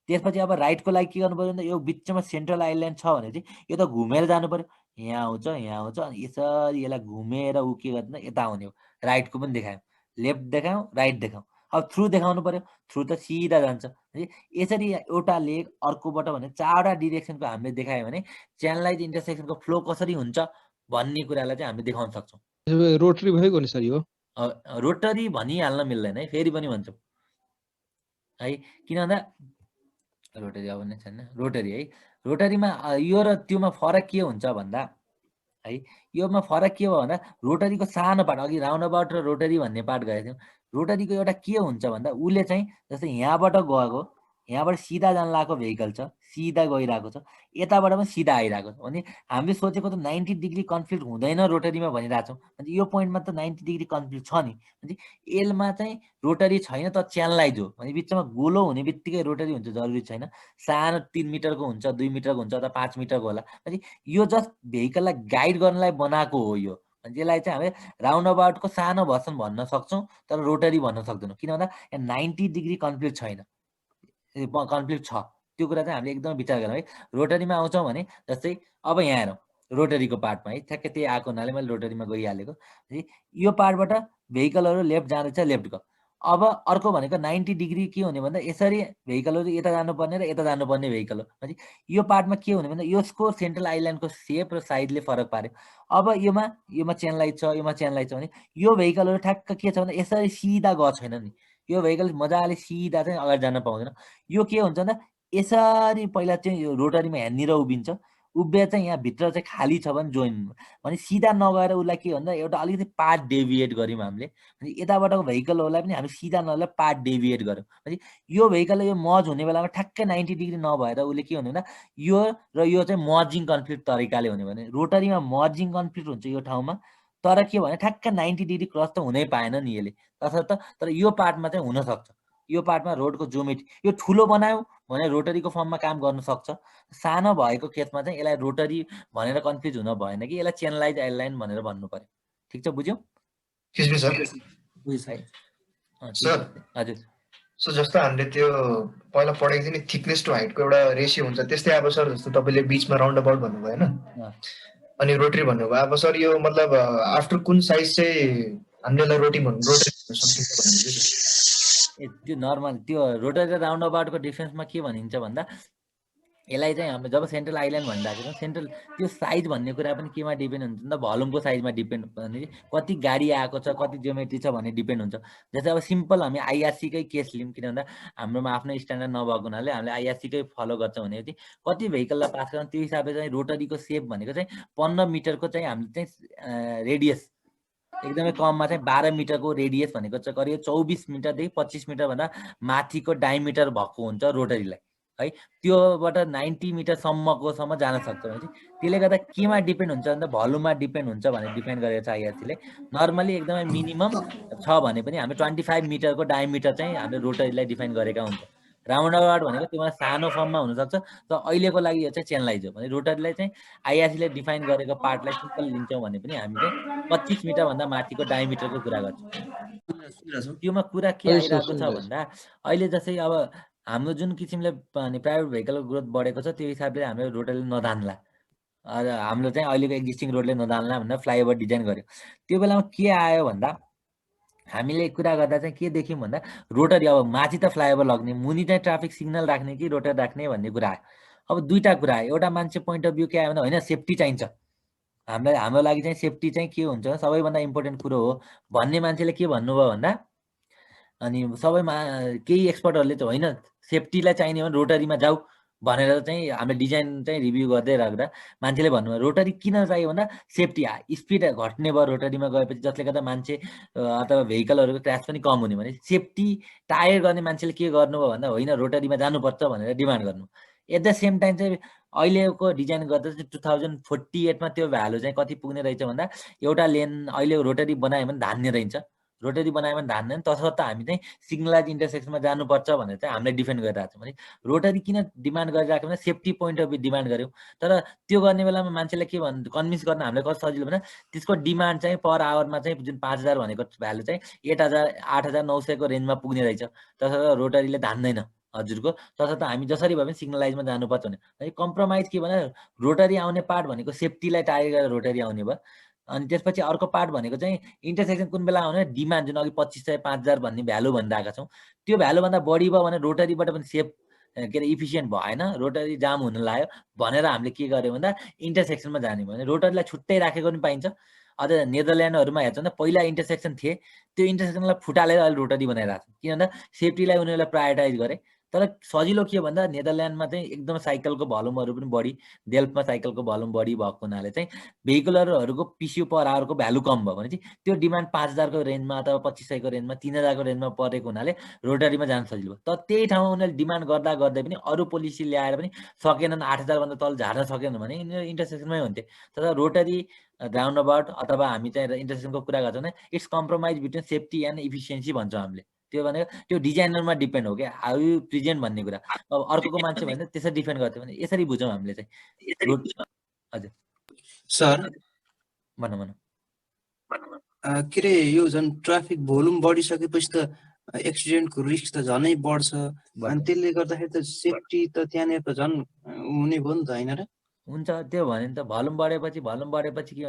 त्यसपछि अब राइटको लागि के गर्नु पर्यो भन्दा यो बिचमा सेन्ट्रल आइल्यान्ड छ भने चाहिँ यो त घुमेर जानु पर्यो। यहाँ आउँछ अनि यसरी यसलाई घुमेर ऊ के गर्दैन यता आउने हो। राइटको पनि देखायौँ लेफ्ट देखायौँ राइट देखाउँ। अब थ्रु देखाउनु पर्यो थ्रु त सिधा जान्छ। यसरी एउटा लेग अर्कोबाट भने 4वटा डिरेक्सनको हामीले देखायो भने च्यानलाइज इन्टरसेक्सनको फ्लो कसरी हुन्छ भन्ने कुरालाई चाहिँ हामीले देखाउन सक्छौँ। रोटरी भएको नि सर यो रोटरी भनिहाल्न मिल्दैन है फेरि पनि भन्छौँ है किन भन्दा रोटरी अब नै छैन रोटरी है। रोटरीमा यो र त्योमा फरक के हुन्छ भन्दा है योमा फरक के भयो भन्दा रोटरीको सानो पार्ट अघि राउन्ड अबाउट र रोटरी भन्ने पार्ट गएको थियौँ। रोटरीको एउटा के हुन्छ भन्दा उसले चाहिँ जस्तै यहाँबाट गएको यहाँबाट सिधा जान लागेको भेहिकल छ सिधा गइरहेको छ यताबाट पनि सिधा आइरहेको छ भने हामीले सोचेको त 90 डिग्री कन्फ्लिक्ट हुँदैन रोटरीमा भनिरहेको छौँ। अनि यो पोइन्टमा त 90 डिग्री कन्फ्लिक्ट छ नि। अनि एलमा चाहिँ रोटरी छैन त च्यानलाइज हो भने बिचमा गोलो हुने बित्तिकै रोटरी हुन्छ जरुरी छैन। सानो 3 मिटरको हुन्छ 2 मिटरको हुन्छ अथवा 5 मिटरको होला। अनि यो जस्ट भेहिकललाई गाइड गर्नलाई बनाएको हो यो। अनि यसलाई चाहिँ हामीले राउन्ड अबाउटको सानो भर्सन भन्न सक्छौँ तर रोटरी भन्न सक्दैनौँ किन भन्दा 90 डिग्री कन्फ्लिक्ट छैन कन्फ्लिक्ट छ। त्यो कुरा चाहिँ हामीले एकदमै विचार गरौँ है। रोटरीमा आउँछौँ भने जस्तै अब यहाँ हेरौँ रोटरीको पार्टमा है ठ्याक्कै त्यही आएको हुनाले मैले रोटरीमा गइहालेको। यो पार्टबाट भेहिकलहरू लेफ्ट जाँदैछ लेफ्ट गयो। अब अर्को भनेको 90 डिग्री के हुने भन्दा यसरी भेहिकलहरू यता जानुपर्ने र यता जानुपर्ने भेहिकल हो। भने यो पार्टमा के हुने भन्दा यसको सेन्ट्रल आइल्यान्डको सेप र साइजले फरक पार्यो। अब योमा च्यानलाइज छ योमा च्यानलाइज छ भने यो भेहिकलहरू ठ्याक्क के छ भन्दा यसरी सिधा गएको छैन नि। यो भेहिकल मजाले सिधा चाहिँ अगाडि जान पाउँदैन। यो के हुन्छ भन्दा यसरी पहिला चाहिँ यो रोटरीमा यहाँनिर उभिन्छ उभिएर चाहिँ यहाँ भित्र चाहिँ खाली छ भने जोइन भने सिधा नगएर उसलाई के भन्दा एउटा अलिकति पार्ट डेभिएट गऱ्यौँ हामीले। भने यताबाटको भेहिकलहरूलाई पनि हामी सिधा नगरेर पार्ट डेभिएट गऱ्यौँ। भने यो भेहिकलले यो मज हुने बेलामा ठ्याक्कै 90 डिग्री नभएर उसले के हुने भन्दा यो र यो चाहिँ मर्जिङ कन्फ्लिक्ट तरिकाले हुने भने रोटरीमा मर्जिङ कन्फ्लिक्ट हुन्छ यो ठाउँमा तर के भने ठ्याक्कै 90 डिग्री क्रस त हुनै पाएन नि यसले तसर्थ तर यो पार्टमा चाहिँ हुनसक्छ। यो पार्टमा रोडको जोमेट्री यो ठुलो बनायो भने रोटरीको फर्ममा काम गर्न सक्छ। सानो भएको केसमा चाहिँ यसलाई रोटरी भनेर कन्फ्युज हुन भएन कि यसलाई च्यानलाइज आइल्यान्ड भनेर भन्नु पर्यो। ठिक छ बुझ्यौ? सर बुझ्छ है? सर हजुर सो जस्तो हामीले त्यो पहिला पढेको थियो नि थिकनेस टु हाइटको एउटा रेसियो हुन्छ त्यस्तै अब सर जस्तो तपाईँले बिचमा राउन्ड अबाउट भन्नुभयो होइन अनि रोटरी भन्नुभयो अब सर यो मतलब आफ्टर कुन साइज चाहिँ हामीले यसलाई रोटरी भन्नु ए त्यो नर्मल त्यो रोटरी र राउन्ड अबाउटको डिफ्रेन्समा के भनिन्छ भन्दा यसलाई चाहिँ हामीले जब सेन्ट्रल आइल्यान्ड भनिरहेको छौँ सेन्ट्रल त्यो साइज भन्ने कुरा पनि केमा डिपेन्ड हुन्छ नि त भोल्युमको साइजमा डिपेन्ड भने कति गाडी आएको छ कति जियोमेट्री छ भन्ने डिपेन्ड हुन्छ जस्तै अब सिम्पल हामी आइआरसीकै केस लियौँ किन भन्दा हाम्रोमा आफ्नै स्ट्यान्डर्ड नभएको हुनाले हामीले आइआरसीकै फलो गर्छौँ भनेपछि कति भेहिकललाई पास गर्छौँ त्यो हिसाबले चाहिँ रोटरीको सेप भनेको चाहिँ 15 मिटरको चाहिँ हामीले चाहिँ रेडियस एकदमै कममा चाहिँ 12 मिटरको रेडियस भनेको चाहिँ करिब 24 मिटरदेखि 25 मिटरभन्दा माथिको डायमिटर भएको हुन्छ रोटरीलाई है त्योबाट 90 मिटरसम्मकोसम्म जान सक्छ भने त्यसले गर्दा केमा डिपेन्ड हुन्छ भन्दा भोल्युममा डिपेन्ड हुन्छ भनेर डिफाइन गरेको छ आइआरसीले नर्मली एकदमै मिनिमम छ भने पनि हामीले 25 मिटरको डायमिटर चाहिँ हामीले रोटरीलाई डिफाइन गरेका हुन्छ राउन्ड अबाउट भनेको त्योमा सानो फर्ममा हुनसक्छ तर अहिलेको लागि यो चाहिँ चेनलाइज हो भने रोटरीलाई चाहिँ आइआरसीले डिफाइन गरेको पार्टलाई सिम्पल लिन्छौँ भने पनि हामीले 25 मिटरभन्दा माथिको डायमिटरको कुरा गर्छौँ त्योमा कुरा के आइरहेको छ भन्दा अहिले जस्तै अब हाम्रो जुन किसिमले प्राइभेट भेहिकलको ग्रोथ बढेको छ त्यो हिसाबले हामीले रोटरीले नधान्ला हाम्रो चाहिँ अहिलेको एक्जिस्टिङ रोडले नधान्ला भनेर फ्लाइओभर डिजाइन गर्यो त्यो बेलामा के आयो भन्दा हामीले कुरा गर्दा चाहिँ के देख्यौँ भन्दा रोटरी अब माथि त फ्लाइओभर लग्ने मुनि चाहिँ ट्राफिक सिग्नल राख्ने कि रोटरी राख्ने भन्ने कुरा आयो अब दुईटा कुरा आयो एउटा मान्छे पोइन्ट अफ भ्यू के आयो भन्दा होइन सेफ्टी चाहिन्छ हामीलाई हाम्रो लागि चाहिँ सेफ्टी चाहिँ के हुन्छ सबैभन्दा इम्पोर्टेन्ट कुरो हो भन्ने मान्छेले के भन्नुभयो भन्दा अनि सबैमा केही एक्सपर्टहरूले चाहिँ होइन सेफ्टीलाई चाहिने भने रोटरीमा जाऊ भनेर चाहिँ हामीले डिजाइन चाहिँ रिभ्यू गर्दै राख्दा मान्छेले भन्नुभयो रोटरी किन चाहियो भन्दा सेफ्टी स्पिड घट्ने भयो रोटरीमा गएपछि जसले गर्दा मान्छे अथवा भेहिकलहरूको क्रास पनि कम हुने भने सेफ्टी टायर गर्ने मान्छेले के गर्नुभयो भन्दा होइन रोटरीमा जानुपर्छ भनेर डिमान्ड गर्नु एट द सेम टाइम चाहिँ अहिलेको डिजाइन गर्दा चाहिँ 2048मा त्यो भ्यालु चाहिँ कति पुग्ने रहेछ भन्दा एउटा लेन अहिले रोटरी बनायो भने धान्ने रहेछ रोटरी बनायो भने धान्दैन तसर्थ हामी चाहिँ सिग्नलाइज इन्टरसेक्सनमा जानुपर्छ भनेर चाहिँ हामीले डिफेन्ड गरिरहेको छौँ भने रोटरी किन डिमान्ड गरिरहेको भने safety point of view demand गऱ्यौँ तर त्यो गर्ने बेलामा मान्छेले के भन्नु कन्भिन्स गर्न हामीलाई कस्तो सजिलो भने त्यसको डिमान्ड चाहिँ पर आवरमा चाहिँ जुन 5000 भनेको भ्यालु चाहिँ 8000 8900को रेन्जमा पुग्ने रहेछ तसर्थ रोटरीले धान्दैन हजुरको तसर्थ हामी जसरी भए पनि सिग्नलाइजमा जानुपर्छ भने कम्प्रोमाइज के भने रोटरी आउने पार्ट भनेको सेफ्टीलाई टार्गेट गरेर रोटरी आउने भयो अनि त्यसपछि अर्को पार्ट भनेको चाहिँ इन्टरसेक्सन कुन बेला आउने डिमान्ड जुन अघि 2500 5000 भन्ने भ्यालु भनिरहेका छौँ त्यो भ्यालुभन्दा बढी भयो भने रोटरीबाट पनि सेफ के अरे इफिसियन्ट भएन रोटरी जाम हुन लाग्यो भनेर हामीले के गर्यो भन्दा इन्टरसेक्सनमा जाने भने रोटरीलाई छुट्टै राखेको पनि पाइन्छ अझ नेदरल्यान्डहरूमा हेर्छ भने पहिला इन्टरसेक्सन थिए त्यो इन्टरसेक्सनलाई फुटालेर अहिले रोटरी बनाइरहेको छ किन भन्दा सेफ्टीलाई उनीहरूले प्रायोरिटाइज गरे तर सजिलो के भन्दा नेदरल्यान्डमा चाहिँ एकदम साइकलको भोल्युमहरू पनि बढी डेल्फमा साइकलको भोल्युम बढी भएको हुनाले चाहिँ भेहिकलहरूको पिसियु पर आवरको भ्यालु कम भयो भने चाहिँ त्यो डिमान्ड 5000को रेन्जमा अथवा 2500को रेन्जमा 3000को रेन्जमा परेको हुनाले रोटरीमा जान सजिलो तर त्यही ठाउँमा उनीहरूले डिमान्ड गर्दा गर्दै पनि अरू पोलिसी ल्याएर पनि सकेनन् 8000 भन्दा तल झार्न सकेनन् भने यिनीहरू इन्टरसेक्सनमै हुन्थे तर रोटरी राउन्ड अबाउट अथवा हामी चाहिँ इन्टरसेक्सनको कुरा गर्छौँ भने it's compromise between safety and efficiency भन्छौँ हामीले त्यो भनेको त्यो डिजाइनरमा डिपेन्ड हो क्या हाउ यु प्रेजेन्ट भन्ने कुरा अब अर्को मान्छे भने त्यसरी डिफेन्ड गर्थ्यो भने यसरी बुझौँ हामीले चाहिँ हजुर सर भनौँ के अरे यो झन् ट्राफिक भोल्युम बढिसकेपछि त एक्सिडेन्टको रिस्क त झनै बढ्छ अनि त्यसले गर्दाखेरि त सेफ्टी त त्यहाँनिर त झन् हुने भयो नि त होइन र हुन्छ त्यो भने त भोल्युम बढेपछि के भन्नु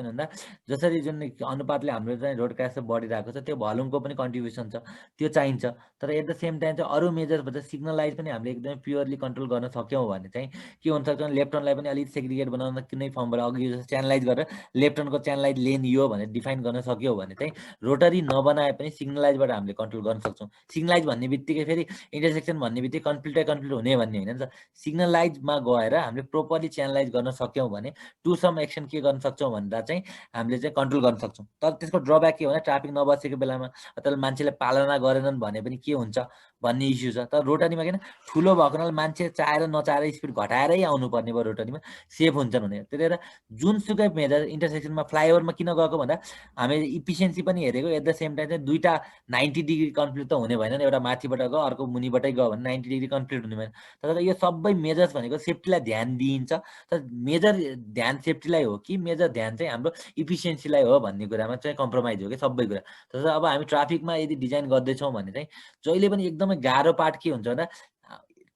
भन्दा जसरी जुन अनुपातले हाम्रो चाहिँ रोड क्रास बढिरहेको छ त्यो भोल्युमको पनि कन्ट्रिब्युसन छ त्यो चाहिन्छ तर एट द सेम टाइम चाहिँ अरू मेजर्स भन्छ सिग्नलाइज पनि हामीले एकदमै प्योरली कन्ट्रोल गर्न सक्यौँ भने चाहिँ के हुनसक्छ भने लेफ्ट टर्नलाई पनि अलिक सेग्रिगेट बनाउन कुनै फर्मबाट अघि च्यानलाइज गरेर लेफ्ट टर्नको च्यानलाइज लेन यो भनेर डिफाइन गर्न सक्यौँ भने चाहिँ रोटरी नबनाए पनि सिग्नलाइजबाट हामीले कन्ट्रोल गर्न सक्छौँ सिग्नलाइज भन्ने बित्तिकै फेरि इन्टरसेक्सन भन्ने बित्तिकै कन्फ्लिक्ट हुने भन्ने होइन नि त सिग्नलाइजमा गएर हामीले प्रोपरली च्यानलाइज गर्न सक्यौँ भने टु सम एक्सन के गर्न सक्छौँ भन्दा चाहिँ हामीले चाहिँ कन्ट्रोल गर्न सक्छौँ तर त्यसको ड्रब्याक के भने ट्राफिक नबसेको बेलामा अथवा मान्छेले पालना गरेनन् भने पनि के हुन्छ भन्ने इस्यु छ तर रोटरीमा किन ठुलो भएको हुनाले मान्छे चाहेर नचाहेर स्पिड घटाएरै आउनुपर्ने भयो रोटरीमा सेफ हुन्छन् भने त्यही भएर जुनसुकै मेजर इन्टरसेक्सनमा फ्लाइओभरमा किन गएको भन्दा हामीले इफिसियन्सी पनि हेरेको एट द सेम टाइम चाहिँ दुईवटा 90 डिग्री कन्फ्लिक्ट त हुने भएन एउटा माथिबाट गयो अर्को मुनिबाटै गयो भने 90 डिग्री कन्फ्लिक्ट हुने भएन तर यो सबै मेजर्स भनेको सेफ्टीलाई ध्यान दिइन्छ तर मेजर ध्यान सेफ्टीलाई हो कि मेजर ध्यान चाहिँ हाम्रो इफिसियन्सीलाई हो भन्ने कुरामा चाहिँ कम्प्रोमाइज हो कि सबै कुरा। जस्तो अब हामी ट्राफिकमा यदि डिजाइन गर्दैछौँ भने चाहिँ जहिले पनि एकदमै गाह्रो पार्ट के हुन्छ भन्दा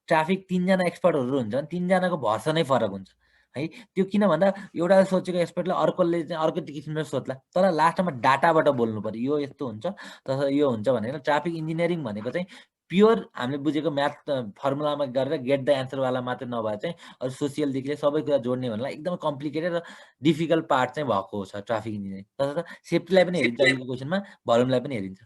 ट्राफिक 3 जना एक्सपर्टहरू हुन्छ भने 3 जनाको भर्सनै फरक हुन्छ है। त्यो किन भन्दा एउटा सोचेको एक्सपर्टलाई अर्कोले चाहिँ अर्को किसिमले सोध्ला, तर लास्टमा डाटाबाट बोल्नु पर्यो, यो यस्तो हुन्छ तसर्थ यो हुन्छ भनेर। ट्राफिक इन्जिनियरिङ भनेको चाहिँ प्योर हामीले बुझेको म्याथ फर्मुलामा गरेर गेट द एन्सरवाला मात्रै नभए चाहिँ अरू सोसियलदेखि सबै कुरा जोड्ने भन्दा एकदमै कम्प्लिकेटेड र डिफिकल्ट पार्ट चाहिँ भएको छ ट्राफिक इन्जिनियरिङ। तसर्थ सेफ्टीलाई पनि हेरिन्छ अहिलेको क्वेसनमा, भोल्युमलाई पनि हेरिन्छ।